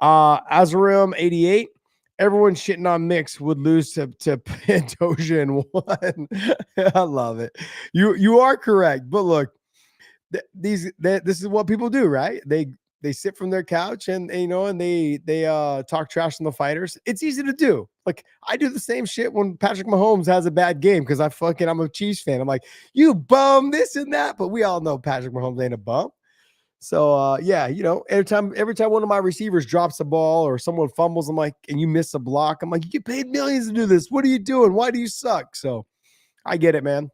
Azarim 88. Everyone shitting on Mix would lose to Pantoja in one. I love it. You are correct, but look, this is what people do, right? They sit from their couch and they talk trash on the fighters. It's easy to do. Like I do the same shit when Patrick Mahomes has a bad game because I'm a Chiefs fan. I'm like, you bum, this and that, but we all know Patrick Mahomes ain't a bum. So every time one of my receivers drops the ball or someone fumbles, I'm like, and you miss a block, I'm like, you get paid millions to do this. What are you doing? Why do you suck? So I get it, man.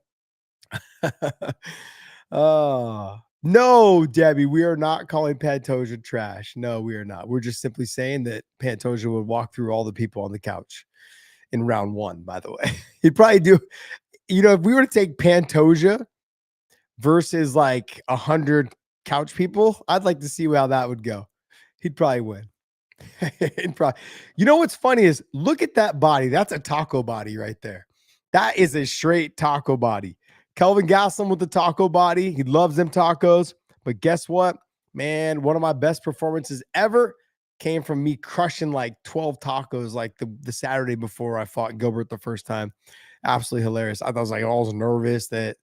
No, Debbie, we are not calling Pantoja trash. No, we are not. We're just simply saying that Pantoja would walk through all the people on the couch in round one, by the way. He'd probably do, if we were to take Pantoja versus like 100 couch people, I'd like to see how that would go. He'd probably win. What's funny is look at that body. That's a taco body right there. That is a straight taco body. Kelvin Gastelum with the taco body. He loves them tacos. But guess what? Man, one of my best performances ever came from me crushing like 12 tacos like the Saturday before I fought Gilbert the first time. Absolutely hilarious. I was nervous that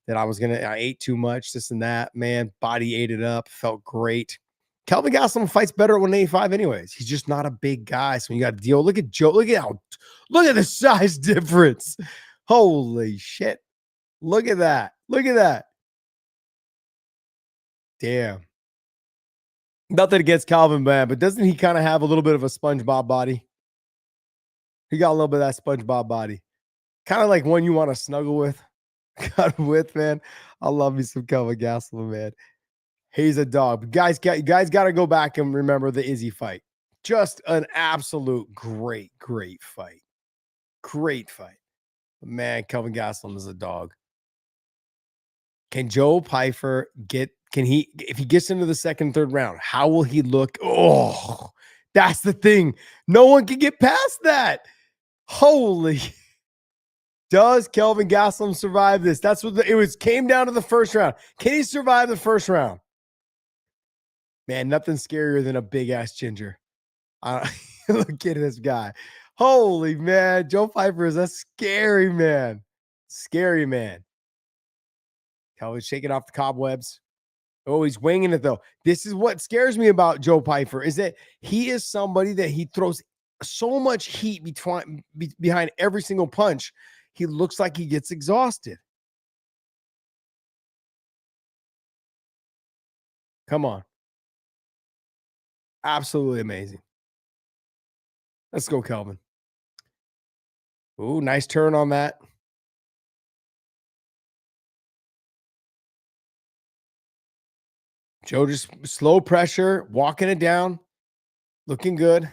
I ate too much, this and that. Man, body ate it up. Felt great. Kelvin Gastelum fights better at 185 anyways. He's just not a big guy. So you got to deal. Look at Joe. Look at the size difference. Holy shit. Look at that. Look at that. Damn. Nothing against Calvin, man, but doesn't he kind of have a little bit of a SpongeBob body? He got a little bit of that SpongeBob body. Kind of like one you want to snuggle with. Man. I love me some Kelvin Gastelum, man. He's a dog. You guys got to go back and remember the Izzy fight. Just an absolute great fight. Great fight. Man, Kelvin Gastelum is a dog. Can Joe Pyfer if he gets into the second, third round, how will he look? Oh, that's the thing. No one can get past that. Holy. Does Kelvin Gastelum survive this? That's what came down to the first round. Can he survive the first round? Man, nothing scarier than a big ass ginger. Look at this guy. Holy man, Joe Pyfer is a scary man. Scary man. Kelvin's shaking off the cobwebs. Oh, he's winging it though. This is what scares me about Joe Pyfer is that he is somebody that he throws so much heat behind every single punch. He looks like he gets exhausted. Come on. Absolutely amazing. Let's go, Kelvin. Ooh, nice turn on that. Joe just slow pressure, walking it down, looking good.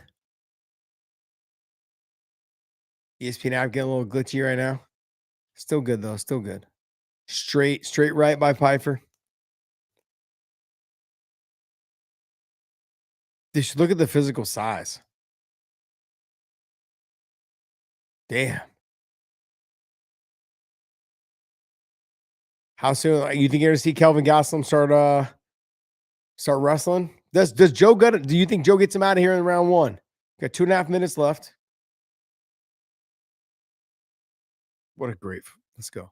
ESPN app getting a little glitchy right now. Still good though, still good. Straight right by Pyfer. Just look at the physical size. Damn. How soon you think you're gonna see Kelvin Gastelum start wrestling? Does Joe get it? Do you think Joe gets him out of here in round one? Got 2.5 minutes left. What a great. Let's go.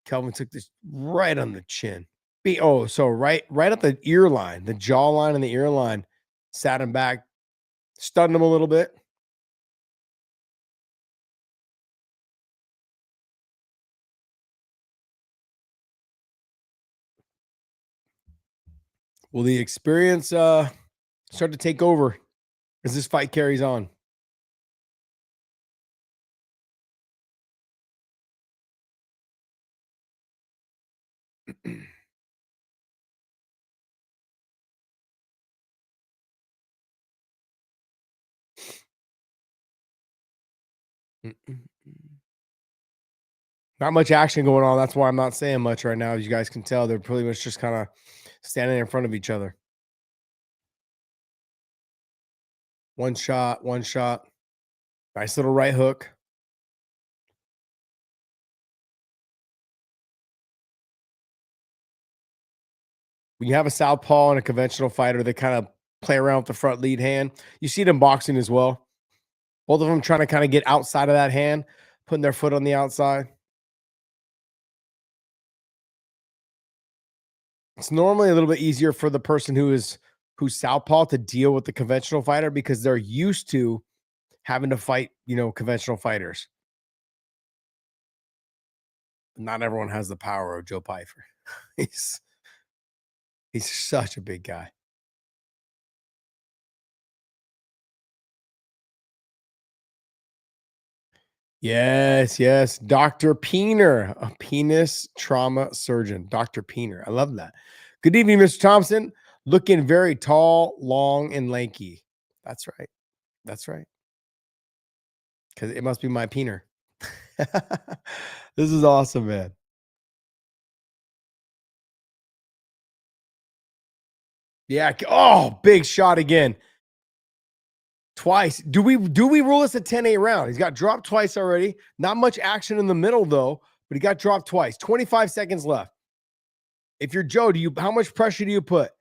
Kelvin took this right on the chin. So right at the ear line, the jaw line and the ear line, sat him back, stunned him a little bit. Will the experience start to take over as this fight carries on? Not much action going on. That's why I'm not saying much right now. As you guys can tell, they're pretty much just kind of standing in front of each other. One shot, one shot. Nice little right hook. When you have a southpaw and a conventional fighter, they kind of play around with the front lead hand. You see it in boxing as well. Both of them trying to kind of get outside of that hand, putting their foot on the outside. It's normally a little bit easier for the person who's southpaw to deal with the conventional fighter because they're used to having to fight, conventional fighters. Not everyone has the power of Joe Pyfer. He's such a big guy. Yes. Dr. Pena, a penis trauma surgeon. Dr. Pena. I love that. Good evening, Mr. Thompson. Looking very tall, long, and lanky. That's right. That's right. Because it must be my peener. This is awesome, man. Yeah. Oh, big shot again. Twice. Do we rule this a 10-8 round? He's got dropped twice already. Not much action in the middle, though, but he got dropped twice. 25 seconds left. If you're Joe, how much pressure do you put?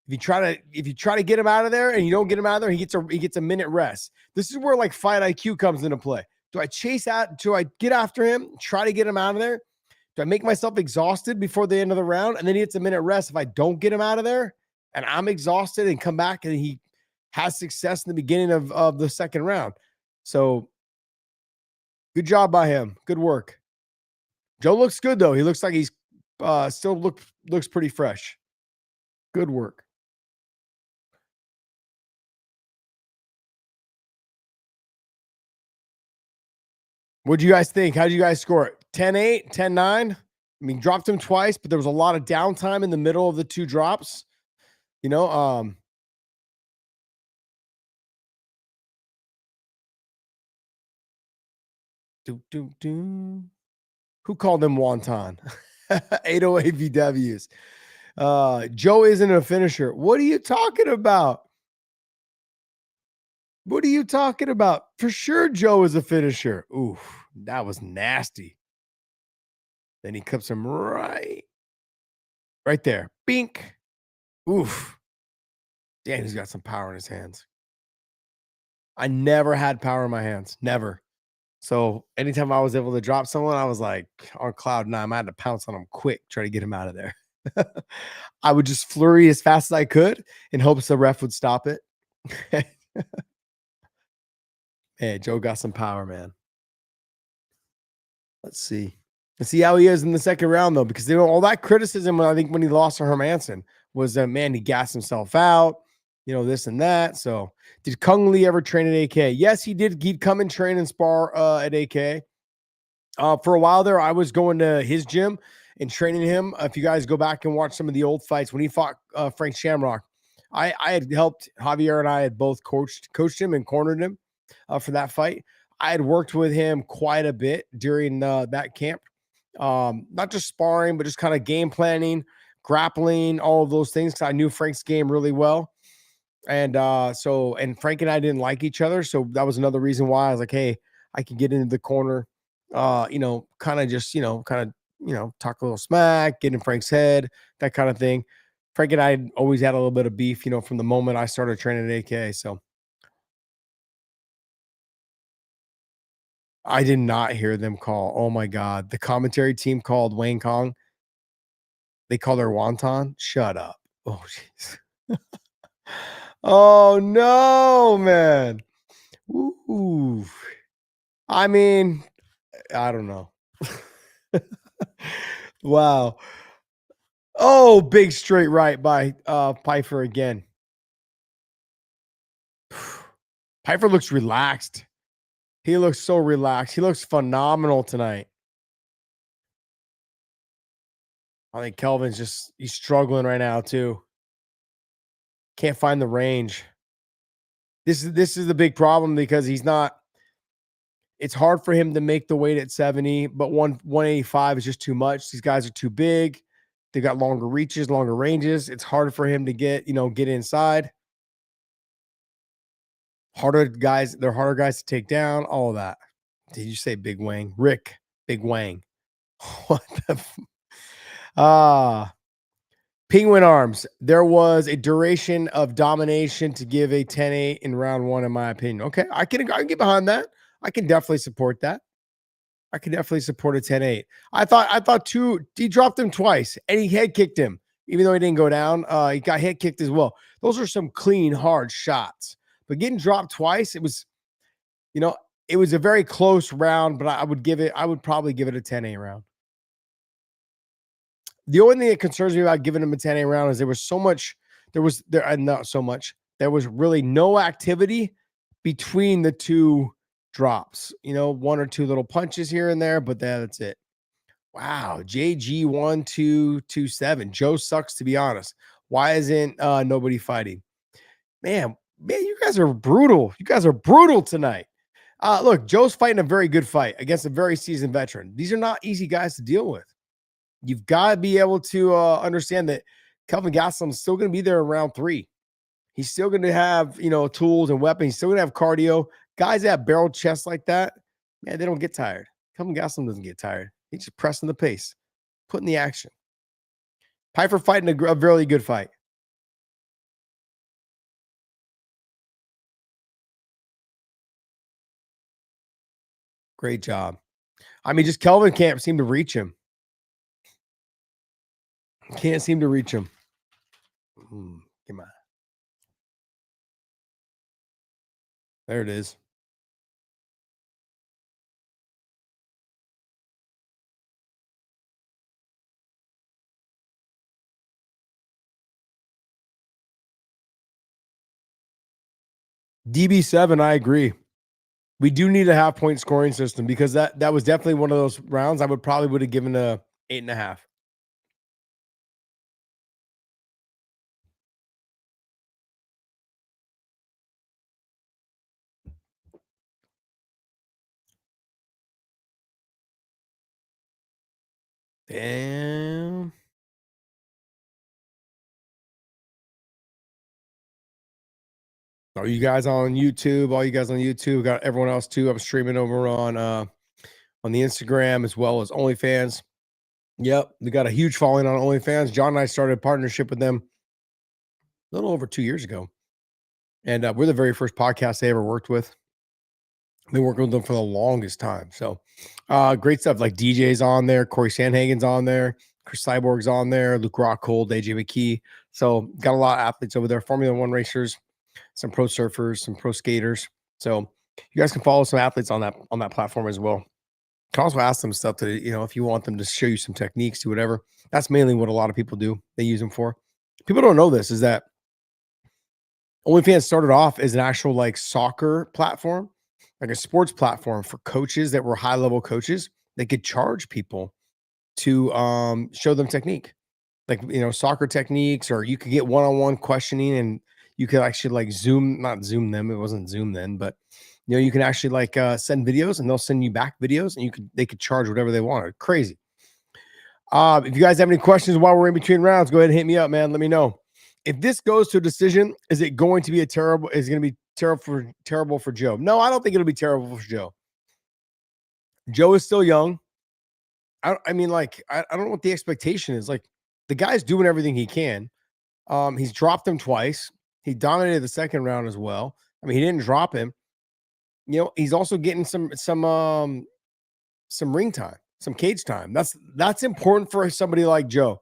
If you try to get him out of there and you don't get him out of there, he gets a minute rest. This is where like fight IQ comes into play. Do I chase out? Do I get after him? Try to get him out of there? Do I make myself exhausted before the end of the round and then he gets a minute rest if I don't get him out of there and I'm exhausted and come back and he has success in the beginning of the second round? So good job by him. Good work. Joe looks good though. He looks like he's still looks pretty fresh. Good work. What do you guys think? How did you guys score it? 10-8, 10-9? I mean, dropped him twice, but there was a lot of downtime in the middle of the two drops. Who called him wonton? 808 VWs. Joe isn't a finisher. What are you talking about? What are you talking about? For sure, Joe is a finisher. Ooh, that was nasty. Then he cups him right there. Bink. Oof. Damn, he's got some power in his hands. I never had power in my hands. Never. So anytime I was able to drop someone, I was like on cloud nine. I had to pounce on him quick, try to get him out of there. I would just flurry as fast as I could in hopes the ref would stop it. Hey, Joe got some power, man. Let's see how he is in the second round, though, because all that criticism, I think, when he lost to Hermanson was that, man, he gassed himself out, this and that. So did Kung Lee ever train at AK? Yes, he did. He'd come and train and spar at AK. For a while there, I was going to his gym and training him. If you guys go back and watch some of the old fights, when he fought Frank Shamrock, I had helped Javier, and I had both coached him and cornered him for that fight. I had worked with him quite a bit during that camp. Not just sparring, but just kind of game planning, grappling, all of those things, because I knew Frank's game really well. And and Frank and I didn't like each other. So that was another reason why I was like, hey, I can get into the corner, kind of just, talk a little smack, get in Frank's head, that kind of thing. Frank and I always had a little bit of beef, from the moment I started training at AK. So I did not hear them call. Oh my God. The commentary team called Wayne Kong. They called her Wonton. Shut up. Oh, jeez. Oh no, man. Ooh. I mean, I don't know. Wow. Oh, big straight right by Pyfer again. Pyfer looks relaxed. He looks so relaxed. He looks phenomenal tonight. I think Kelvin's he's struggling right now too. Can't find the range. This is the big problem because it's hard for him to make the weight at 70, but 185 is just too much. These guys are too big. They got longer reaches, longer ranges. It's harder for him to get inside. They're harder guys to take down, all of that. Did you say Big Wang? Rick, Big Wang. What the Penguin Arms. There was a duration of domination to give a 10-8 in round 1, in my opinion. Okay, I can get behind that. I can definitely support that. I can definitely support a 10-8. I thought he dropped him twice and he head kicked him, even though he didn't go down. He got head kicked as well. Those are some clean, hard shots. But getting dropped twice, it was a very close round, but I would probably give it a 10-8 round. The only thing that concerns me about giving him a 10-8 round is there was really no activity between the two drops, one or two little punches here and there, but that's it. Wow. JG1227. Joe sucks, to be honest. Why isn't nobody fighting? Man, you guys are brutal. You guys are brutal tonight. Look, Joe's fighting a very good fight against a very seasoned veteran. These are not easy guys to deal with. You've got to be able to understand that Kelvin Gastelum is still going to be there in round 3. He's still going to have, tools and weapons. He's still going to have cardio. Guys that have barrel chests like that, man, they don't get tired. Kelvin Gastelum doesn't get tired. He's just pressing the pace, putting the action. Pyfer fighting a really good fight. Great job. I mean, just Kelvin can't seem to reach him. Can't seem to reach him. Come on. There it is. DB7, I agree. We do need a half-point scoring system because that was definitely one of those rounds I would have given a 8.5. Damn. Are you guys on YouTube? All you guys on YouTube, got everyone else too. I'm streaming over on the Instagram as well as OnlyFans. Yep, we got a huge following on OnlyFans. John and I started a partnership with them a little over 2 years ago, and we're the very first podcast they ever worked with. Been working with them for the longest time. So great stuff. Like DJ's on there, Corey Sandhagen's on there, Chris Cyborg's on there, Luke Rockhold, AJ McKee. So got a lot of athletes over there, Formula One racers, some pro surfers, some pro skaters. So you guys can follow some athletes on that platform as well. You can also ask them stuff to, if you want them to show you some techniques, do whatever. That's mainly what a lot of people do. They use them for. People don't know this, is that OnlyFans started off as an actual like soccer platform, like a sports platform for coaches that were high-level coaches that could charge people to show them technique, like, soccer techniques, or you could get one-on-one questioning, and you could actually like not zoom them. It wasn't Zoom then, but you can actually like send videos and they'll send you back videos, and they could charge whatever they wanted. Crazy. If you guys have any questions while we're in between rounds, go ahead and hit me up, man. Let me know. If this goes to a decision, is it going to be a terrible? Is it going to be terrible for Joe? No, I don't think it'll be terrible for Joe. Joe is still young. I mean, like, I don't know what the expectation is. Like, the guy's doing everything he can. He's dropped him twice. He dominated the second round as well. I mean, he didn't drop him. You know, he's also getting some ring time, some cage time. That's important for somebody like Joe.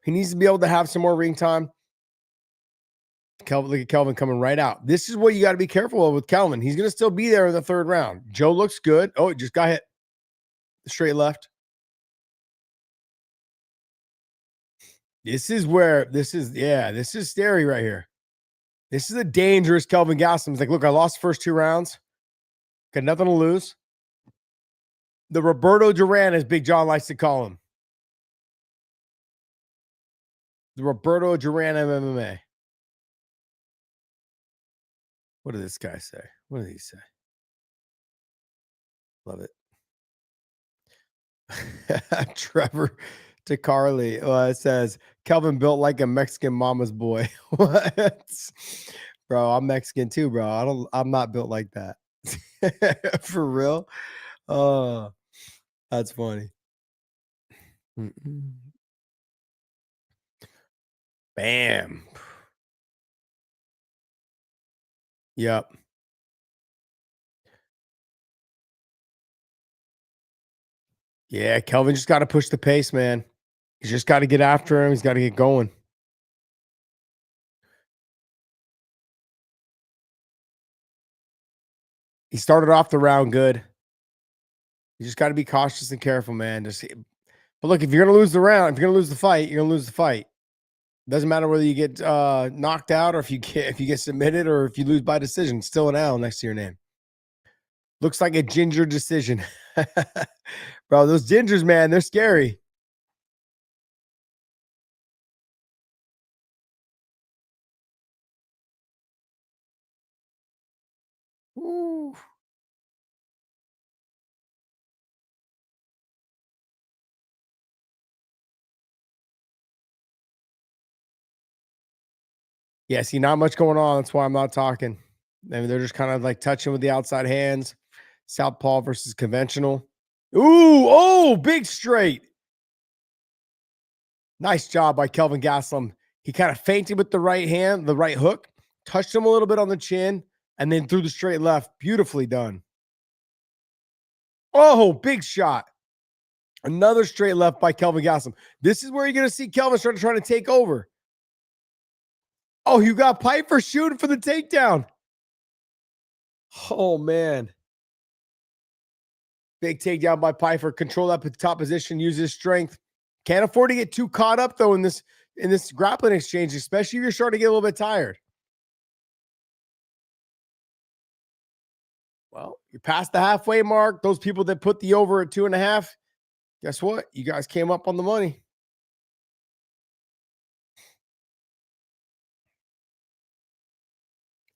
He needs to be able to have some more ring time. Look at Kelvin coming right out. This is what you got to be careful of with Kelvin. He's going to still be there in the third round. Joe looks good. Oh, it just got hit. Straight left. This is scary right here. This is a dangerous Kelvin Gastelum. He's like, look, I lost the first 2 rounds. Got nothing to lose. The Roberto Duran, as Big John likes to call him. The Roberto Duran MMA. What did this guy say? What did he say? Love it. Trevor to Carly. It says Kelvin built like a Mexican mama's boy. What? Bro, I'm Mexican too, bro. I'm not built like that. For real? Oh, that's funny. Bam. Yep. Yeah, Kelvin just got to push the pace, man. He's just got to get after him. He's got to get going. He started off the round good. You just got to be cautious and careful, man. But look, if you're going to lose the round, if you're going to lose the fight, you're going to lose the fight. Doesn't matter whether you get knocked out or if you get submitted or if you lose by decision. Still an L next to your name. Looks like a ginger decision. Bro, those gingers, man, they're scary. Ooh. Yeah, see, not much going on. That's why I'm not talking. I mean, they're just kind of like touching with the outside hands. Southpaw versus conventional. Ooh, oh, big straight. Nice job by Kelvin Gastelum. He kind of feinted with the right hand, the right hook, touched him a little bit on the chin, and then threw the straight left. Beautifully done. Oh, big shot. Another straight left by Kelvin Gastelum. This is where you're going to see Kelvin start trying to take over. Oh, you got Pyfer shooting for the takedown. Oh, man. Big takedown by Pyfer. Control that top position. Use his strength. Can't afford to get too caught up, though, in this grappling exchange, especially if you're starting to get a little bit tired. Well, you're past the halfway mark. Those people that put the over at 2.5, guess what? You guys came up on the money.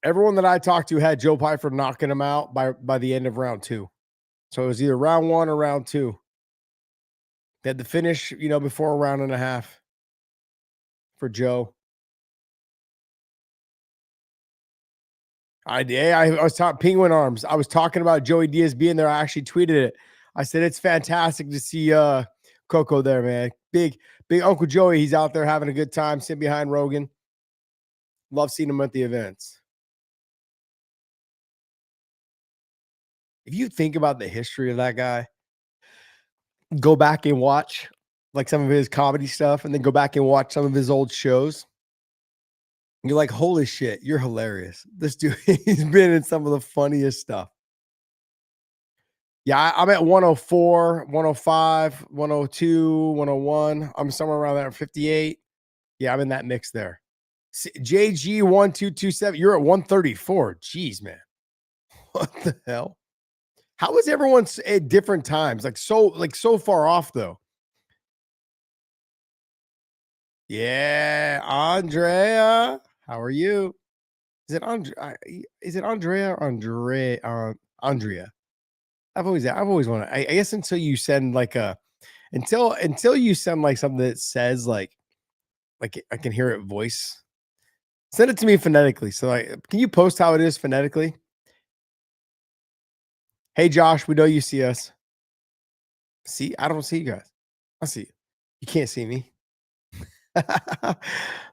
Everyone that I talked to had Joe Pyfer knocking him out by the end of round 2. So it was either round 1 or round 2. They had to finish, before a round and a half for Joe. I was talking Penguin Arms. I was talking about Joey Diaz being there. I actually tweeted it. I said it's fantastic to see Coco there, man. Big Uncle Joey. He's out there having a good time, sitting behind Rogan. Love seeing him at the events. If you think about the history of that guy, go back and watch like some of his comedy stuff, and then go back and watch some of his old shows. You're like, holy shit, you're hilarious. This dude, he's been in some of the funniest stuff. Yeah, I'm at 104, 105, 102, 101. I'm somewhere around there at 58. Yeah, I'm in that mix there. JG1227, you're at 134. Jeez, man. What the hell? How is everyone at different times? Like so far off, though. Yeah, Andrea. How are you? Is it Andrea or Andrea? I've always wanted. I guess until you send like until you send like something that says like like I can hear it voice. Send it to me phonetically. So can you post how it is phonetically? Hey Josh, we know you see us. See, I don't see you guys. I see you. You can't see me.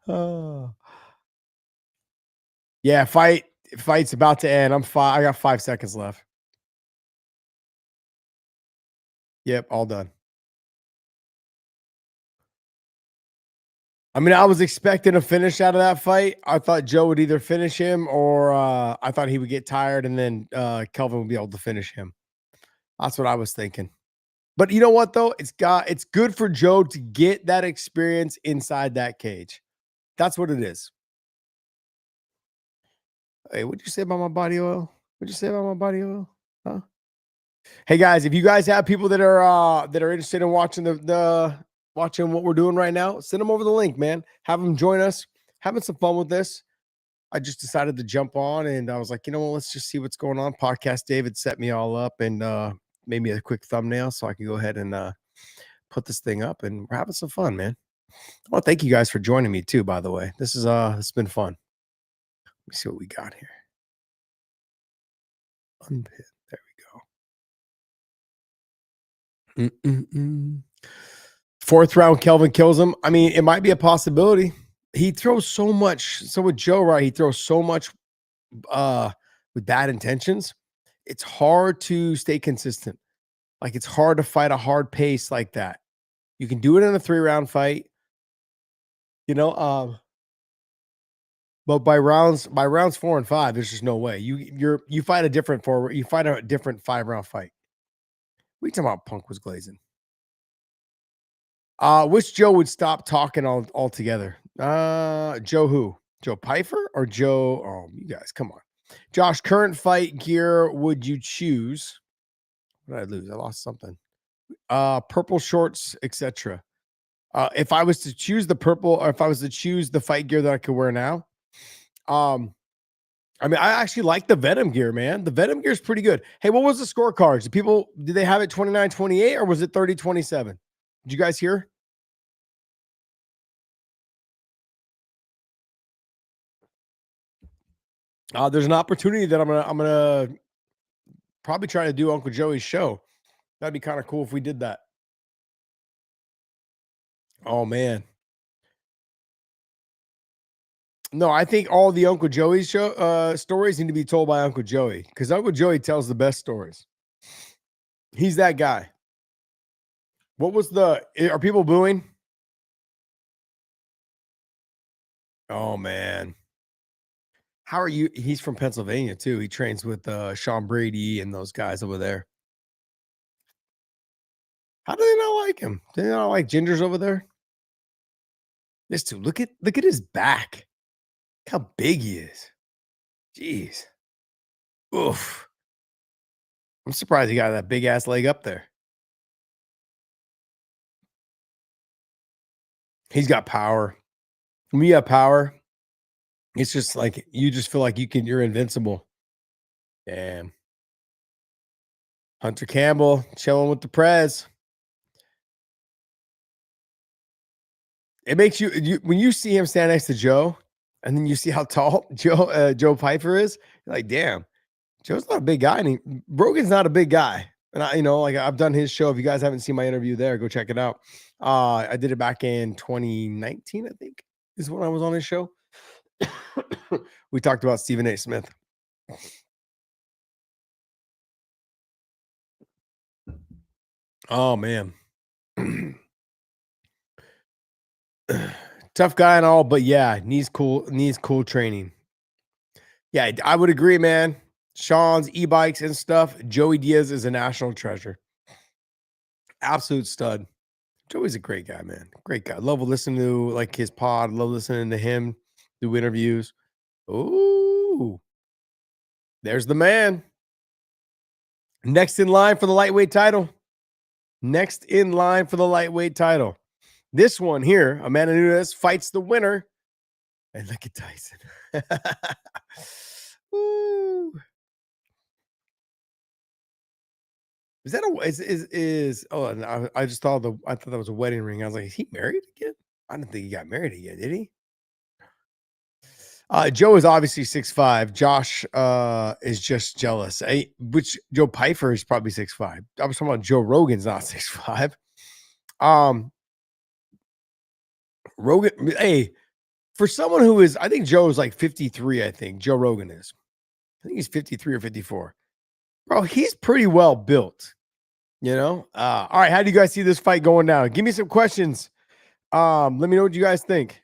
Oh. Yeah, fight's about to end. I got 5 seconds left. Yep, all done. I mean, I was expecting a finish out of that fight. I thought Joe would either finish him or I thought he would get tired and then Kelvin would be able to finish him. That's what I was thinking. But you know what though? It's good for Joe to get that experience inside that cage. That's what it is. Hey, what'd you say about my body oil? What'd you say about my body oil? Huh? Hey guys, if you guys have people that are interested in watching watching what we're doing right now, send them over the link, man. Have them join us. Having some fun with this. I just decided to jump on and I was like, you know what, let's just see what's going on. Podcast David set me all up and made me a quick thumbnail so I can go ahead and put this thing up and we're having some fun, man. Well, thank you guys for joining me too, by the way. It's been fun. Let me see what we got here. Unpin. There we go. Fourth round, Kelvin kills him. I mean, it might be a possibility. He throws so much. So with Joe, right, he throws so much with bad intentions. It's hard to stay consistent. Like it's hard to fight a hard pace like that. You can do it in a 3-round fight, you know. But by rounds 4 and 5, there's just no way. You fight a different 5-round fight. We talking about Punk was glazing. Which Joe would stop talking altogether? Joe who? Joe Pyfer or Joe? Oh, you guys, come on. Josh, current fight gear would you choose? What did I lose? I lost something. Purple shorts, etc. If I was to choose the purple, or if I was to choose the fight gear that I could wear now, I mean, I actually like the Venom gear, man. The Venom gear is pretty good. Hey, what was the scorecards? Did they have it 29-28 or was it 30-27? Did you guys hear? There's an opportunity that I'm gonna probably try to do Uncle Joey's show. That'd be kind of cool if we did that. Oh man. No, I think all the Uncle Joey's show stories need to be told by Uncle Joey because Uncle Joey tells the best stories. He's that guy. What was are people booing? Oh man. How are you? He's from Pennsylvania too. He trains with Sean Brady and those guys over there. How do they not like him? Do they not like Gingers over there? This dude, look at his back. Look how big he is. Jeez. Oof. I'm surprised he got that big ass leg up there. He's got power. When you have power, it's just like you just feel like you're invincible. Damn. Hunter Campbell chilling with the Prez. It makes you when you see him stand next to Joe, and then you see how tall Joe Pyfer is. You're like, damn, Joe's not a big guy. And Rogan's not a big guy. And I've done his show. If you guys haven't seen my interview there, go check it out. I did it back in 2019, I think, is when I was on his show. We talked about Stephen A. Smith. Oh man. Tough guy and all, but yeah, needs cool training. Yeah, I would agree, man. Sean's e-bikes and stuff. Joey Diaz is a national treasure. Absolute stud. Joey's a great guy, man. Great guy. Love listening to like his pod. Love listening to him do interviews. Ooh, there's the man. Next in line for the lightweight title. Next in line for the lightweight title. This one here, Amanda Nunes fights the winner. And look at Tyson. Woo. Is that I just thought I thought that was a wedding ring. I was like, is he married again? I don't think he got married yet, did he? Joe is obviously 6'5". Josh is just jealous. Which Joe Pyfer is probably 6'5". I was talking about Joe Rogan's not 6'5". Rogan, hey, for someone who is, I think Joe is like 53, I think Joe Rogan is. I think he's 53 or 54. Bro, he's pretty well built, you know? All right, how do you guys see this fight going down? Give me some questions. Let me know what you guys think.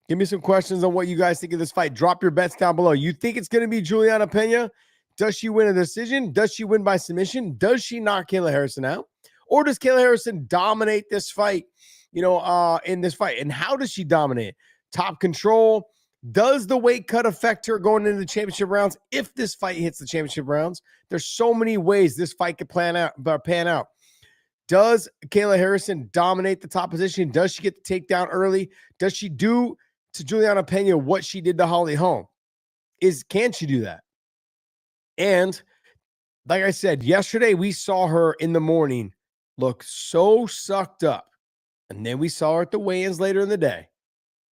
Give me some questions on what you guys think of this fight. Drop your bets down below. You think it's going to be Juliana Pena? Does she win a decision? Does she win by submission? Does she knock Kayla Harrison out? Or does Kayla Harrison dominate this fight, in this fight? And how does she dominate? Top control. Does the weight cut affect her going into the championship rounds? If this fight hits the championship rounds, there's so many ways this fight could pan out. Does Kayla Harrison dominate the top position? Does she get the takedown early? Does she do to Juliana Pena what she did to Holly Holm? Can she do that? And like I said, yesterday we saw her in the morning look so sucked up. And then we saw her at the weigh-ins later in the day.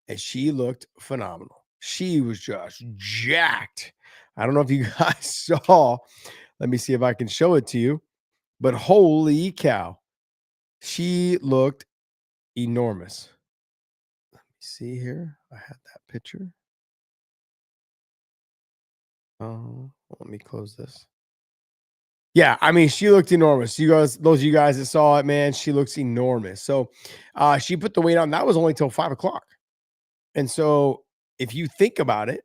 And she looked phenomenal. She was just jacked. I don't know if you guys saw. Let me see if I can show it to you. But holy cow. She looked enormous. Let me see here. I had that picture. Oh, let me close this. Yeah, I mean, she looked enormous. You guys, those of you guys that saw it, man, she looks enormous. So she put the weight on. That was only till 5 o'clock. And so if you think about it,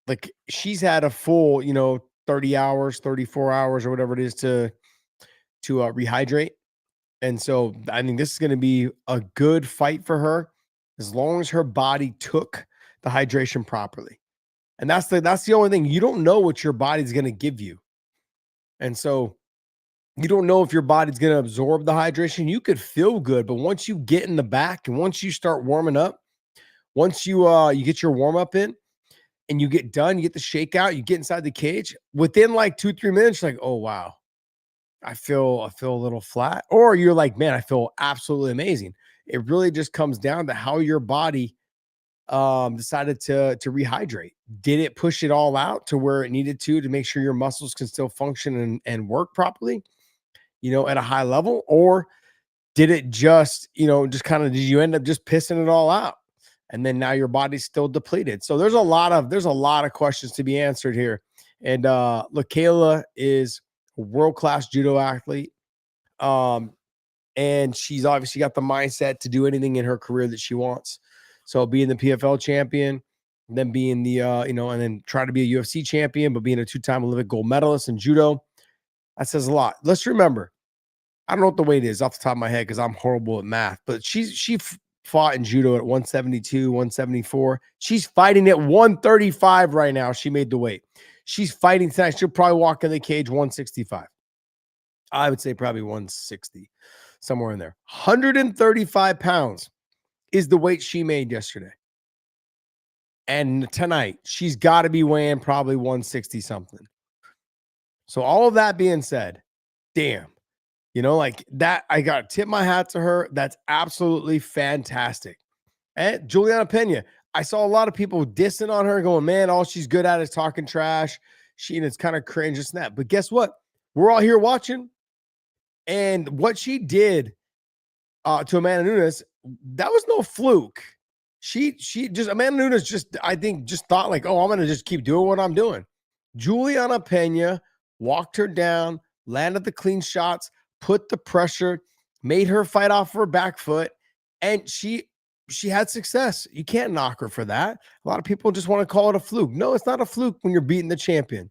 like she's had a full, 30 hours, 34 hours or whatever it is to rehydrate. And so I think this is going to be a good fight for her as long as her body took the hydration properly. And that's the only thing. You don't know what your body's going to give you. And so you don't know if your body's going to absorb the hydration. You could feel good, but once you get in the back and once you start warming up, once you get your warm up in and you get done, you get the shakeout, you get inside the cage, within like 2-3 minutes, you're like, oh wow, I feel a little flat. Or you're like, man, I feel absolutely amazing. It really just comes down to how your body decided to rehydrate. Did it push it all out to where it needed to make sure your muscles can still function and work properly, at a high level? Or did it just, just kind of, did you end up just pissing it all out? And then now your body's still depleted. So there's a lot of questions to be answered here. And look, Kayla is a world-class judo athlete. And she's obviously got the mindset to do anything in her career that she wants. So being the PFL champion, then being the, and then try to be a UFC champion, but being a 2-time Olympic gold medalist in judo, that says a lot. Let's remember, I don't know what the weight is off the top of my head because I'm horrible at math, but she fought in judo at 172, 174. She's fighting at 135 right now. She made the weight. She's fighting tonight. She'll probably walk in the cage 165. I would say probably 160, somewhere in there. 135 pounds is the weight she made yesterday. And tonight, she's got to be weighing probably 160 something. So all of that being said, damn, like that, I got to tip my hat to her. That's absolutely fantastic. And Juliana Pena, I saw a lot of people dissing on her going, man, all she's good at is talking trash. And it's kind of cringe and that. But guess what? We're all here watching. And what she did to Amanda Nunes, that was no fluke. Amanda Nunes I think thought like, oh, I'm going to just keep doing what I'm doing. Juliana Pena walked her down, landed the clean shots, put the pressure, made her fight off her back foot, and she had success. You can't knock her for that. A lot of people just want to call it a fluke. No, it's not a fluke when you're beating the champion.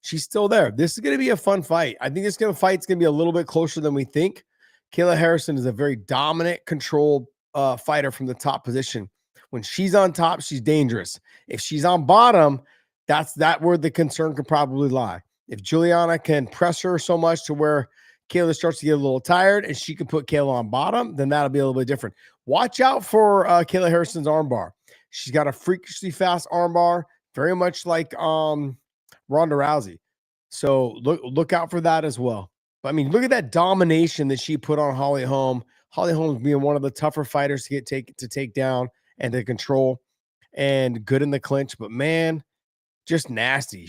She's still there. This is going to be a fun fight. I think it's going to be a little bit closer than we think. Kayla Harrison is a very dominant, controlled fighter from the top position. When she's on top, she's dangerous. If she's on bottom, that's where the concern could probably lie. If Juliana can press her so much to where Kayla starts to get a little tired and she can put Kayla on bottom, then that'll be a little bit different. Watch out for Kayla Harrison's armbar. She's got a freakishly fast armbar, very much like Ronda Rousey. So look out for that as well. But I mean, look at that domination that she put on Holly Holm. Holly Holmes being one of the tougher fighters to take down and to control, and good in the clinch. But man, just nasty.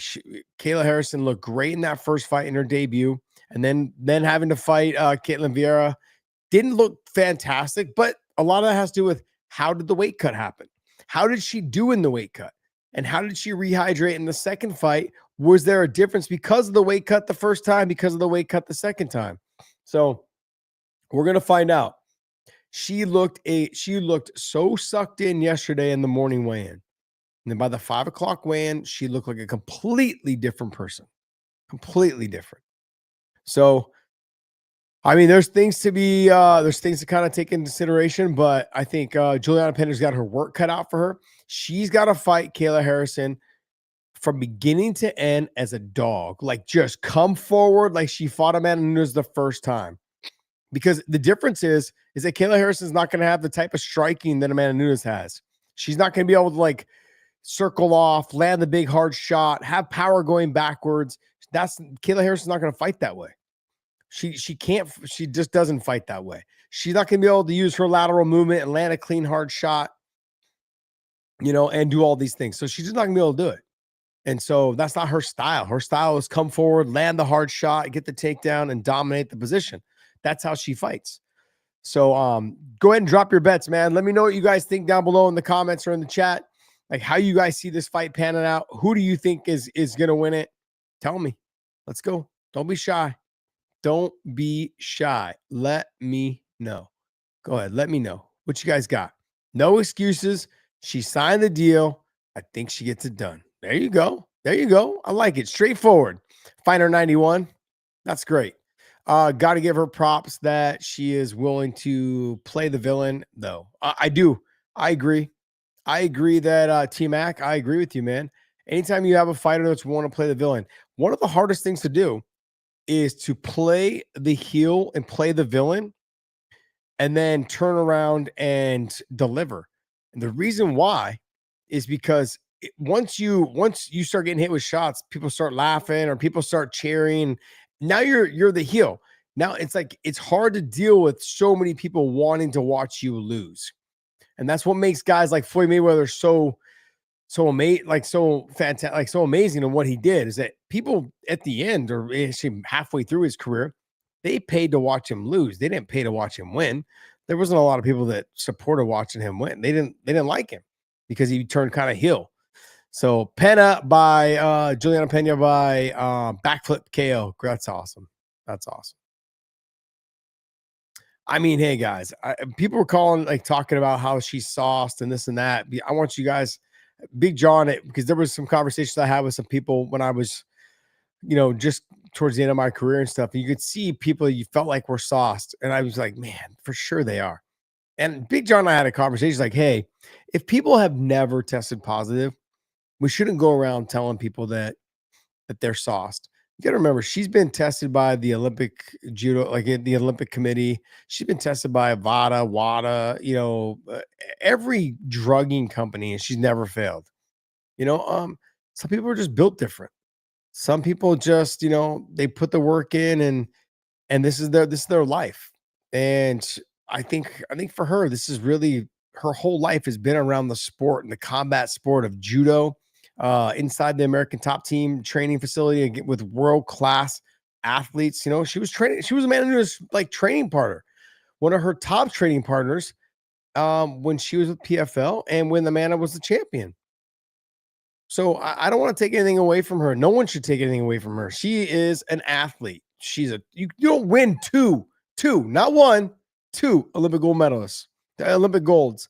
Kayla Harrison looked great in that first fight in her debut, and then having to fight Caitlin Vieira didn't look fantastic. But a lot of that has to do with how did the weight cut happen? How did she do in the weight cut? And how did she rehydrate in the second fight? Was there a difference because of the weight cut the first time, because of the weight cut the second time? So we're gonna find out. She looked so sucked in yesterday in the morning weigh-in. And then by the 5 o'clock weigh-in, she looked like a completely different person. Completely different. So I mean, there's things to kind of take into consideration, but I think Juliana Pena's got her work cut out for her. She's got to fight Kayla Harrison from beginning to end as a dog. Like, just come forward like she fought Amanda Nunes the first time. Because the difference is that Kayla Harrison's not going to have the type of striking that Amanda Nunes has. She's not going to be able to like circle off, land the big hard shot, have power going backwards. Kayla Harrison's not going to fight that way. She just doesn't fight that way. She's not going to be able to use her lateral movement and land a clean, hard shot, and do all these things. So she's just not going to be able to do it. And so that's not her style. Her style is come forward, land the hard shot, get the takedown, and dominate the position. That's how she fights. So go ahead and drop your bets, man. Let me know what you guys think down below in the comments or in the chat. Like, how you guys see this fight panning out. Who do you think is going to win it? Tell me. Let's go. Don't be shy. Don't be shy. Let me know. Go ahead. Let me know what you guys got. No excuses. She signed the deal. I think she gets it done. There you go. There you go. I like it. Straightforward. Fighter 91. That's great. Got to give her props that she is willing to play the villain, though. I do. I agree. I agree that T-Mac, I agree with you, man. Anytime you have a fighter that's willing to play the villain, one of the hardest things to do is to play the heel and play the villain and then turn around and deliver. And the reason why is because once you start getting hit with shots, people start laughing or people start cheering. Now you're the heel. Now it's like it's hard to deal with so many people wanting to watch you lose. And that's what makes guys like Floyd Mayweather so amazing, like so fantastic, like so amazing in what he did, is that people at the end, or actually halfway through his career, they paid to watch him lose. They didn't pay to watch him win. There wasn't a lot of people that supported watching him win. They didn't like him because he turned kind of heel. So Pena by Juliana Pena by backflip KO. That's awesome. That's awesome. I mean, hey guys, people were talking about how she's sauced and this and that. I want you guys, Big John, because there was some conversations I had with some people when I was, just towards the end of my career and stuff. And you could see people you felt like were sauced. And I was like, man, for sure they are. And Big John and I had a conversation like, hey, if people have never tested positive, we shouldn't go around telling people that they're sauced. You got to remember, she's been tested by the Olympic judo, like in the Olympic committee. She's been tested by WADA, every drugging company, and she's never failed. Some people are just built different. Some people just, they put the work in, and this is their life. And I think for her, this is really her whole life has been around the sport and the combat sport of judo. Inside the American top team training facility with world-class athletes. She was Amanda Nunes' like training partner, one of her top training partners when she was with PFL and when Amanda was the champion. So I don't want to take anything away from her. No one should take anything away from her. She is an athlete. You don't win two, not one, two Olympic gold medalists, Olympic golds,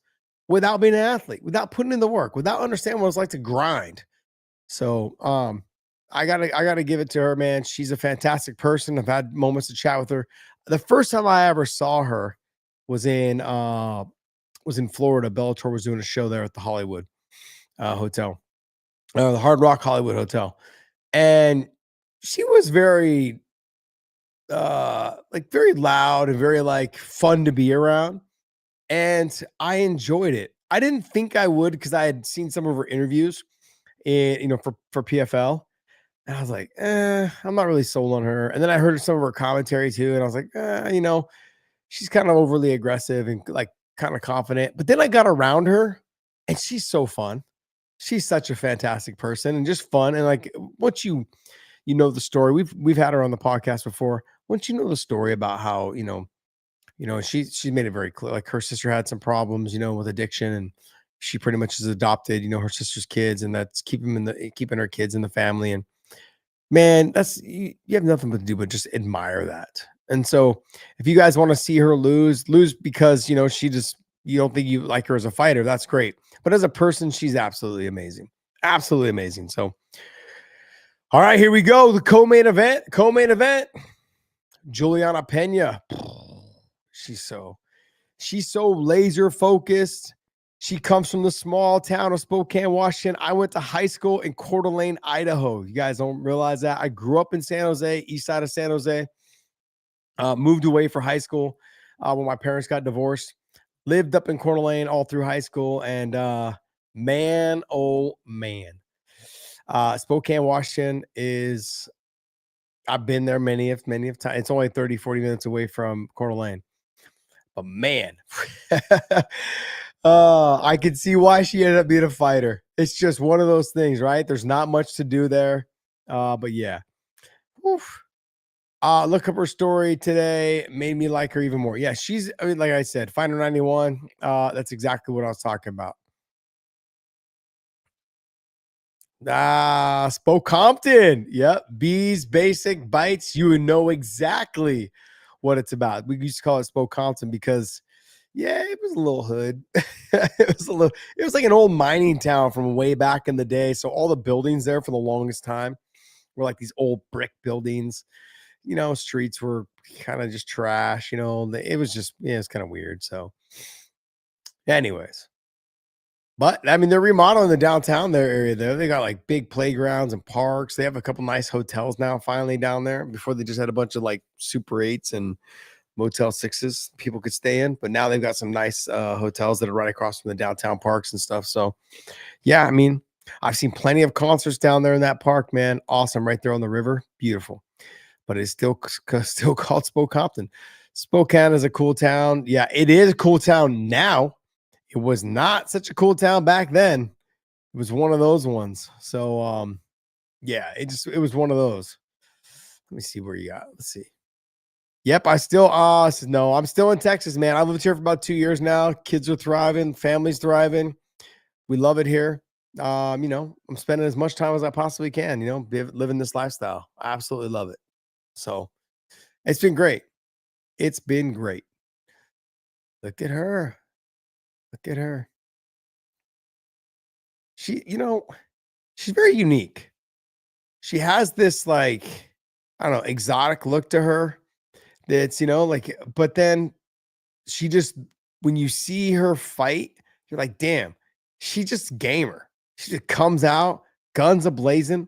without being an athlete, without putting in the work, without understanding what it's like to grind. So I gotta give it to her, man. She's a fantastic person. I've had moments to chat with her. The first time I ever saw her was in Florida. Bellator was doing a show there at the Hollywood hotel, the Hard Rock Hollywood Hotel. And she was very very loud and very like fun to be around. And I enjoyed it. I didn't think I would because I had seen some of her interviews for PFL. And I was like, I'm not really sold on her. And then I heard some of her commentary too. And I was like, she's kind of overly aggressive and like kind of confident. But then I got around her and she's so fun. She's such a fantastic person and just fun. And like once you know the story, we've had her on the podcast before. Once you know the story about how, she made it very clear. Like her sister had some problems, with addiction, and she pretty much is adopted, her sister's kids, and that's keeping her kids in the family. And man, that's you have nothing but to do but just admire that. And so if you guys want to see her lose because she just you don't think you like her as a fighter, that's great. But as a person, she's absolutely amazing. Absolutely amazing. So all right, here we go. The co-main event. Juliana Pena. She's so laser focused. She comes from the small town of Spokane, Washington. I went to high school in Coeur d'Alene, Idaho. You guys don't realize that. I grew up in San Jose, east side of San Jose. Moved away for high school when my parents got divorced. Lived up in Coeur d'Alene all through high school. And man, oh man. Spokane, Washington I've been there many of times. It's only 30, 40 minutes away from Coeur d'Alene. But man, I could see why she ended up being a fighter. It's just one of those things, right? There's not much to do there. But yeah. Look up her story today. Made me like her even more. Yeah, like I said, Fighter 91. That's exactly what I was talking about. Spokompton. Yep. Bees, basic bites. You would know exactly what it's about. We used to call it Spokompton because, yeah, it was a little hood. It was like an old mining town from way back in the day. So all the buildings there for the longest time were like these old brick buildings. Streets were kind of just trash. It was just, it's kind of weird. So, anyways. But I mean, they're remodeling the downtown area there. They got like big playgrounds and parks. They have a couple nice hotels now, finally down there. Before they just had a bunch of like Super 8s and Motel 6s people could stay in. But now they've got some nice hotels that are right across from the downtown parks and stuff. So, yeah, I mean, I've seen plenty of concerts down there in that park, man. Awesome, right there on the river. Beautiful. But it's still called Spokompton. Spokane is a cool town. Yeah, it is a cool town now. It was not such a cool town back then. It was one of those ones. So, yeah, it was one of those. Let me see where you got. Let's see. Yep, I'm still in Texas, man. I lived here for about 2 years now. Kids are thriving, family's thriving. We love it here. I'm spending as much time as I possibly can, living this lifestyle. I absolutely love it. So it's been great. It's been great. Look at her. Look at her. She's very unique. She has this like, I don't know, exotic look to her. That's, but then she just, when you see her fight, you're like, damn, she just gamer. She just comes out, guns a-blazing,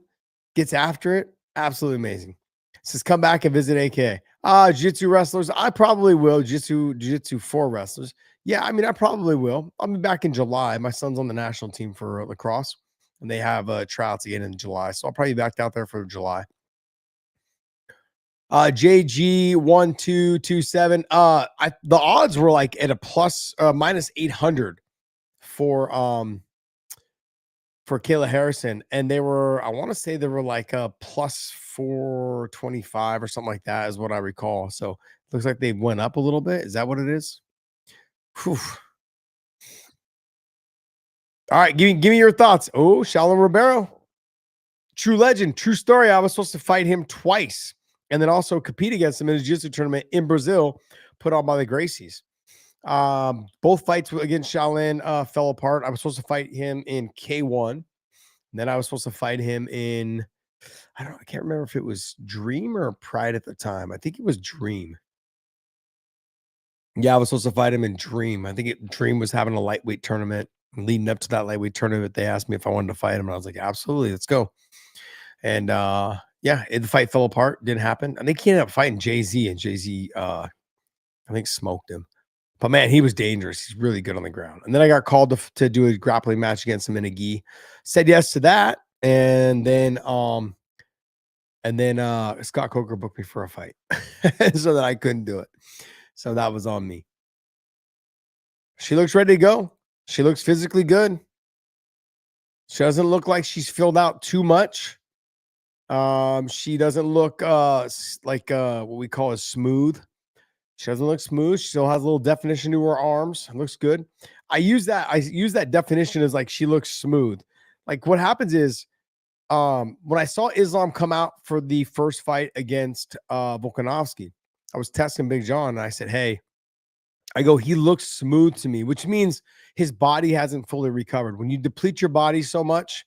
gets after it. Absolutely amazing. Says, come back and visit AK. Jiu-jitsu wrestlers. I probably will. Jiu-jitsu for wrestlers. Yeah, I mean, I probably will. I'll be back in July. My son's on the national team for lacrosse, and they have tryouts again in July. So I'll probably be back out there for July. JG1227. The odds were like at a plus minus 800 for Kayla Harrison, and they were, I want to say they were like a plus 425 or something like that is what I recall. So it looks like they went up a little bit. Is that what it is? Whew. All right, give me your thoughts. Oh, Shalom Ribeiro. True legend, true story. I was supposed to fight him twice and then also compete against him in a jiu-jitsu tournament in Brazil put on by the Gracies. Both fights against Shaolin fell apart. I was supposed to fight him in K1. And then I was supposed to fight him in, I can't remember if it was Dream or Pride at the time. I think it was Dream. Yeah, I was supposed to fight him in Dream. I think Dream was having a lightweight tournament. Leading up to that lightweight tournament, they asked me if I wanted to fight him. And I was like, absolutely, let's go. And the fight fell apart. Didn't happen. I think he ended up fighting Jay-Z, and Jay-Z, I think, smoked him. But man, he was dangerous. He's really good on the ground. And then I got called to do a grappling match against him in a gi. Said yes to that. And then Scott Coker booked me for a fight so that I couldn't do it. So that was on me. She looks ready to go. She looks physically good. She doesn't look like she's filled out too much. She doesn't look like what we call a smooth. She doesn't look smooth. She still has a little definition to her arms. It looks good. I use that definition as like she looks smooth. Like what happens is when I saw Islam come out for the first fight against Volkanovski, I was testing Big John and I said, hey, I go, he looks smooth to me, which means his body hasn't fully recovered. When you deplete your body so much,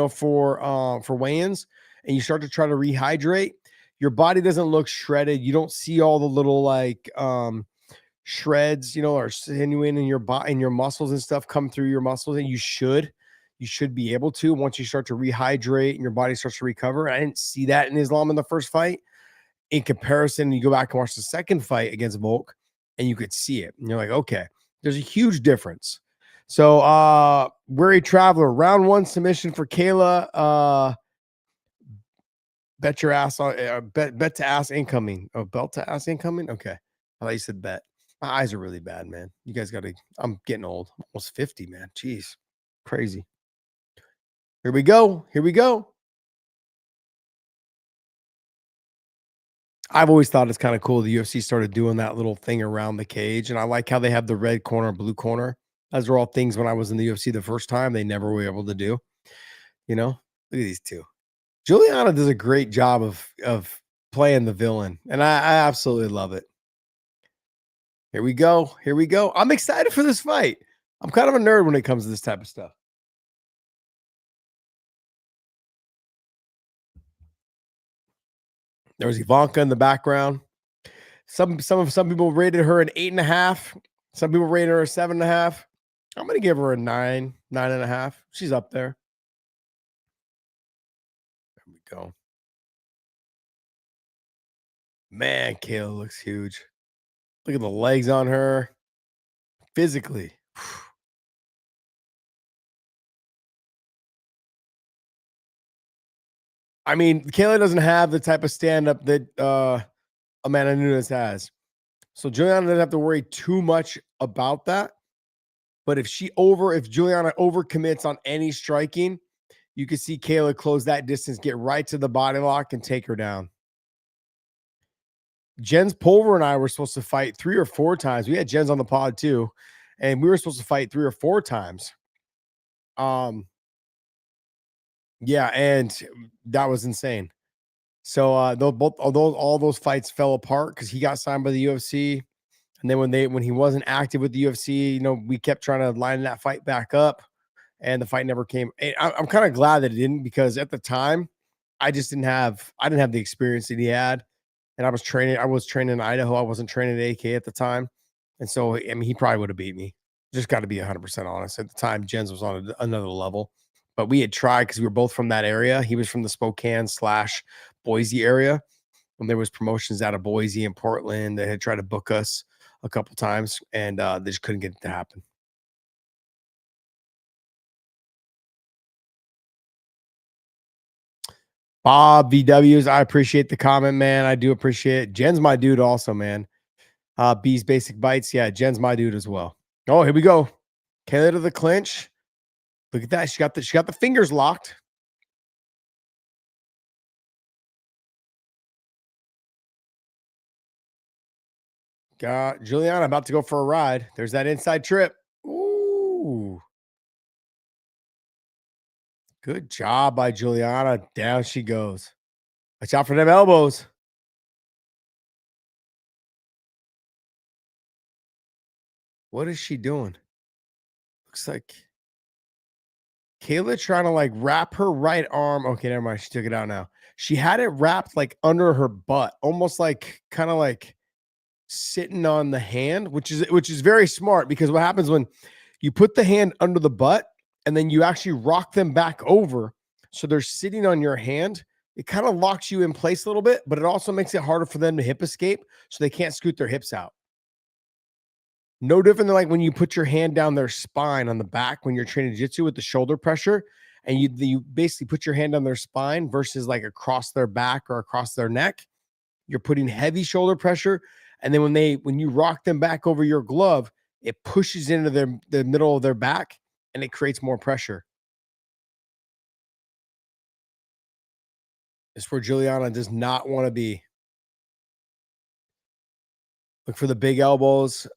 for weigh-ins and you start to try to rehydrate, your body doesn't look shredded. You don't see all the little like shreds, or sinew in your body and your muscles and stuff come through your muscles. And you should be able to once you start to rehydrate and your body starts to recover. I didn't see that in Islam in the first fight. In comparison, you go back and watch the second fight against Volk, and you could see it. And you're like, okay, there's a huge difference. So Weary Traveler, round 1 submission for Kayla. Bet your ass on bet to ass incoming. Oh, belt to ass incoming. Okay, I thought you said bet. My eyes are really bad, man. You guys got to. I'm getting old. I'm almost 50, man. Jeez, crazy. Here we go. Here we go. I've always thought it's kind of cool. The UFC started doing that little thing around the cage, and I like how they have the red corner, blue corner. Those are all things when I was in the UFC the first time they never were able to do. Look at these two. Juliana does a great job of playing the villain, and I absolutely love it. Here we go. Here we go. I'm excited for this fight. I'm kind of a nerd when it comes to this type of stuff. There was Ivanka in the background. Some people rated her an 8.5. Some people rated her a 7.5. I'm gonna give her a 9, 9.5. She's up there. There we go. Man, Kayla looks huge. Look at the legs on her. Physically. I mean, Kayla doesn't have the type of stand-up that Amanda Nunes has. So Juliana doesn't have to worry too much about that. But if Juliana overcommits on any striking, you can see Kayla close that distance, get right to the body lock, and take her down. Jens Pulver and I were supposed to fight 3 or 4 times. We had Jens on the pod too, and we were supposed to fight 3 or 4 times. Yeah, and that was insane. So although all those fights fell apart because he got signed by the UFC, and then when he wasn't active with the UFC, we kept trying to line that fight back up, and the fight never came. I'm kind of glad that it didn't, because at the time, I didn't have the experience that he had, and I was training in Idaho. I wasn't training at AK at the time, and so I mean he probably would have beat me. Just got to be 100% honest. At the time, Jens was on another level. But we had tried because we were both from that area. He was from the Spokane/Boise area. When there was promotions out of Boise and Portland, they had tried to book us a couple times, and they just couldn't get it to happen. Bob VWs, I appreciate the comment, man. I do appreciate it. Jen's my dude also, man. B's Basic Bites. Yeah, Jen's my dude as well. Oh, here we go. Kayla to the clinch. Look at that. She got the fingers locked. Got Juliana about to go for a ride. There's that inside trip. Ooh. Good job by Juliana. Down she goes. Watch out for them elbows. What is she doing? Looks like Kayla trying to like wrap her right arm. Okay, never mind. She took it out now. She had it wrapped like under her butt, almost like kind of like sitting on the hand, which is very smart, because what happens when you put the hand under the butt and then you actually rock them back over so they're sitting on your hand, it kind of locks you in place a little bit, but it also makes it harder for them to hip escape so they can't scoot their hips out. No different than like when you put your hand down their spine on the back when you're training jiu-jitsu with the shoulder pressure, and you basically put your hand on their spine versus like across their back or across their neck. You're putting heavy shoulder pressure And then when you rock them back over your glove, it pushes into the middle of their back and it creates more pressure. It's where Juliana does not want to be. Look for the big elbows.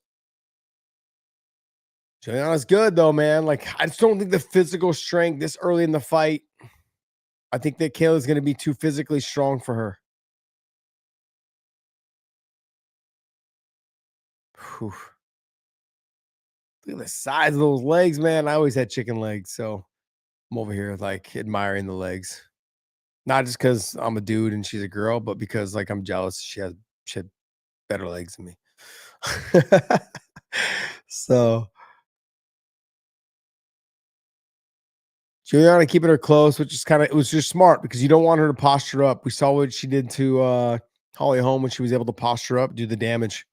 Juliana's good though, man. Like, I just don't think the physical strength this early in the fight. I think that Kayla's going to be too physically strong for her. Whew. Look at the size of those legs, man. I always had chicken legs, so I'm over here like admiring the legs. Not just because I'm a dude and she's a girl, but because like I'm jealous. She had better legs than me. So Juliana keeping her close, which is it was just smart because you don't want her to posture up. We saw what she did to Holly Holm when she was able to posture up, do the damage.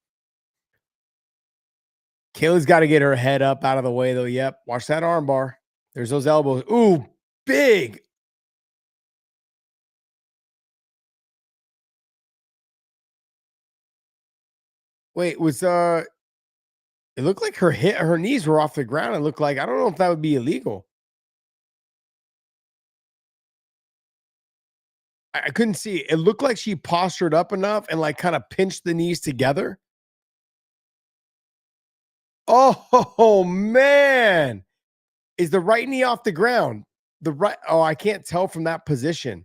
Kayla's got to get her head up out of the way, though. Yep. Watch that arm bar. There's those elbows. Ooh, big. Wait, it looked like her knees were off the ground. It looked like, I don't know if that would be illegal. I couldn't see. It looked like she postured up enough and like kind of pinched the knees together. Oh man. Is the right knee off the ground? I can't tell from that position.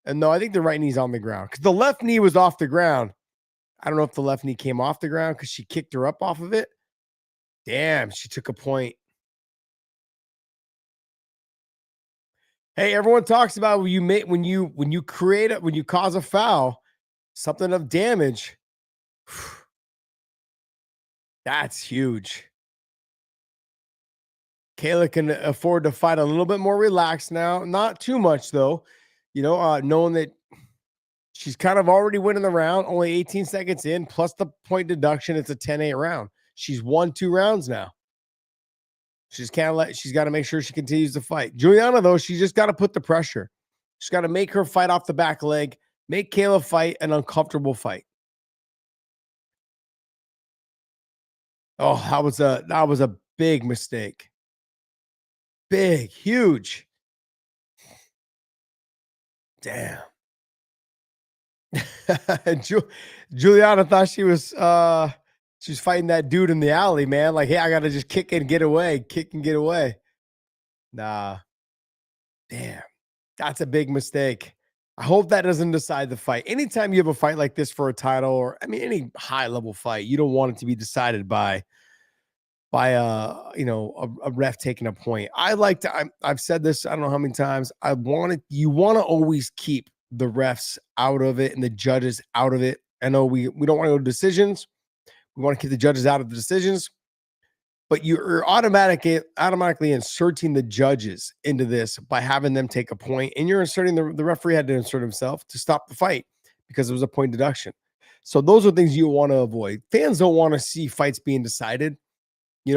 And no, I think the right knee's on the ground because the left knee was off the ground. I don't know if the left knee came off the ground because she kicked her up off of it. Damn, she took a point. Hey, everyone talks about when you cause a foul, something of damage. That's huge. Kayla can afford to fight a little bit more relaxed now. Not too much though. Knowing that she's kind of already winning the round, only 18 seconds in, plus the point deduction. It's a 10-8 round. She's won 2 rounds now. She's got to make sure she continues to fight. Juliana, though, she just got to put the pressure. She's got to make her fight off the back leg, make Kayla fight an uncomfortable fight. Oh, that was a big mistake. Big, huge. Damn. Juliana thought she was fighting that dude in the alley, man. Like, hey, I gotta just kick and get away. Nah. Damn. That's a big mistake. I hope that doesn't decide the fight. Anytime you have a fight like this for a title, or any high level fight, you don't want it to be decided by a ref taking a point. I've said this, I don't know how many times. You want to always keep the refs out of it and the judges out of it. I know we don't want to go to decisions. We want to keep the judges out of the decisions, but you're automatically inserting the judges into this by having them take a point, and you're inserting the referee had to insert himself to stop the fight because it was a point deduction. So those are things you want to avoid. Fans don't want to see fights being decided,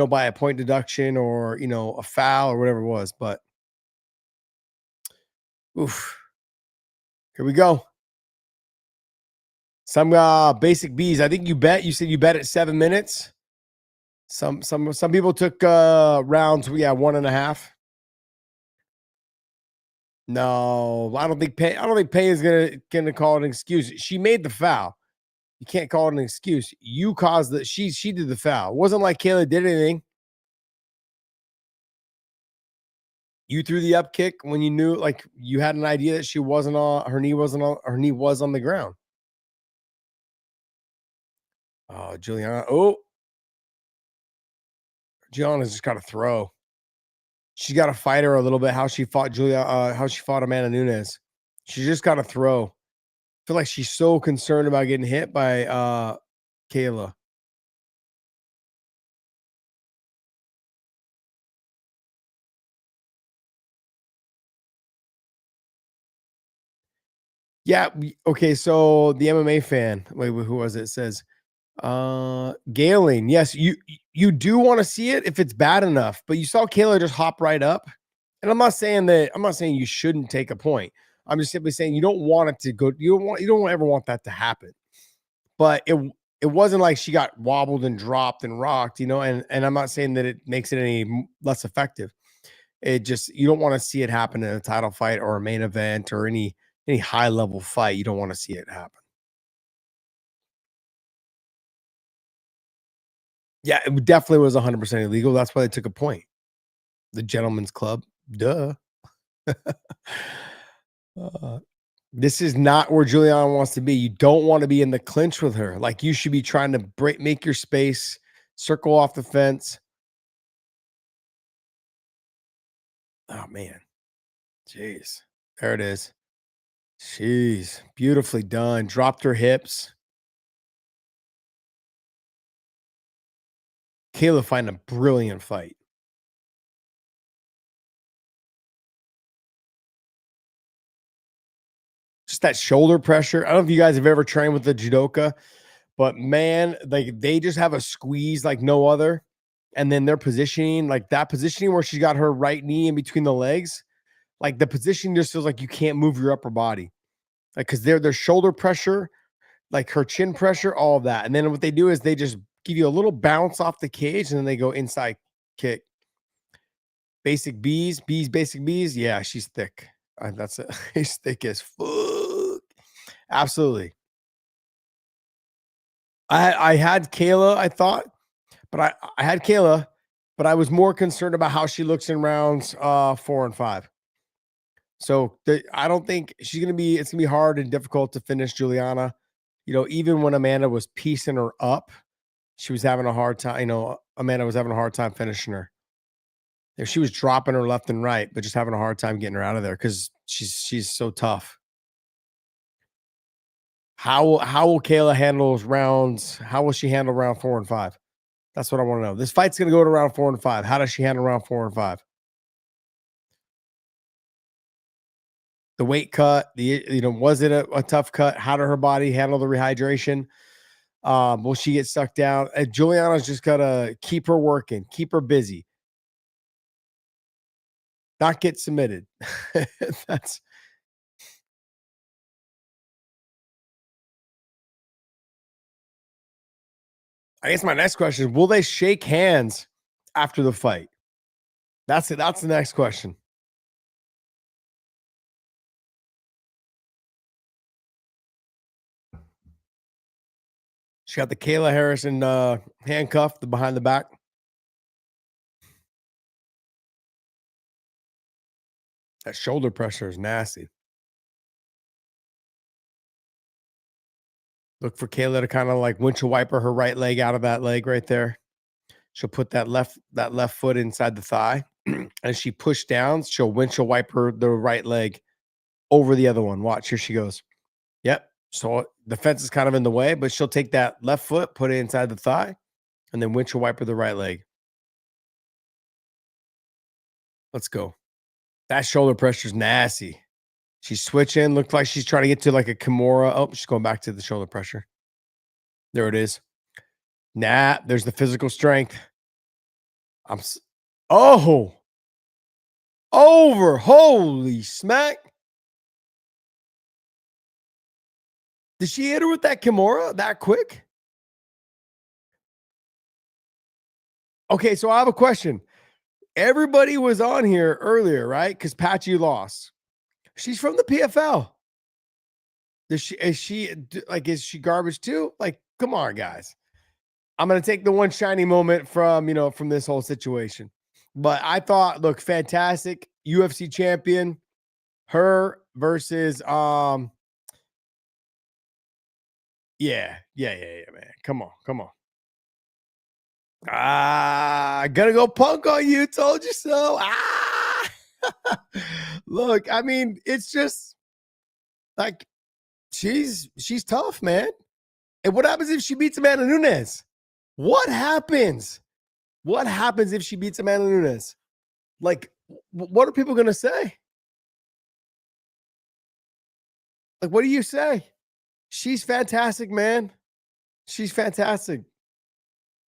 by a point deduction or, a foul or whatever it was. But oof. Here we go. Some basic B's. I think you said you bet at 7 minutes. Some people took rounds, 1.5. No, I don't think Pena is gonna call it an excuse. She made the foul. You can't call it an excuse. You caused she did the foul. It wasn't like Kayla did anything. You threw the up kick when you knew, like, you had an idea that her knee was on the ground. Oh, Juliana. Oh, Gianna's just got to throw. She's got to fight her a little bit. How she fought Amanda Nunes. She just got to throw. I feel like she's so concerned about getting hit by Kayla. Yeah. Okay. So the MMA fan, wait, who was it? Says, Galen. Yes, you do want to see it if it's bad enough, but you saw Kayla just hop right up. And I'm not saying you shouldn't take a point. I'm just simply saying you don't want it to go. You don't ever want that to happen. But it wasn't like she got wobbled and dropped and rocked, and I'm not saying that it makes it any less effective. It just you don't want to see it happen in a title fight or a main event or any high level fight. You don't want to see it happen. Yeah, it definitely was 100% illegal. That's why they took a point. The gentleman's club. Duh. Uh, this is not where Juliana wants to be. You don't want to be in the clinch with her. Like you should be trying to make your space, circle off the fence. Oh man. Jeez. There it is. Jeez. Beautifully done. Dropped her hips. Kayla find a brilliant fight. Just that shoulder pressure. I don't know if you guys have ever trained with the judoka, but man, like they just have a squeeze like no other. And then their positioning, like that positioning where she's got her right knee in between the legs, like the position just feels like you can't move your upper body. Like because their shoulder pressure, like her chin pressure, all of that. And then what they do is they just give you a little bounce off the cage and then they go inside kick. Basic bees, basic bees. Yeah, she's thick. That's it. She's thick as fuck. Absolutely. I had Kayla, I thought, but I had Kayla, but I was more concerned about how she looks in rounds 4 and 5. So I don't think she's gonna be. It's gonna be hard and difficult to finish Juliana. Even when Amanda was piecing her up, she was having a hard time. Amanda was having a hard time finishing her. If she was dropping her left and right, but just having a hard time getting her out of there because she's so tough. How will Kayla handle rounds? How will she handle round 4 and 5? That's what I want to know. This fight's gonna go to round 4 and 5. How does she handle round 4 and 5? The weight cut, was it a tough cut? How did her body handle the rehydration? Will she get sucked down? Juliana's just gotta keep her working, keep her busy, not get submitted. That's I guess my next question is, will they shake hands after the fight? That's it. That's the next question. She got the Kayla Harrison handcuff, the behind the back. That shoulder pressure is nasty. Look for Kayla to kind of like windshield wiper her right leg out of that leg right there. She'll put that left foot inside the thigh. As she push down, she'll windshield wiper the right leg over the other one. Watch, here she goes. Yep. So the fence is kind of in the way, but she'll take that left foot, put it inside the thigh, and then windshield wiper the right leg. Let's go. That shoulder pressure is nasty. She's switching. Looked like she's trying to get to like a Kimura. Oh, she's going back to the shoulder pressure. There it is. Nah, there's the physical strength. Oh, over. Holy smack. Did she hit her with that Kimura that quick? Okay, so I have a question. Everybody was on here earlier, right? Because Patchy lost. She's from the PFL. Is she garbage too? Like, come on, guys. I'm gonna take the one shiny moment from this whole situation. But I thought, look, fantastic UFC champion, her versus yeah, man. Come on. Gonna go punk on you. Told you so. Look, I mean, it's just like she's tough, man. And what happens if she beats Amanda Nunes? What happens? What happens if she beats Amanda Nunes? Like, what are people gonna say? Like, what do you say? She's fantastic, man. She's fantastic.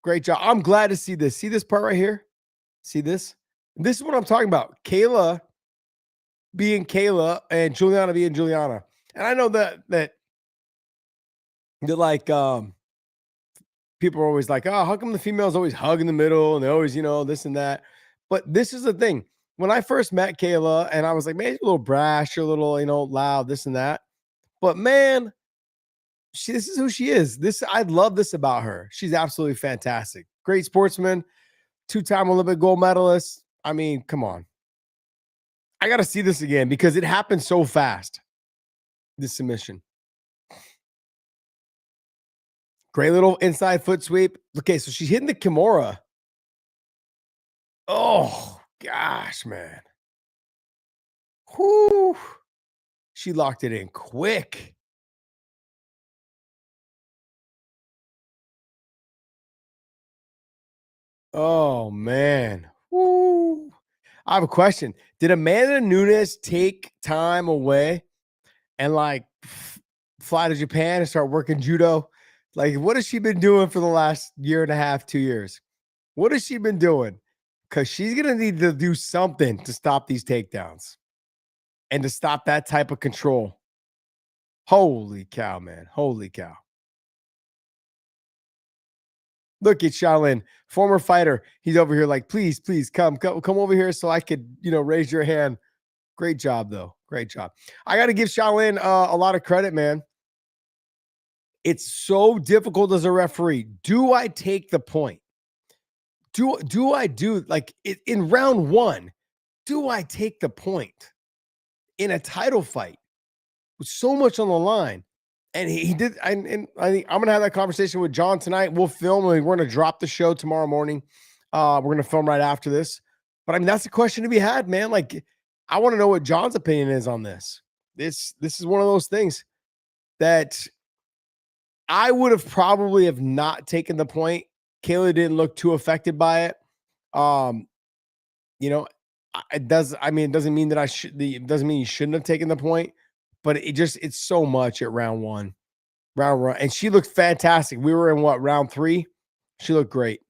Great job. I'm glad to see this. See this part right here? See this? This is what I'm talking about. Kayla being Kayla and Juliana being Juliana. And I know that like people are always like, oh, how come the females always hug in the middle and they always, this and that. But this is the thing. When I first met Kayla, and I was like, man, she's a little brash, a little, loud, this and that. But man, this is who she is. I love this about her. She's absolutely fantastic. Great sportsman, 2-time Olympic gold medalist. I mean, come on. I got to see this again because it happened so fast. This submission. Great little inside foot sweep. Okay, so she's hitting the Kimura. Oh, gosh, man. Whoo. She locked it in quick. Oh, man. Woo. I have a question. Did Amanda Nunes take time away and fly to Japan and start working judo? Like, what has she been doing for the last year and a half, 2 years? What has she been doing? Because she's going to need to do something to stop these takedowns and to stop that type of control. Holy cow, man. Holy cow. Look at Shaolin, former fighter. He's over here like, please, come over here so I could, raise your hand. Great job, though. Great job. I got to give Shaolin a lot of credit, man. It's so difficult as a referee. Do I take the point? Do I do like in round 1? Do I take the point in a title fight with so much on the line? And he did. And I think I'm gonna have that conversation with John tonight. We'll film. And we're gonna drop the show tomorrow morning. We're gonna film right after this. But I mean, that's the question to be had, man. Like, I want to know what John's opinion is on this. This is one of those things that I would have probably have not taken the point. Kayla didn't look too affected by it. It doesn't mean that I should. It doesn't mean you shouldn't have taken the point, but it's so much at round one, and she looked fantastic. We were in round 3? She looked great.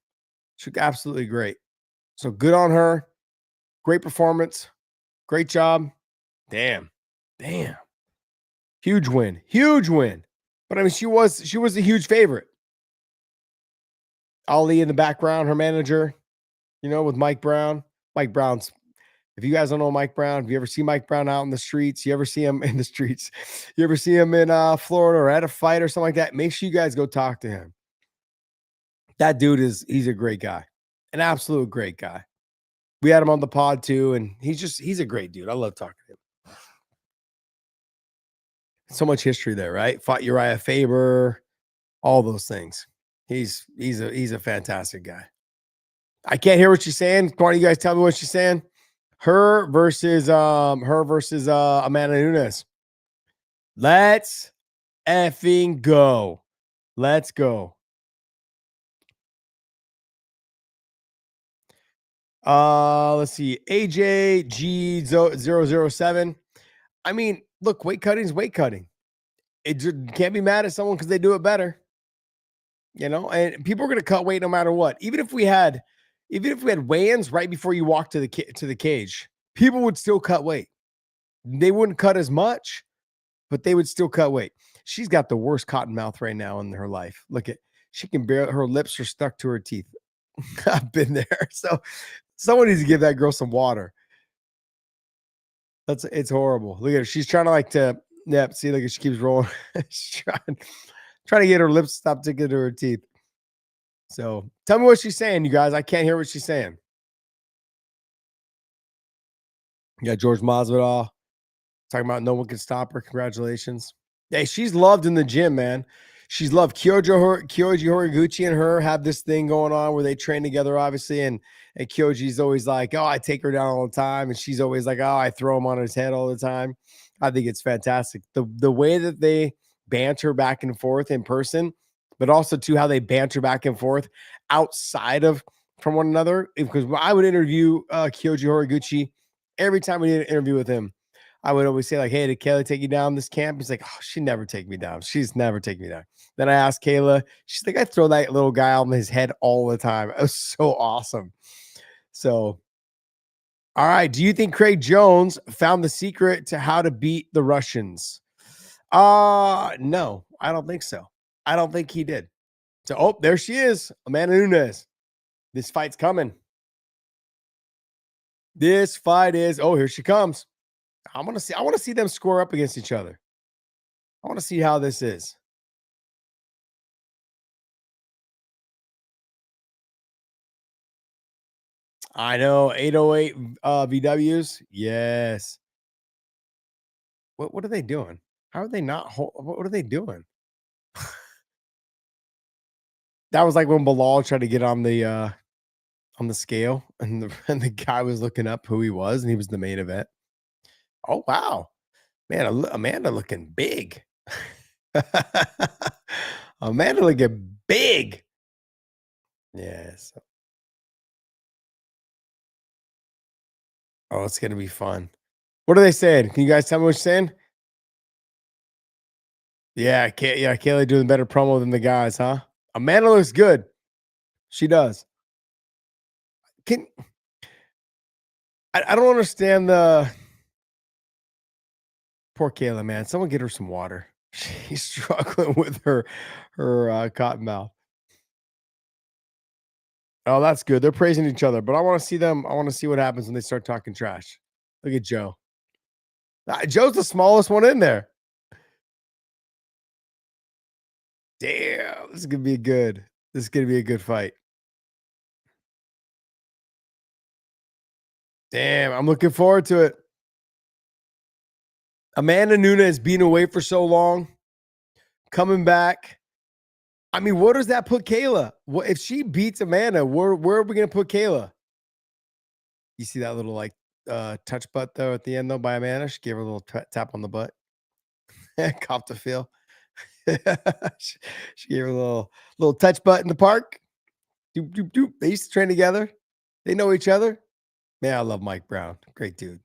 She looked absolutely great. So good on her. Great performance. Great job. Damn. Huge win. But I mean, she was a huge favorite. Ali in the background, her manager, with Mike Brown. Mike Brown's, if you guys don't know Mike Brown, if you ever see Mike Brown out in the streets, you ever see him in the streets, you ever see him in Florida or at a fight or something like that, make sure you guys go talk to him. That dude he's a great guy, an absolute great guy. We had him on the pod too, and he's a great dude. I love talking to him. So much history there, right? Fought Uriah Faber, all those things. He's a fantastic guy. I can't hear what she's saying. Why don't you guys tell me what she's saying? Her versus Amanda Nunes. Let's effing go. Let's go. Let's see. AJG007. I mean, look, weight cutting is weight cutting. It can't be mad at someone because they do it better. And people are going to cut weight no matter what. Even if we had weigh-ins right before you walk to the cage, people would still cut weight. They wouldn't cut as much, but they would still cut weight. She's got the worst cotton mouth right now in her life. Look at, she can barely, her lips are stuck to her teeth. I've been there. So someone needs to give that girl some water. It's horrible. Look at her. She's trying to see, look, she keeps rolling. She's trying to get her lips to stop sticking to her teeth. So tell me what she's saying, you guys. I can't hear what she's saying. You got George Masvidal talking about no one can stop her. Congratulations. Hey, she's loved in the gym, man. She's loved. Kyoji Horiguchi and her have this thing going on where they train together, obviously. And Kyoji's always like, oh, I take her down all the time. And she's always like, oh, I throw him on his head all the time. I think it's fantastic. The way that they banter back and forth in person, but also to how they banter back and forth outside of from one another. Because I would interview Kyoji Horiguchi every time we did an interview with him. I would always say, like, hey, did Kayla take you down this camp? He's like, oh, she never take me down. She's never taken me down. Then I asked Kayla. She's like, I throw that little guy on his head all the time. It was so awesome. So, all right. Do you think Craig Jones found the secret to how to beat the Russians? No, I don't think so. I don't think he did. So, oh, there she is, Amanda Nunes. This fight's coming. This fight is. Oh, here she comes. I want to see. I want to see them square up against each other. I want to see how this is. I know 808 VWs. Yes. What are they doing? How are they not? What are they doing? That was like when Bilal tried to get on the scale, and the guy was looking up who he was, and he was the main event. Oh wow, man, Amanda looking big. Amanda looking big. Yes. Oh, it's gonna be fun. What are they saying? Can you guys tell me what you're saying? Yeah, yeah, Kayla doing better promo than the guys, huh? Amanda looks good. She does. Can I don't understand the poor Kayla, man. Someone get her some water. She's struggling with her cotton mouth. Oh, that's good. They're praising each other, but I want to see them. I want to see what happens when they start talking trash. Look at Joe. Joe's the smallest one in there. Damn, this is gonna be good. This is gonna be a good fight. Damn, I'm looking forward to it. Amanda Nunes being away for so long, coming back. I mean, where does that put Kayla? What if she beats Amanda? Where are we gonna put Kayla? You see that little like touch butt though at the end though by Amanda? She gave her a little tap on the butt. Copped a feel. she gave her a little touch butt in the park. Doop, doop, doop. They used to train together. They know each other. Man, I love Mike Brown. Great dude.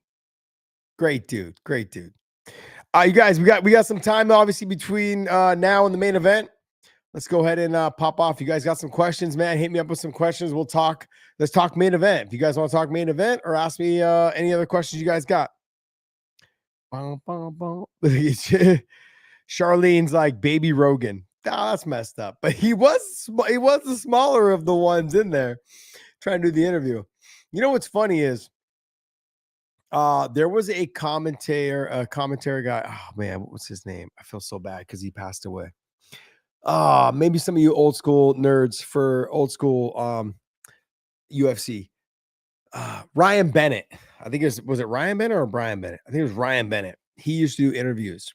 Great dude. Great dude. You guys, we got some time obviously between now and the main event. Let's go ahead and pop off. You guys got some questions, man? Hit me up with some questions. We'll talk. Let's talk main event. If you guys want to talk main event or ask me any other questions you guys got. Charlene's like baby Rogan. Oh, that's messed up. But he was the smaller of the ones in there trying to do the interview. You know what's funny is there was a commentary guy. Oh man, what was his name? I feel so bad because he passed away. Maybe some of you old school nerds for old school UFC. Ryan Bennett. I think was it Ryan Bennett or Brian Bennett? I think it was Ryan Bennett. He used to do interviews.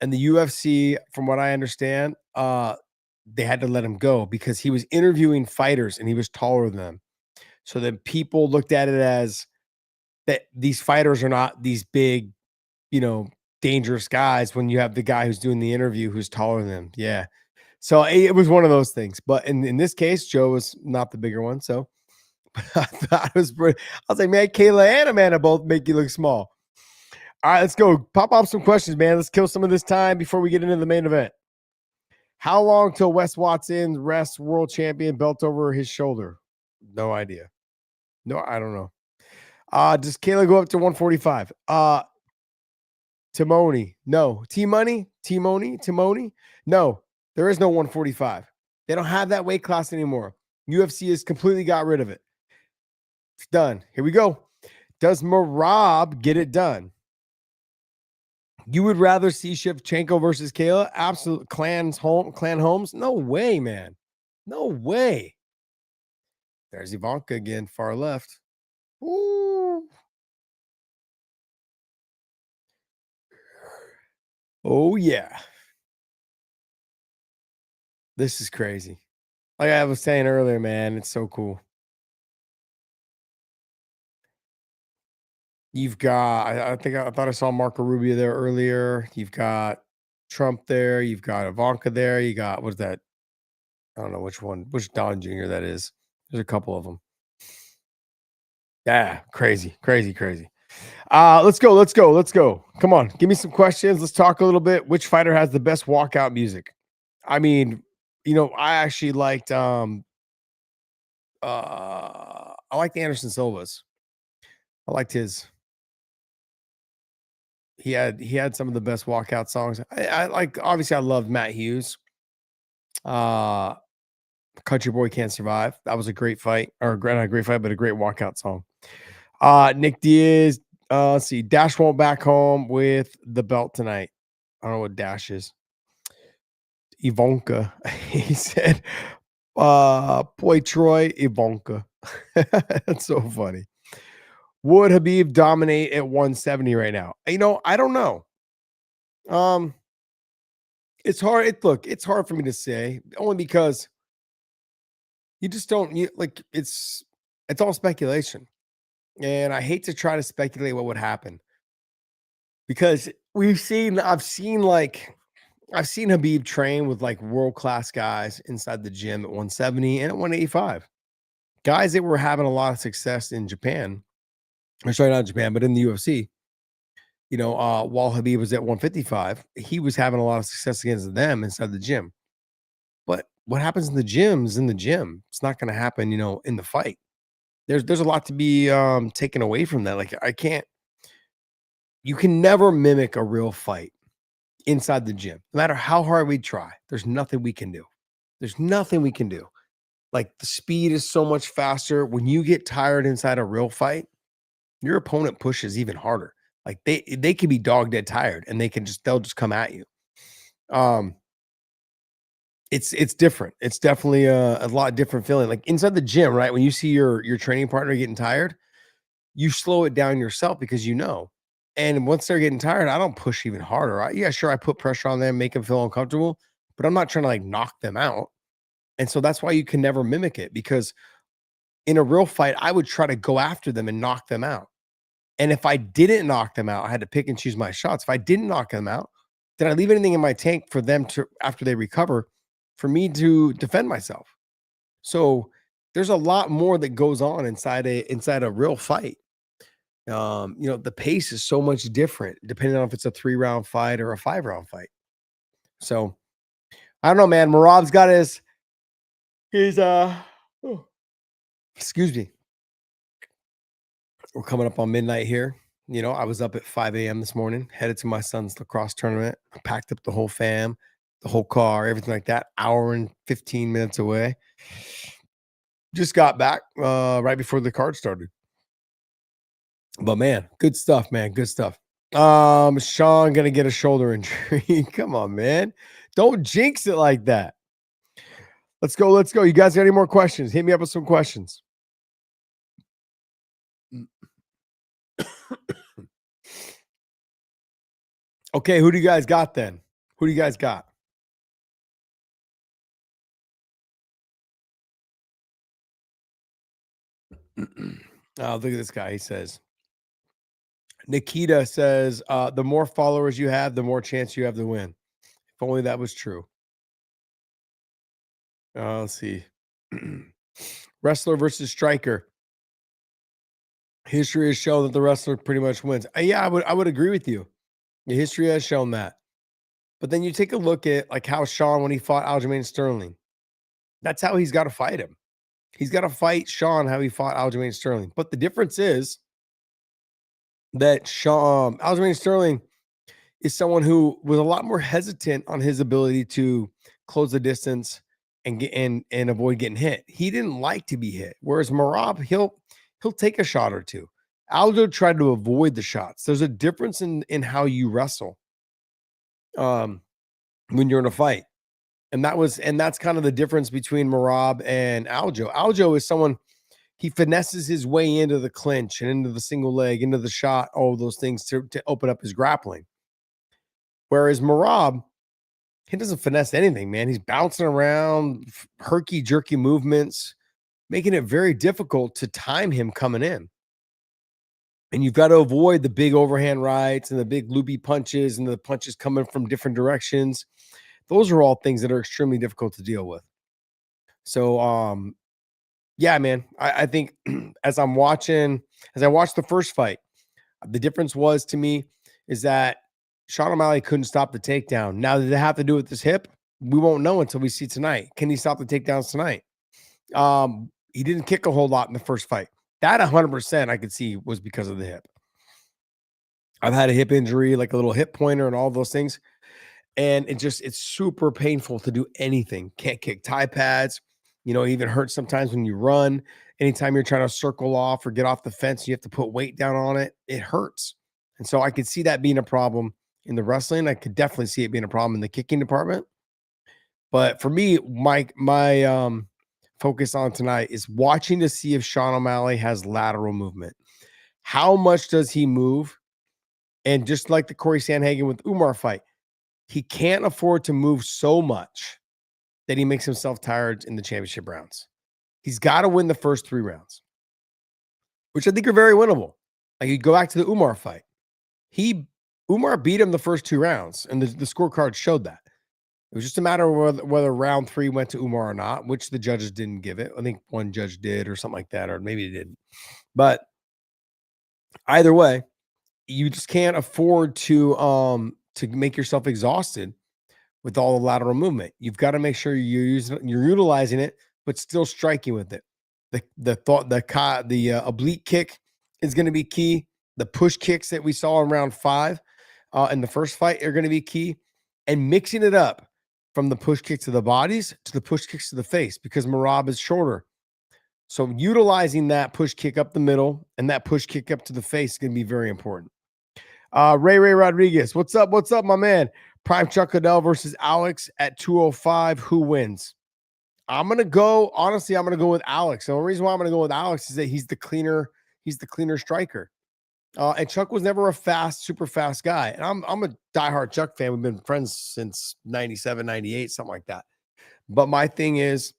And the UFC, from what I understand, they had to let him go because he was interviewing fighters and he was taller than them. So then people looked at it as that these fighters are not these big, dangerous guys when you have the guy who's doing the interview who's taller than them. Yeah. So it was one of those things. But in this case, Joe was not the bigger one. So I thought it was pretty. I was like, man, Kayla and Amanda both make you look small. All right, let's go. Pop off some questions, man. Let's kill some of this time before we get into the main event. How long till Wes Watson rests world champion belt over his shoulder? No idea. No, I don't know. Does Kayla go up to 145? Timoni. No. Timoni? No. There is no 145. They don't have that weight class anymore. UFC has completely got rid of it. It's done. Here we go. Does Marab get it done? You would rather see Shevchenko versus Kayla? Absolute Clan Holmes? No way, man. No way. There's Ivanka again, far left. Ooh. Oh, yeah. This is crazy. Like I was saying earlier, man, it's so cool. You've got, I thought I saw Marco Rubio there earlier. You've got Trump there. You've got Ivanka there. You got, what's that? I don't know which Don Jr. that is. There's a couple of them. Yeah, crazy, crazy, crazy. Let's go. Come on, give me some questions. Let's talk a little bit. Which fighter has the best walkout music? I mean, I actually liked I liked Anderson Silva's. I liked his. He had some of the best walkout songs. I like obviously I loved Matt Hughes. Country Boy Can't Survive. That was a great fight, or not a great fight, but a great walkout song. Nick Diaz, let's see. Dash won't back home with the belt tonight. I don't know what Dash is. Ivanka. He said, boy Troy, Ivanka. That's so funny. Would Habib dominate at 170 right now? You know, I don't know. It's hard. It's hard for me to say, only because you just don't like it's all speculation. And I hate to try to speculate what would happen because I've seen Habib train with like world-class guys inside the gym at 170 and at 185. Guys that were having a lot of success in Japan, or sorry, not Japan, but in the UFC. You know, while Habib was at 155, he was having a lot of success against them inside the gym. But what happens in the gym is in the gym. It's not going to happen, you know, in the fight. There's a lot to be taken away from that. Like you can never mimic a real fight inside the gym. No matter how hard we try, there's nothing we can do. There's nothing we can do. Like the speed is so much faster. When you get tired inside a real fight, your opponent pushes even harder. Like they can be dog dead tired and they'll just come at you. It's different. It's definitely a lot different feeling. Like inside the gym, right? When you see your training partner getting tired, you slow it down yourself because you know. And once they're getting tired, I don't push even harder. Right? Yeah, sure, I put pressure on them, make them feel uncomfortable, but I'm not trying to like knock them out. And so that's why you can never mimic it, because in a real fight, I would try to go after them and knock them out. And if I didn't knock them out, I had to pick and choose my shots. If I didn't knock them out, did I leave anything in my tank for them to, after they recover, for me to defend myself? So there's a lot more that goes on inside a real fight. You know, the pace is so much different depending on if it's a 3-round fight or a 5-round fight. So I don't know, man. Marab's got his oh, excuse me. We're coming up on midnight here. You know, I was up at 5 a.m. this morning, headed to my son's lacrosse tournament. I packed up the whole fam, the whole car, everything like that. Hour and 15 minutes away. Just got back right before the card started. But man, good stuff, man. Good stuff. Sean gonna get a shoulder injury. Come on, man. Don't jinx it like that. Let's go. Let's go. You guys got any more questions? Hit me up with some questions. Okay, who do you guys got then? Who do you guys got? Oh, look at this guy. He says, Nikita says, the more followers you have, the more chance you have to win. If only that was true. Let's see. Wrestler versus striker. History has shown that the wrestler pretty much wins. Yeah, I would agree with you. The history has shown that. But then you take a look at like how Sean, when he fought Aljamain Sterling, that's how he's got to fight him. He's got to fight Sean how he fought Aljamain Sterling. But the difference is that Aljamain Sterling is someone who was a lot more hesitant on his ability to close the distance and get and avoid getting hit. He didn't like to be hit. Whereas Merab, he'll take a shot or two. Aljo tried to avoid the shots. There's a difference in how you wrestle when you're in a fight. And that's kind of the difference between Merab and Aljo. Aljo is someone, he finesses his way into the clinch and into the single leg, into the shot, all those things to open up his grappling. Whereas Merab, he doesn't finesse anything, man. He's bouncing around, herky jerky movements, making it very difficult to time him coming in. And you've got to avoid the big overhand rights and the big loopy punches and the punches coming from different directions. Those are all things that are extremely difficult to deal with. So, yeah, man, I think as I watched the first fight, the difference was to me is that Sean O'Malley couldn't stop the takedown. Now, did they have to do with this hip? We won't know until we see tonight. Can he stop the takedowns tonight? He didn't kick a whole lot in the first fight. That 100% I could see was because of the hip. I've had a hip injury, like a little hip pointer and all those things. And it's super painful to do anything. Can't kick tie pads. You know, it even hurts sometimes when you run. Anytime you're trying to circle off or get off the fence, you have to put weight down on it. It hurts. And so I could see that being a problem in the wrestling. I could definitely see it being a problem in the kicking department. But for me, my focus on tonight is watching to see if Sean O'Malley has lateral movement. How much does he move? And just like the Corey Sandhagen with Umar fight, he can't afford to move so much that he makes himself tired in the championship rounds. He's got to win the first 3 rounds, which I think are very winnable. Like you go back to the Umar fight. Umar beat him the first 2 rounds, and the scorecard showed that. It was just a matter of whether round 3 went to Umar or not, which the judges didn't give it. I think one judge did or something like that, or maybe they didn't. But either way, you just can't afford to make yourself exhausted with all the lateral movement. You've got to make sure you're utilizing it, but still striking with it. The oblique kick is going to be key. The push kicks that we saw in round 5 in the first fight are going to be key, and mixing it up from the push kick to the bodies to the push kicks to the face, because Merab is shorter. So utilizing that push kick up the middle and that push kick up to the face is going to be very important. Ray Rodriguez, what's up? What's up, my man? Prime Chuck Liddell versus Alex at 205. Who wins? I'm gonna go with Alex. The only reason why I'm gonna go with Alex is that he's the cleaner striker. And Chuck was never a super fast guy. And I'm a diehard Chuck fan. We've been friends since 97, 98, something like that. But my thing is,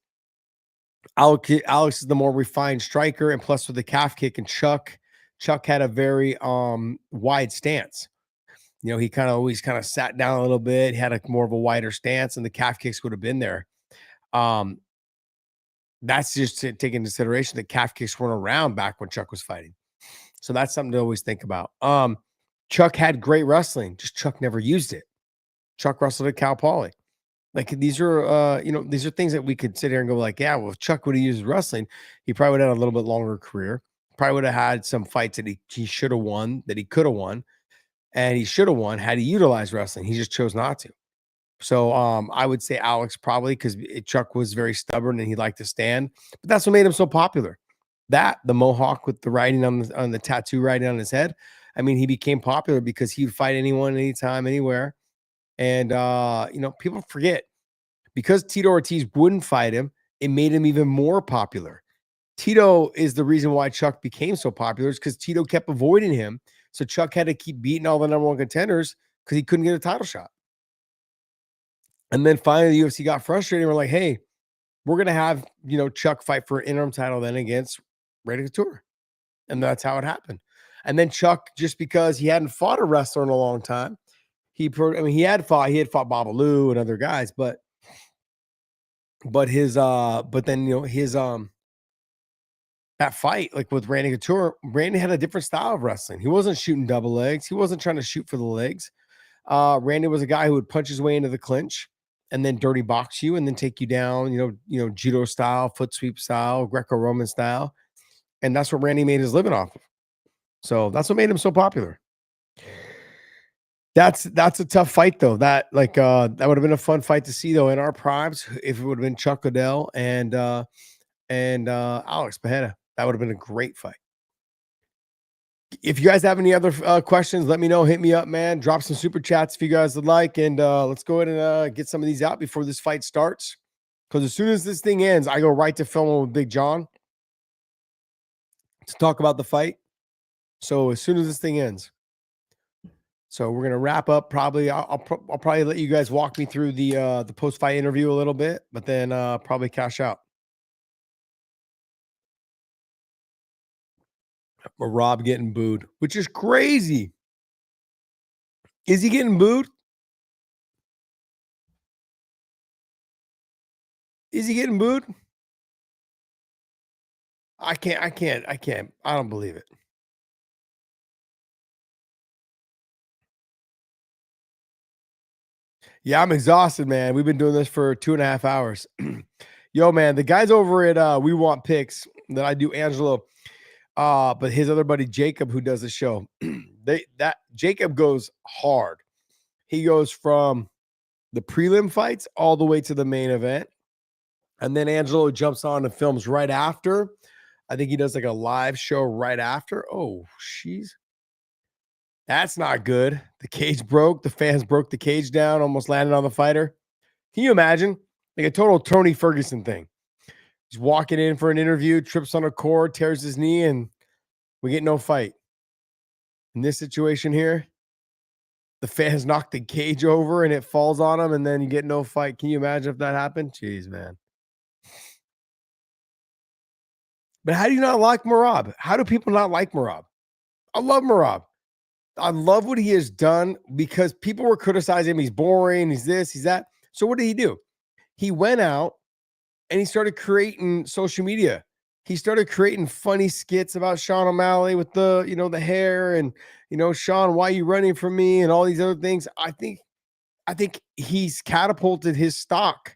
Alex is the more refined striker, and plus with the calf kick, and Chuck had a very wide stance. You know, he always sat down a little bit. He had more of a wider stance, and the calf kicks would have been there. That's just to take into consideration that calf kicks weren't around back when Chuck was fighting. So that's something to always think about. Chuck had great wrestling, just Chuck never used it. Chuck wrestled at Cal Poly. Like these are these are things that we could sit here and go like, yeah, well, if Chuck would have used wrestling, he probably would have had a little bit longer career. Probably would have had some fights that he should have won, that he could have won, and he should have won had he utilized wrestling. He just chose not to. So I would say Alex probably, because Chuck was very stubborn and he liked to stand, but that's what made him so popular. That the mohawk with the writing on the tattoo writing on his head. I mean, he became popular because he'd fight anyone, anytime, anywhere. And people forget, because Tito Ortiz wouldn't fight him, it made him even more popular. Tito is the reason why Chuck became so popular, is because Tito kept avoiding him. So Chuck had to keep beating all the number 1 contenders because he couldn't get a title shot. And then finally the UFC got frustrated. We're like, hey, we're going to have, Chuck fight for an interim title then against Randy Couture. And that's how it happened. And then Chuck, just because he hadn't fought a wrestler in a long time, he had fought Babalu and other guys, but his that fight, like with Randy Couture, Randy had a different style of wrestling. He wasn't shooting double legs. He wasn't trying to shoot for the legs. Randy was a guy who would punch his way into the clinch and then dirty box you and then take you down, judo style, foot sweep style, Greco-Roman style. And that's what Randy made his living off of. So that's what made him so popular. That's a tough fight though. That would have been a fun fight to see though in our primes, if it would have been Chuck Liddell and Alex Pena. That would have been a great fight. If you guys have any other questions, let me know. Hit me up, man. Drop some super chats if you guys would like. And let's go ahead and get some of these out before this fight starts. Because as soon as this thing ends, I go right to filming with Big John to talk about the fight. So as soon as this thing ends. So we're going to wrap up. Probably I'll probably let you guys walk me through the post-fight interview a little bit, but then probably cash out. But Rob getting booed, which is crazy. Is he getting booed? Is he getting booed? I can't. I don't believe it. Yeah, I'm exhausted, man. We've been doing this for 2.5 hours. Yo, man, the guys over at We Want Picks that I do, Angelo, but his other buddy Jacob, who does the show, Jacob goes hard. He goes from the prelim fights all the way to the main event. And then Angelo jumps on and films right after. I think he does like a live show right after. Oh, that's not good. The cage broke. The fans broke the cage down, almost landed on the fighter. Can you imagine? Like a total Tony Ferguson thing. He's walking in for an interview, trips on a cord, tears his knee, and we get no fight. In this situation here, the fans knock the cage over and it falls on him, and then you get no fight. Can you imagine if that happened? Jeez, man. But how do you not like Merab? How do people not like Merab? I love Merab. I love what he has done because people were criticizing him. He's boring. He's this, he's that. So what did he do? He went out and he started creating social media. He started creating funny skits about Sean O'Malley with the, the hair and, Sean, why are you running from me? And all these other things. I think he's catapulted his stock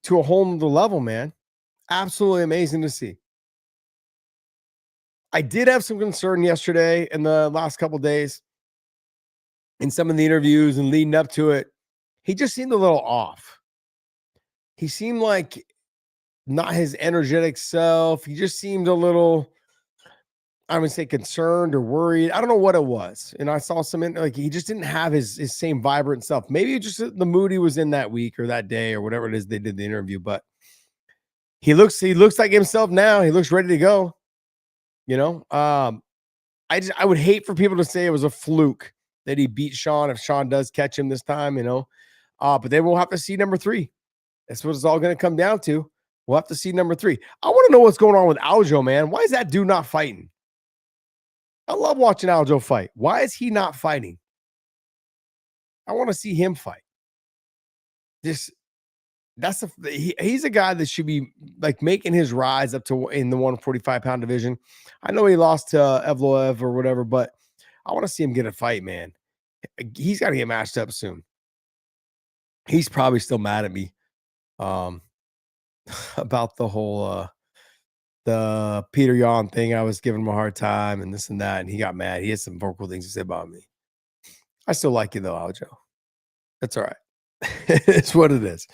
to a whole nother level, man. Absolutely amazing to see. I did have some concern yesterday and the last couple of days in some of the interviews and leading up to it. He just seemed a little off. He seemed like not his energetic self. He just seemed a little, I would say, concerned or worried. I don't know what it was. And I saw some, he just didn't have his same vibrant self. Maybe just the mood he was in that week or that day or whatever it is they did the interview. But he looks like himself now. He looks ready to go. I would hate for people to say it was a fluke that he beat Sean if Sean does catch him this time, but then we'll have to see number 3. That's what it's all going to come down to. We'll have to see number 3. I want to know what's going on with Aljo, man. Why is that dude not fighting? I love watching Aljo fight. Why is he not fighting? I want to see him fight. He's a guy that should be like making his rise up to in the 145-pound division. I know he lost to Evloev or whatever, but I want to see him get a fight, man. He's got to get matched up soon. He's probably still mad at me about the whole the Peter Yan thing. I was giving him a hard time and this and that, and he got mad. He had some vocal things to say about me. I still like you though, Aljo. That's all right. It's what it is.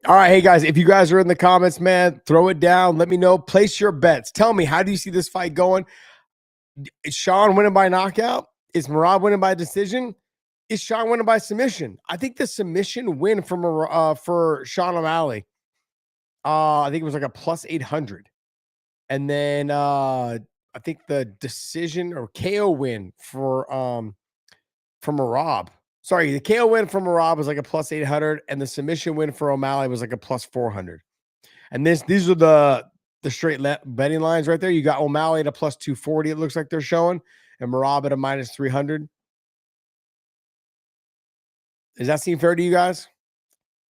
All right, hey guys, if you guys are in the comments, man, throw it down. Let me know. Place your bets. Tell me, how do you see this fight going? Is Sean winning by knockout? Is Merab winning by decision? Is Sean winning by submission? I think the submission win for Sean O'Malley. I think it was like a plus 800. And then I think the decision or KO win for Merab. Sorry, the KO win from Merab was like a plus 800, and the submission win for O'Malley was like a plus 400. And these are the straight betting lines right there. You got O'Malley at a plus 240, it looks like they're showing, and Merab at a minus 300. Does that seem fair to you guys? Does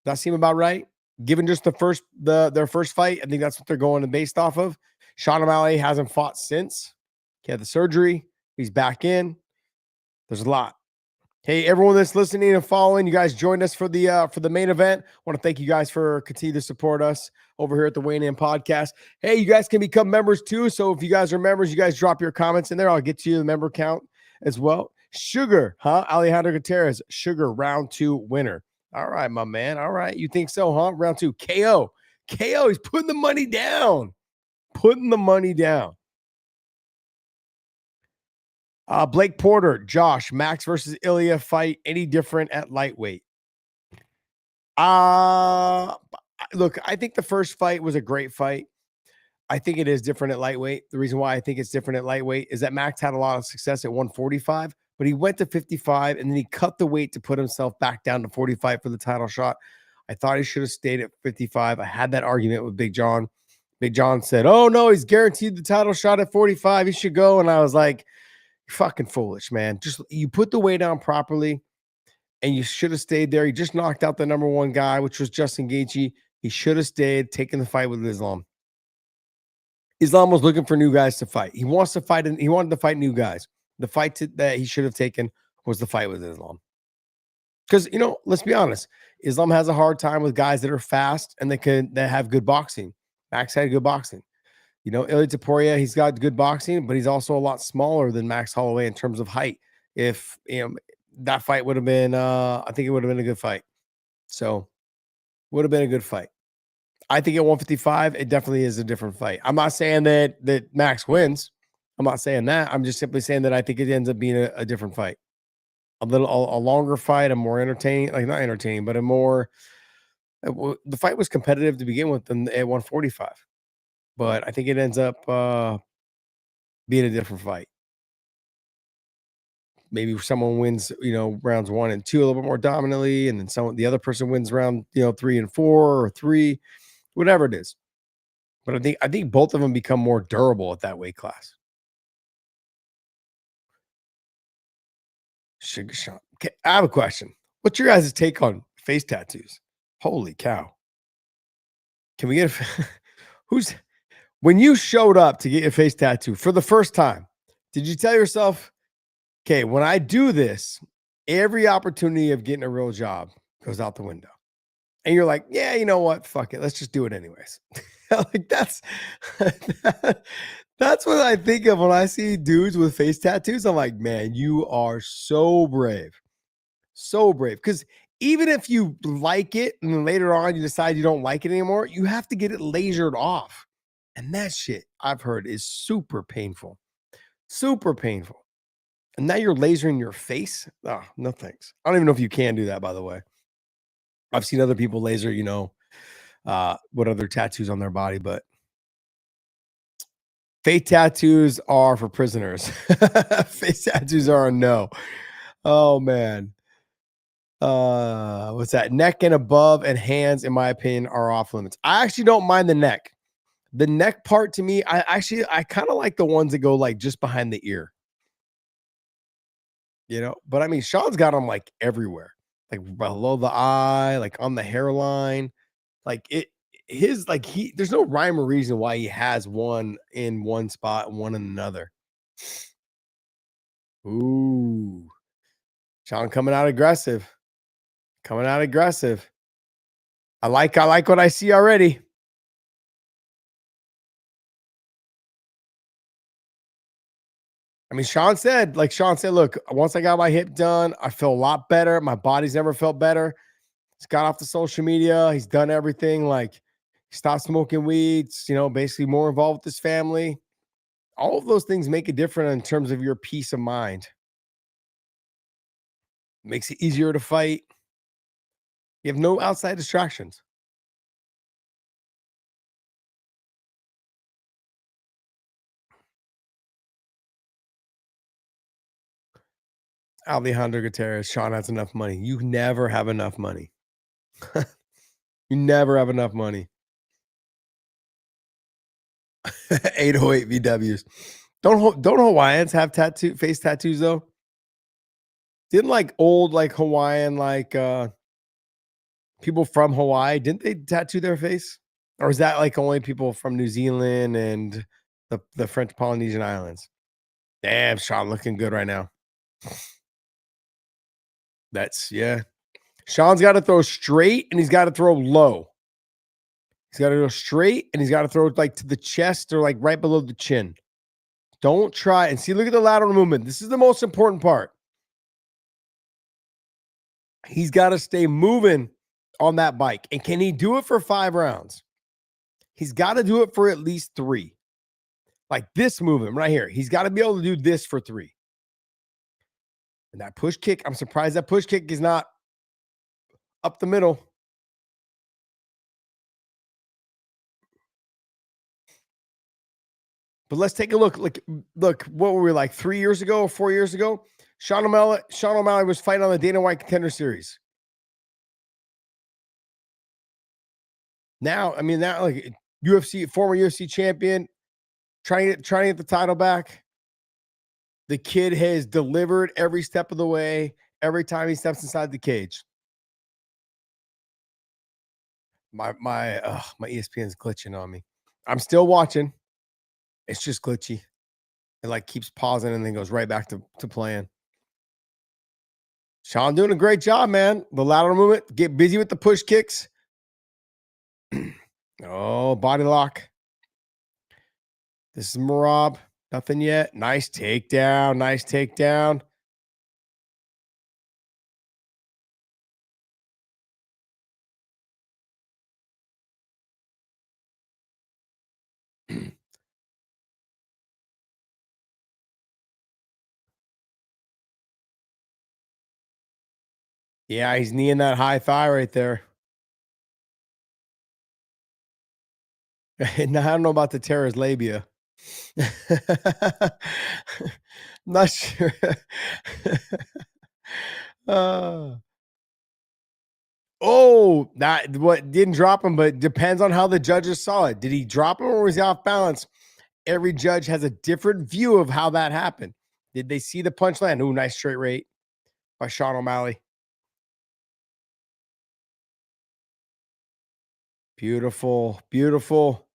that seem about right? Given just their first fight, I think that's what they're going based off of. Sean O'Malley hasn't fought since. He had the surgery. He's back in. There's a lot. Hey, everyone that's listening and following, you guys joined us for the main event. I want to thank you guys for continuing to support us over here at the Weighing In Podcast. Hey, you guys can become members too. So if you guys are members, you guys drop your comments in there. I'll get to you the member count as well. Sugar, Alejandro Gutierrez, Sugar, round 2 winner. All right, my man. All right. You think so, huh? Round 2. KO. He's putting the money down. Blake Porter, Josh, Max versus Ilya fight any different at lightweight? Look, I think the first fight was a great fight. I think it is different at lightweight. The reason why I think it's different at lightweight is that Max had a lot of success at 145, but he went to 55 and then he cut the weight to put himself back down to 45 for the title shot. I thought he should have stayed at 55. I had that argument with Big John. Big John said, "Oh no, he's guaranteed the title shot at 45. He should go." And I was like, "You're fucking foolish, man. Just you put the weight down properly and you should have stayed there. He just knocked out the number 1 guy, which was Justin Gaethje. He should have stayed, taken the fight with Islam. Islam was looking for new guys to fight. He wants to fight, and he wanted to fight new guys. The fight that he should have taken was the fight with Islam. Because, let's be honest, Islam has a hard time with guys that are fast and that have good boxing. Max had good boxing. Ilya Topuria, he's got good boxing, but he's also a lot smaller than Max Holloway in terms of height. If that fight would have been, I think it would have been a good fight. So Would have been a good fight. I think at 155, it definitely is a different fight. I'm not saying that Max wins. I'm not saying that. I'm just simply saying that I think it ends up being a different fight. A longer fight, a more entertaining, like not entertaining, but a more the fight was competitive to begin with than at 145. But I think it ends up being a different fight. Maybe someone wins, rounds 1 and 2 a little bit more dominantly, and then the other person wins round, 3 and 4 or 3, whatever it is. But I think both of them become more durable at that weight class. Sugar Sean. Okay, I have a question. What's your guys' take on face tattoos? Holy cow. Can we get who's when you showed up to get your face tattoo for the first time, did you tell yourself, okay, when I do this, every opportunity of getting a real job goes out the window? And you're like, yeah, you know what? Fuck it. Let's just do it anyways. Like that's what I think of when I see dudes with face tattoos. I'm like, man, you are so brave. So brave. Because even if you like it and then later on you decide you don't like it anymore, you have to get it lasered off. And that shit I've heard is super painful. Super painful. And now you're lasering your face. Oh, no thanks. I don't even know if you can do that, by the way. I've seen other people laser, what other tattoos on their body, but face tattoos are for prisoners. Face tattoos are a no. Oh man. What's that? Neck and above and hands, in my opinion, are off limits. I actually don't mind the neck. The neck part to me, I kind of like the ones that go like just behind the ear. But I mean, Sean's got them like everywhere, like below the eye, like on the hairline. Like there's no rhyme or reason why he has one in one spot and one in another. Ooh, Sean coming out aggressive. Coming out aggressive. I like what I see already. I mean, Sean said, look, once I got my hip done, I feel a lot better. My body's never felt better. He's got off the social media. He's done everything. Like, he stopped smoking weeds, basically more involved with his family. All of those things make a difference in terms of your peace of mind. Makes it easier to fight. You have no outside distractions. Alejandro Gutierrez, Sean has enough money. You never have enough money. You never have enough money. 808 VWs. Don't Hawaiians have face tattoos though? Didn't like old like Hawaiian people from Hawaii, didn't they tattoo their face? Or is that like only people from New Zealand and the French Polynesian Islands? Damn, Sean looking good right now. Yeah. Sean's got to throw straight and he's got to throw low. He's got to go straight and he's got to throw like to the chest or like right below the chin. Don't try and see. Look at the lateral movement. This is the most important part. He's got to stay moving on that bike. And can he do it for 5 rounds? He's got to do it for at least 3. Like this movement right here. He's got to be able to do this for 3. And that push kick, I'm surprised that push kick is not up the middle. But let's take a look. Look, what were we like 3 years ago or 4 years ago? Sean O'Malley was fighting on the Dana White Contender Series. Now, I mean, now like former UFC champion, trying to get the title back. The kid has delivered every step of the way, every time he steps inside the cage. My ESPN is glitching on me. I'm still watching. It's just glitchy. It like keeps pausing and then goes right back to playing. Sean doing a great job, man. The lateral movement, get busy with the push kicks. Oh, body lock. This is Marab. Nothing yet. Nice takedown. Nice takedown. Yeah, he's kneeing that high thigh right there. And I don't know about the tear his labia. Not sure. uh, oh, that what didn't drop him, but depends on how the judges saw it. Did he drop him or was he off balance? Every judge has a different view of how that happened. Did they see the punch land? Ooh, nice straight rate by Sean O'Malley. Beautiful, beautiful.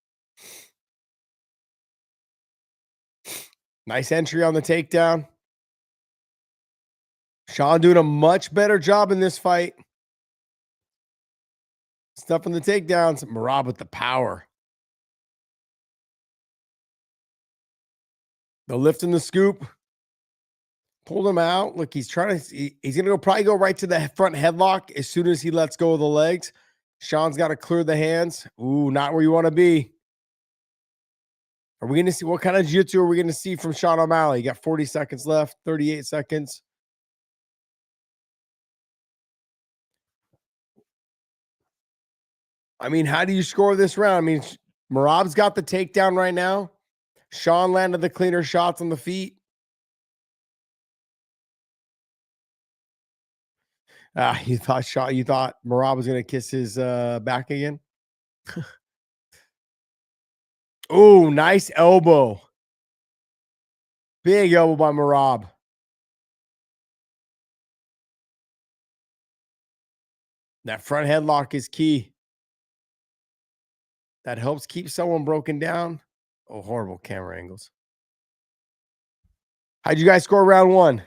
Nice entry on the takedown. Sean doing a much better job in this fight. Stuff in the takedowns. Merab with the power. The lift and the scoop. Pulled him out. Look, he's trying to, he's going to probably go right to the front headlock as soon as he lets go of the legs. Sean's got to clear the hands. Ooh, not where you want to be. Are we going to see what kind of jiu-jitsu are we going to see from Sean O'Malley? You got 40 seconds left, 38 seconds. I mean, how do you score this round? I mean, Merab's got the takedown right now. Sean landed the cleaner shots on the feet. You thought Merab was going to kiss his back again? Oh, nice elbow. Big elbow by Merab. That front headlock is key. That helps keep someone broken down. Oh, horrible camera angles. How'd you guys score round one?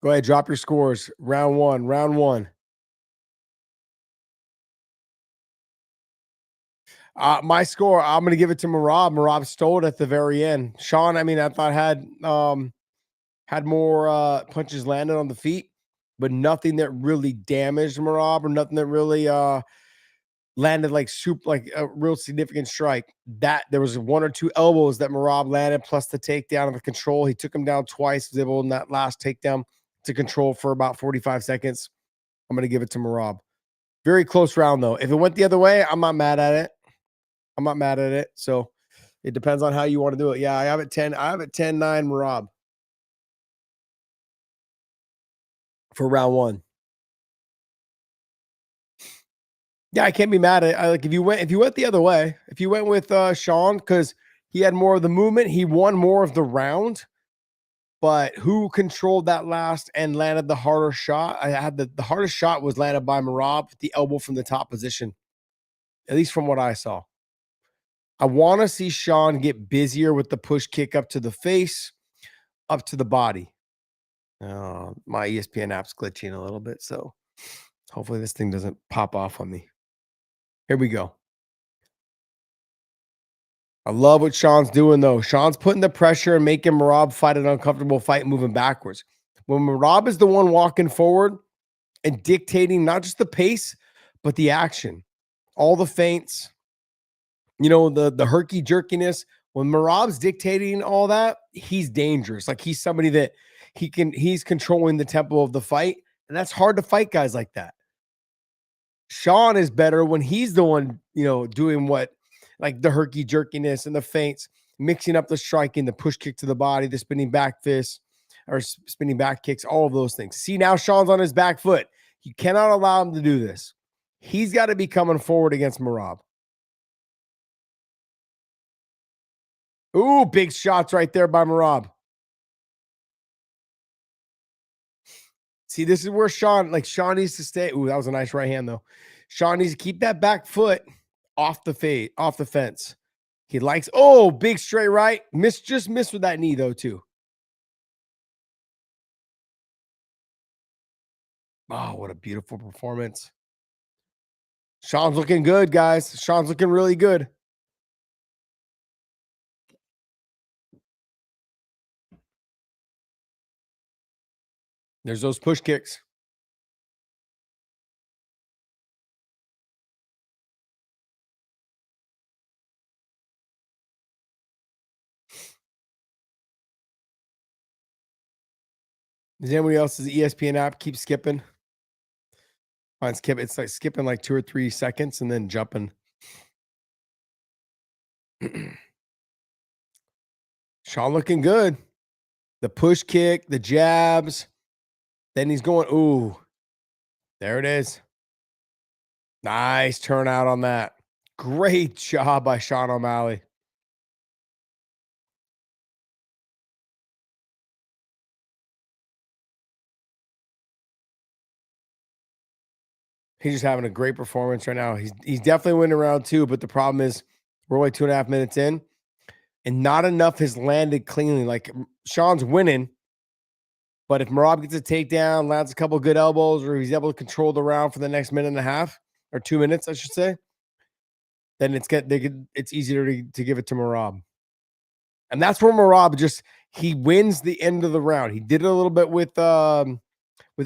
Go ahead, drop your scores. Round one, round one. My score, I'm going to give it to Merab. Merab stole it at the very end. Sean, I mean, I thought had more punches landed on the feet, but nothing that really damaged Merab or nothing that really landed like a real significant strike. That there was one or two elbows that Merab landed, plus the takedown of the control. He took him down twice, was able in that last takedown to control for about 45 seconds. I'm going to give it to Merab. Very close round, though. If it went the other way, I'm not mad at it. I'm not mad at it. So it depends on how you want to do it. Yeah, I have it 10. I have it 10-9 Merab for round one. Yeah, I can't be mad at it. Like if you went the other way, if you went with Sean, because he had more of the movement, he won more of the round. But who controlled that last and landed the harder shot? I had the hardest shot was landed by Merab, the elbow from the top position, at least from what I saw. I want to see Sean get busier with the push kick up to the face, up to the body. My ESPN app's glitching a little bit, so hopefully this thing doesn't pop off on me. Here we go. I love what Sean's doing, though. Sean's putting the pressure and making Merab fight an uncomfortable fight moving backwards. When Merab is the one walking forward and dictating not just the pace, but the action, all the feints, the herky jerkiness. When Merab's dictating all that, he's dangerous. Like he's somebody that he's controlling the tempo of the fight. And that's hard to fight guys like that. Sean is better when he's the one, doing what, like the herky jerkiness and the feints, mixing up the striking, the push kick to the body, the spinning back fist or spinning back kicks, all of those things. See, now Sean's on his back foot. You cannot allow him to do this. He's got to be coming forward against Merab. Ooh, big shots right there by Merab. See, this is where Sean needs to stay. Ooh, that was a nice right hand, though. Sean needs to keep that back foot off the fence. He likes, big straight right. Just missed with that knee, though, too. Oh, what a beautiful performance. Sean's looking good, guys. Sean's looking really good. There's those push kicks. Does anybody else's ESPN app keep skipping? Fine, skip. It's like skipping like 2 or 3 seconds and then jumping. Sean looking good. The push kick, the jabs. Then he's going, ooh, there it is. Nice turnout on that. Great job by Sean O'Malley. He's just having a great performance right now. He's definitely winning round 2, but the problem is we're only 2.5 minutes in, and not enough has landed cleanly. Like Sean's winning, but if Merab gets a takedown, lands a couple of good elbows, or he's able to control the round for the next minute and a half or 2 minutes, I should say, then it's easier to give it to Merab. And that's where Merab he wins the end of the round. He did it a little bit with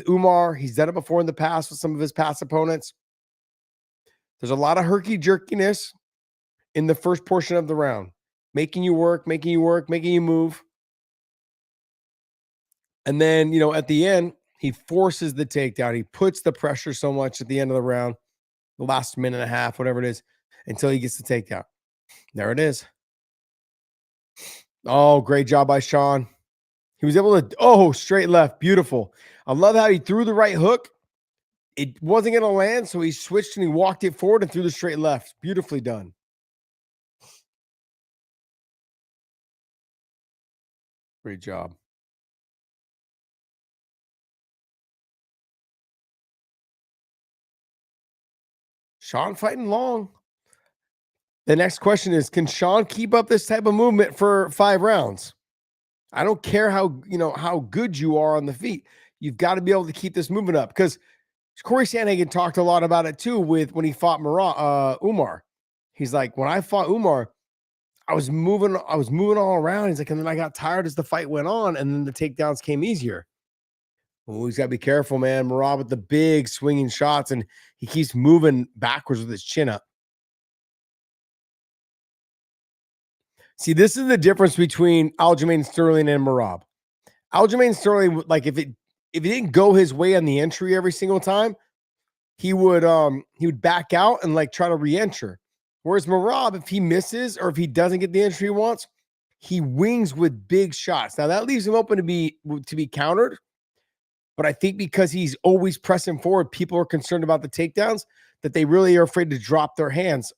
Umar. He's done it before in the past with some of his past opponents. There's a lot of herky jerkiness in the first portion of the round, making you work, making you move. And then, at the end, he forces the takedown. He puts the pressure so much at the end of the round, the last minute and a half, whatever it is, until he gets the takedown. There it is. Oh, great job by Sean. He was able to, straight left. Beautiful. I love how he threw the right hook. It wasn't going to land, so he switched and he walked it forward and threw the straight left. Beautifully done. Great job. Sean fighting long. The next question is, can Sean keep up this type of movement for 5 rounds? I don't care how good you are on the feet. You've got to be able to keep this movement up, because Corey Sandhagen talked a lot about it too when he fought Umar. He's like, when I fought Umar, I was moving all around. He's like, and then I got tired as the fight went on, and then the takedowns came easier. Oh, he's got to be careful, man. Merab with the big swinging shots, and he keeps moving backwards with his chin up. See, this is the difference between Aljamain Sterling and Merab. Aljamain Sterling, like if it didn't go his way on the entry every single time, he would back out and like try to re-enter. Whereas Merab, if he misses or if he doesn't get the entry he wants, he wings with big shots. Now that leaves him open to be countered. But I think because he's always pressing forward, people are concerned about the takedowns, that they really are afraid to drop their hands.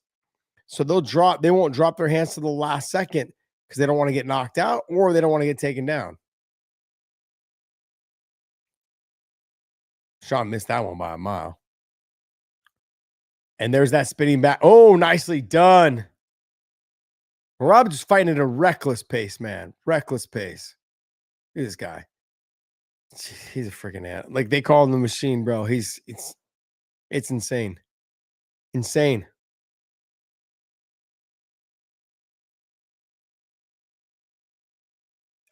So they won't drop their hands to the last second because they don't want to get knocked out or they don't want to get taken down. Sean missed that one by a mile. And there's that spinning back. Oh, nicely done. Merab just fighting at a reckless pace, man. Reckless pace. Look at this guy. He's a freaking ant. Like they call him the machine, bro. It's insane. Insane.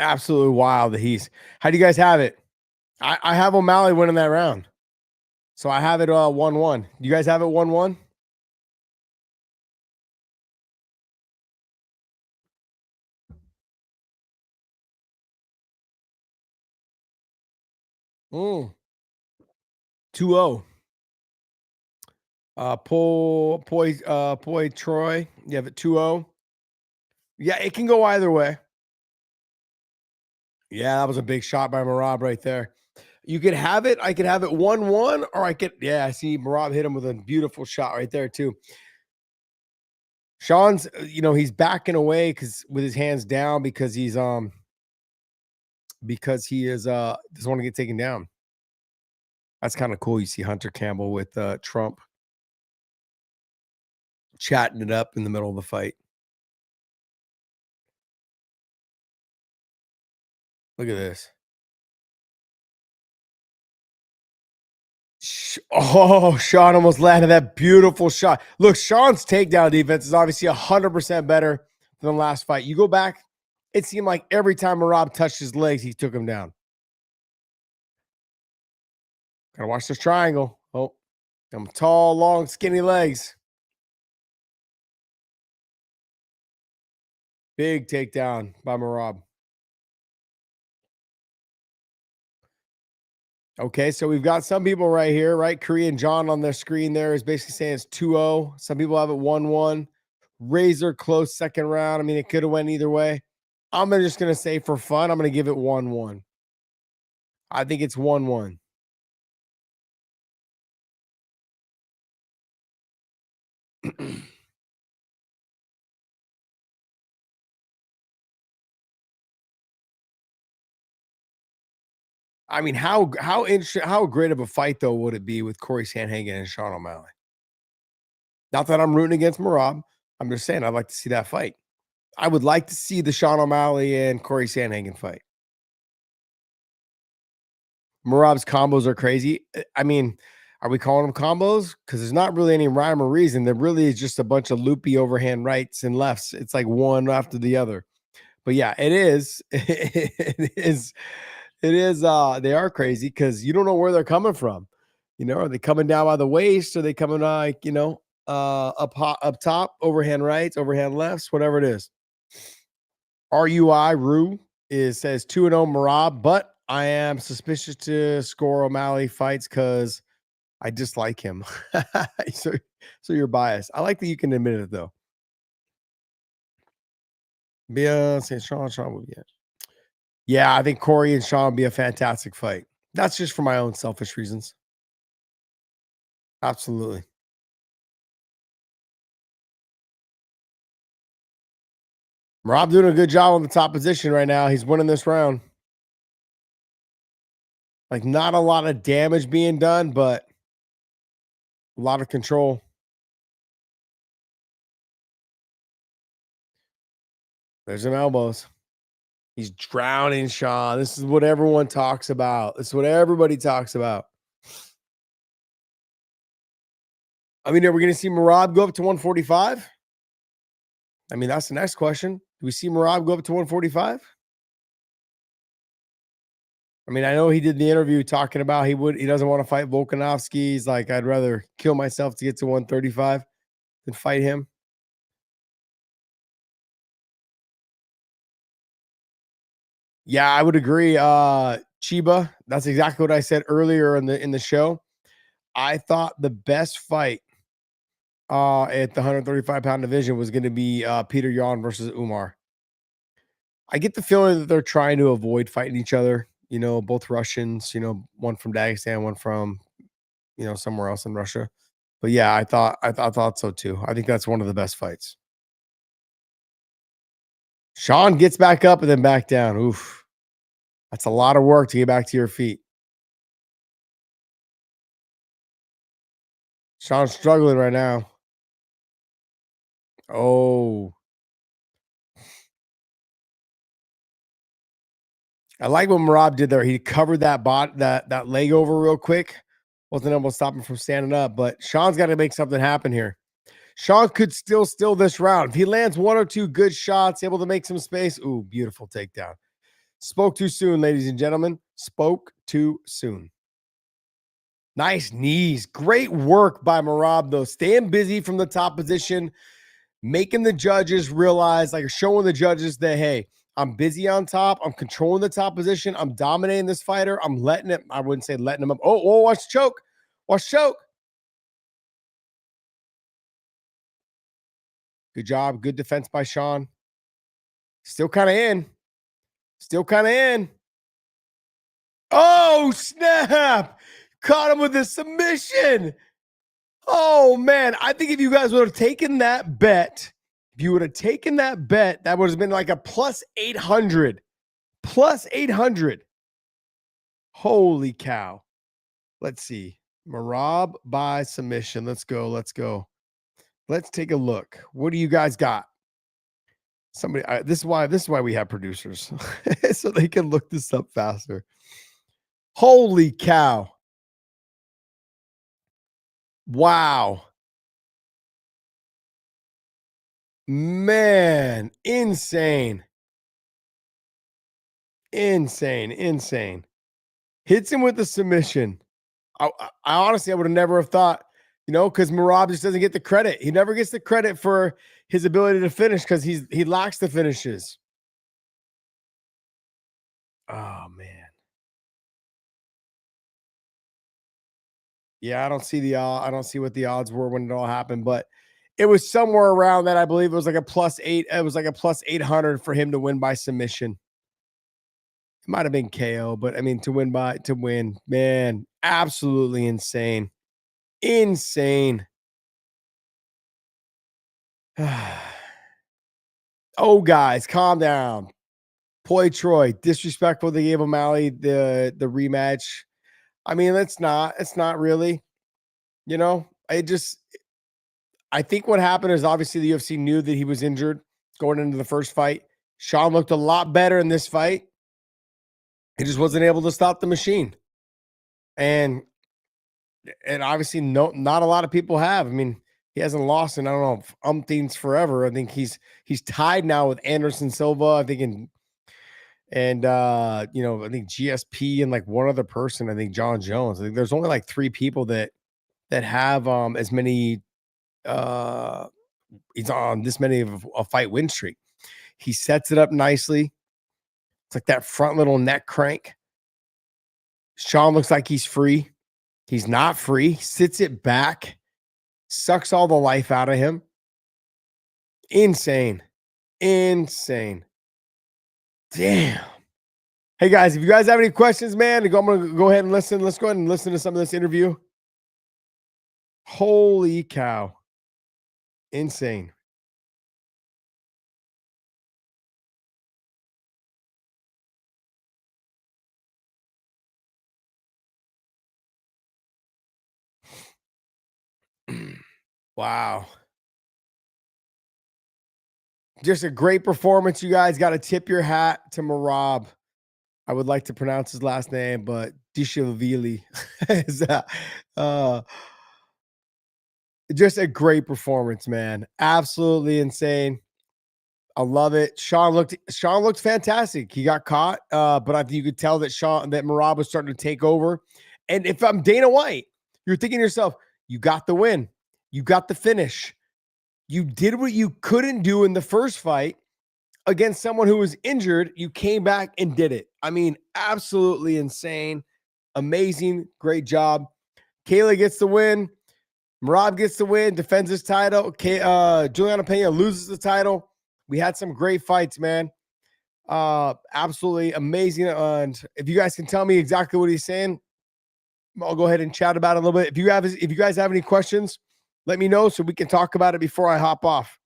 Absolutely wild that how do you guys have it? I have O'Malley winning that round. So I have it 1-1. You guys have it 1-1? Mm. 2-0. Poi Troy. You have it 2-0. Yeah, it can go either way. Yeah, that was a big shot by Merab right there. You could have it. I could have it 1-1, or I see Merab hit him with a beautiful shot right there too. Sean's, he's backing away with his hands down because he is doesn't want to get taken down. That's kind of cool. You see Hunter Campbell with Trump chatting it up in the middle of the fight. Look at this. Oh, Sean almost landed that beautiful shot. Look, Sean's takedown defense is obviously 100% better than the last fight. You go back, it seemed like every time Merab touched his legs, he took him down. Gotta watch this triangle. Oh, them tall, long, skinny legs. Big takedown by Merab. Okay, so we've got some people right here, right? Korean John on their screen there is basically saying it's 2-0. Some people have it 1-1. Razor close second round. I mean, it could have went either way. I'm just gonna say for fun, I'm gonna give it 1-1. I think it's 1-1. I mean, how interesting, how great of a fight though would it be with Corey Sandhagen and Sean O'Malley? Not that I'm rooting against Marab. I'm just saying I'd like to see that fight. I would like to see the Sean O'Malley and Corey Sandhagen fight. Marab's combos are crazy. I mean, are we calling them combos? Because there's not really any rhyme or reason. There really is just a bunch of loopy overhand rights and lefts. It's like one after the other. But yeah, it is. It is. It is. They are crazy because you don't know where they're coming from. You know, are they coming down by the waist? Are they coming like up top, overhand rights, overhand lefts, whatever it is. Rue says 2-0 Marab, but I am suspicious to score O'Malley fights because I dislike him. so, so you're biased. I like that you can admit it though. Beyonce, Sean would be it. Yeah, I think Corey and Sean would be a fantastic fight. That's just for my own selfish reasons. Absolutely. Rob doing a good job on the top position right now. He's winning this round. Like, not a lot of damage being done, but a lot of control. There's some elbows. He's drowning Sean. This is what everyone talks about. This is what everybody talks about. I mean, are we going to see Marab go up to 145? I mean, that's the next question. Do we see Marab go up to 145? I mean, I know he did the interview talking about he doesn't want to fight Volkanovski. He's like, I'd rather kill myself to get to 135 than fight him. Yeah, I would agree. Chiba, that's exactly what I said earlier in the show. I thought the best fight at the 135-pound division was going to be Peter Yan versus Umar. I get the feeling that they're trying to avoid fighting each other. You know, both Russians. You know, one from Dagestan, one from somewhere else in Russia. But yeah, I thought so too. I think that's one of the best fights. Sean gets back up and then back down. Oof, that's a lot of work to get back to your feet. Sean's struggling right now. Oh, I like what Marab did there. He covered that leg over real quick. Wasn't able to stop him from standing up, but Sean's got to make something happen here. Sean could still this round. If he lands one or two good shots, able to make some space. Ooh, beautiful takedown. Spoke too soon, ladies and gentlemen. Spoke too soon. Nice knees. Great work by Marab, though. Staying busy from the top position, making the judges realize, like showing the judges that, hey, I'm busy on top. I'm controlling the top position. I'm dominating this fighter. I'm letting it. I wouldn't say letting him up. Oh, watch the choke. Watch the choke. Good job. Good defense by Sean. Still kind of in. Still kind of in. Oh, snap. Caught him with a submission. Oh, man. I think if you guys would have taken that bet, that would have been like a plus 800. Plus 800. Holy cow. Let's see. Marab by submission. Let's go. Let's take a look. What do you guys got? Somebody, this is why we have producers, so they can look this up faster. Holy cow. Wow. Man, insane. Insane. Hits him with the submission. I honestly, I would have never have thought, because Marab just doesn't get the credit. He never gets the credit for his ability to finish because he lacks the finishes. Oh man. Yeah, I don't see what the odds were when it all happened, but it was somewhere around that. I believe it was like a +8. It was like a +800 for him to win by submission. It might have been KO, but I mean to win, man, absolutely insane. Insane. Oh, guys, calm down. Poi Troy, disrespectful. They gave O'Malley the rematch. I mean, it's not really, you know. I think what happened is obviously the UFC knew that he was injured going into the first fight. Sean looked a lot better in this fight. He just wasn't able to stop the machine. And obviously not a lot of people have. I mean, he hasn't lost in I don't know umpteens forever. I think he's tied now with Anderson Silva. I think I think GSP and like one other person. I think John Jones. I think there's only like three people that have as many. He's on this many of a fight win streak. He sets it up nicely. It's like that front little neck crank. Sean looks like he's free. He's not free. Sits it back. Sucks all the life out of him. Insane. Insane. Damn. Hey guys, if you guys have any questions, man, I'm going to go ahead and listen. Let's go ahead and listen to some of this interview. Holy cow. Insane. Wow. Just a great performance. You guys got to tip your hat to Merab. I would like to pronounce his last name, but Dvalishvili is just a great performance, man. Absolutely insane. I love it. Sean looked fantastic. He got caught, but I think you could tell that Merab was starting to take over. And if I'm Dana White, you're thinking to yourself, you got the win, you got the finish, you did what you couldn't do in the first fight against someone who was injured. You came back and did it. I mean, absolutely insane, amazing, great job. Kayla gets the win. Merab gets the win, defends his title. Juliana Pena loses the title. We had some great fights, man. Absolutely amazing. And if you guys can tell me exactly what he's saying, I'll go ahead and chat about it a little bit. If you guys have any questions, let me know so we can talk about it before I hop off.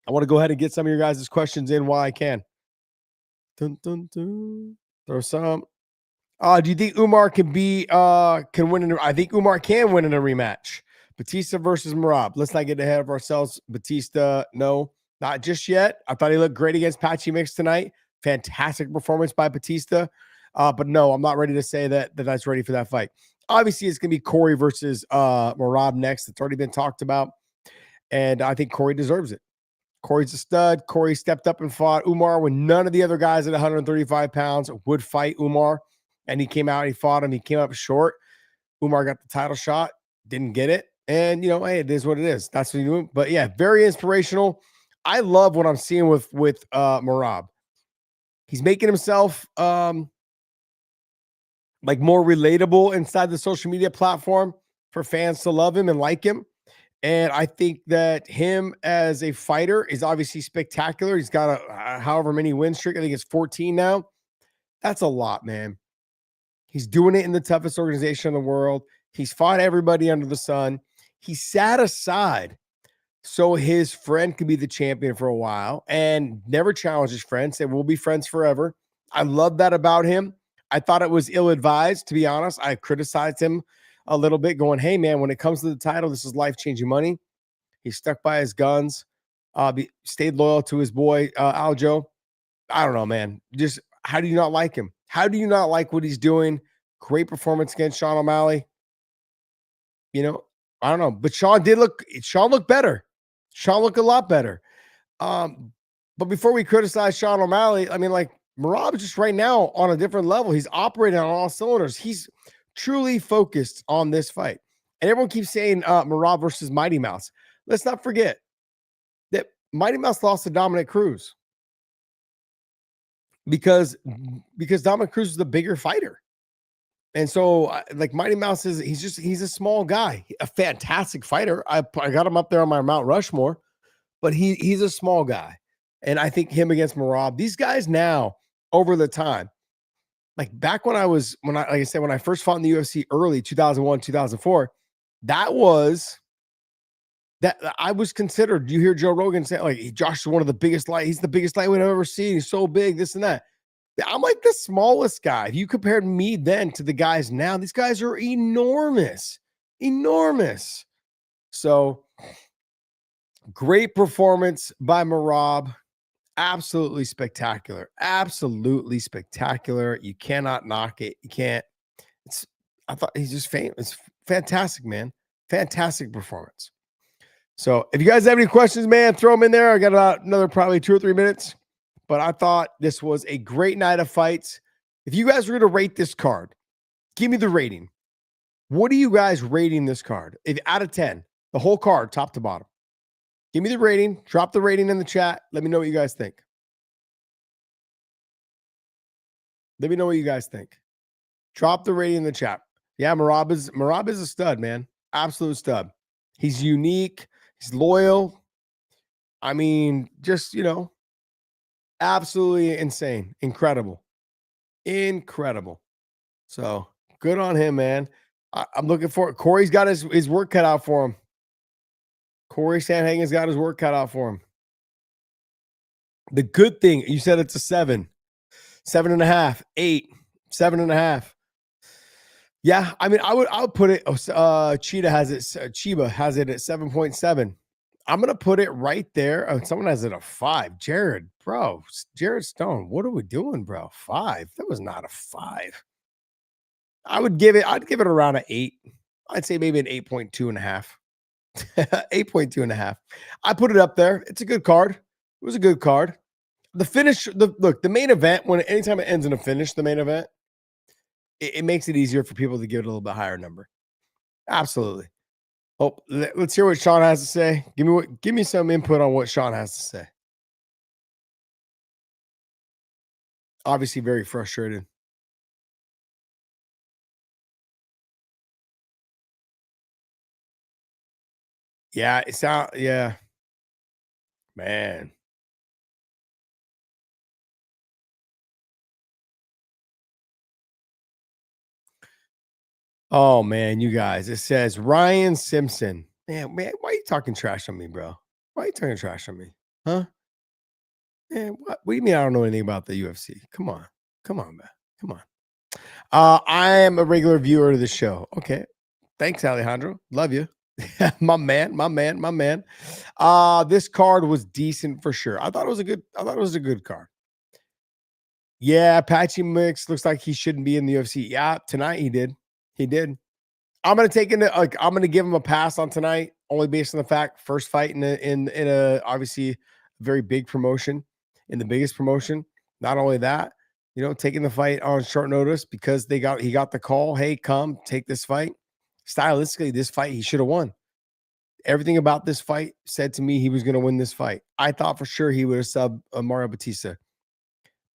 I want to go ahead and get some of your guys' questions in while I can. Dun, dun, dun. Throw some. Do you think Umar can win? I think Umar can win in a rematch. Batista versus Merab. Let's not get ahead of ourselves. Batista, no, not just yet. I thought he looked great against Patchy Mix tonight. Fantastic performance by Batista. But no, I'm not ready to say that's ready for that fight. Obviously, it's going to be Corey versus Merab next. It's already been talked about. And I think Corey deserves it. Corey's a stud. Corey stepped up and fought Umar when none of the other guys at 135 pounds would fight Umar. And he came out, he fought him, he came up short. Umar got the title shot, didn't get it. And, hey, it is what it is. That's what you do. But yeah, very inspirational. I love what I'm seeing with Merab. He's making himself like more relatable inside the social media platform for fans to love him and like him. And I think that him as a fighter is obviously spectacular. He's got a however many win streak. I think it's 14 now. That's a lot, man. He's doing it in the toughest organization in the world. He's fought everybody under the sun. He sat aside so his friend could be the champion for a while and never challenged his friend, said, we'll be friends forever. I love that about him. I thought it was ill-advised, to be honest. I criticized him a little bit going, hey, man, when it comes to the title, this is life-changing money. He stuck by his guns, stayed loyal to his boy, Aljo. I don't know, man. Just how do you not like him? How do you not like what he's doing? Great performance against Sean O'Malley. I don't know. But Sean looked better. Sean looked a lot better. But before we criticize Sean O'Malley, I mean, like, Merab is just right now on a different level. He's operating on all cylinders. He's truly focused on this fight. And everyone keeps saying Merab versus Mighty Mouse. Let's not forget that Mighty Mouse lost to Dominic Cruz because Dominic Cruz is the bigger fighter. And so, like Mighty Mouse he's a small guy, a fantastic fighter. I got him up there on my Mount Rushmore, but he's a small guy. And I think him against Marab, these guys now over the time, like back when like I said, when I first fought in the UFC early 2001, 2004, that was that I was considered. You hear Joe Rogan say, like, Josh is one of the biggest he's the biggest lightweight I've ever seen. He's so big, this and that. I'm like the smallest guy. If you compared me then to the guys now, these guys are enormous, enormous. So great performance by Marab. Absolutely spectacular. Absolutely spectacular. You cannot knock it. You can't. I thought he's just famous. It's fantastic, man. Fantastic performance. So if you guys have any questions, man, throw them in there. I got about another probably 2 or 3 minutes. But I thought this was a great night of fights. If you guys were going to rate this card, give me the rating. What are you guys rating this card? If out of 10, the whole card, top to bottom. Give me the rating. Drop the rating in the chat. Let me know what you guys think. Let me know what you guys think. Drop the rating in the chat. Yeah, Marab is a stud, man. Absolute stud. He's unique. He's loyal. I mean, just, absolutely insane. Incredible. Incredible. So good on him, man. I'm looking for it. Corey's got his work cut out for him. Corey Sandhagen's got his work cut out for him. The good thing, you said it's a 7, 7.5, 8, 7.5. Yeah, I mean, I would put it. Chiba has it at 7.7. I'm gonna put it right there. Oh, someone has it a 5. Jared Stone. What are we doing, bro? 5. That was not a 5. I'd give it around an 8. I'd say maybe an 8.2.5. 8.2.5. I put it up there. It's a good card. It was a good card. The finish, the main event, anytime it ends in a finish, the main event, it makes it easier for people to give it a little bit higher number. Absolutely. Oh, let's hear what Sean has to say. Give me some input on what Sean has to say. Obviously very frustrated. Yeah, yeah. Man. Oh man, you guys. It says Ryan Simpson. Man, why are you talking trash on me, bro? Why are you talking trash on me? Huh? Man, what do you mean I don't know anything about the UFC? Come on. Come on, man. Come on. I am a regular viewer of the show. Okay. Thanks, Alejandro. Love you. my man. This card was decent for sure. I thought it was a good card. Yeah, Patchy Mix looks like he shouldn't be in the UFC. Yeah, tonight he did. He did. I'm gonna give him a pass on tonight, only based on the fact first fight in a obviously very big promotion, in the biggest promotion. Not only that, taking the fight on short notice because he got the call. Hey, come take this fight. Stylistically, this fight he should have won. Everything about this fight said to me he was going to win this fight. I thought for sure he would have subbed Mario Batista,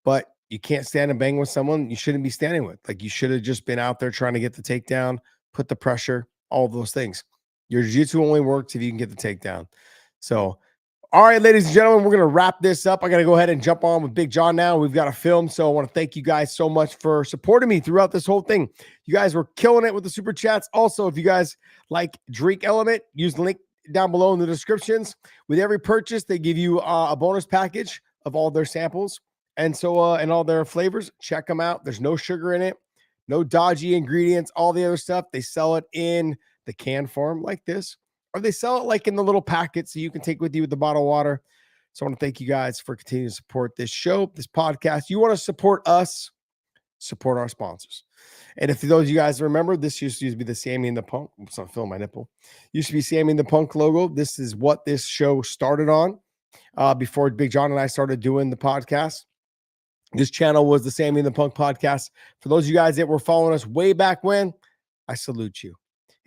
but you can't stand and bang with someone you shouldn't be standing with. Like you should have just been out there trying to get the takedown, put the pressure, all of those things. Your jiu-jitsu only works if you can get the takedown. So, all right, ladies and gentlemen, we're going to wrap this up. I got to go ahead and jump on with Big John now. We've got a film. So I want to thank you guys so much for supporting me throughout this whole thing. You guys were killing it with the super chats. Also, if you guys like Drink Element, use the link down below in the descriptions. With every purchase, they give you a bonus package of all their samples. And so, and all their flavors, check them out. There's no sugar in it, no dodgy ingredients, all the other stuff. They sell it in the can form like this, or they sell it like in the little packet so you can take with you with the bottle of water. So I want to thank you guys for continuing to support this show, this podcast. You want to support us, support our sponsors. And if those of you guys remember, this used to be the Sammy and the Punk. Oops, I'm feeling my nipple. Used to be Sammy and the Punk logo. This is what this show started on before Big John and I started doing the podcast. This channel was the Sammy and the Punk podcast. For those of you guys that were following us way back when, I salute you.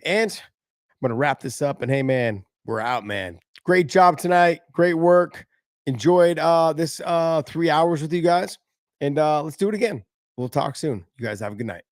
And I'm going to wrap this up. And hey, man, we're out, man. Great job tonight. Great work. Enjoyed this 3 hours with you guys. And let's do it again. We'll talk soon. You guys have a good night.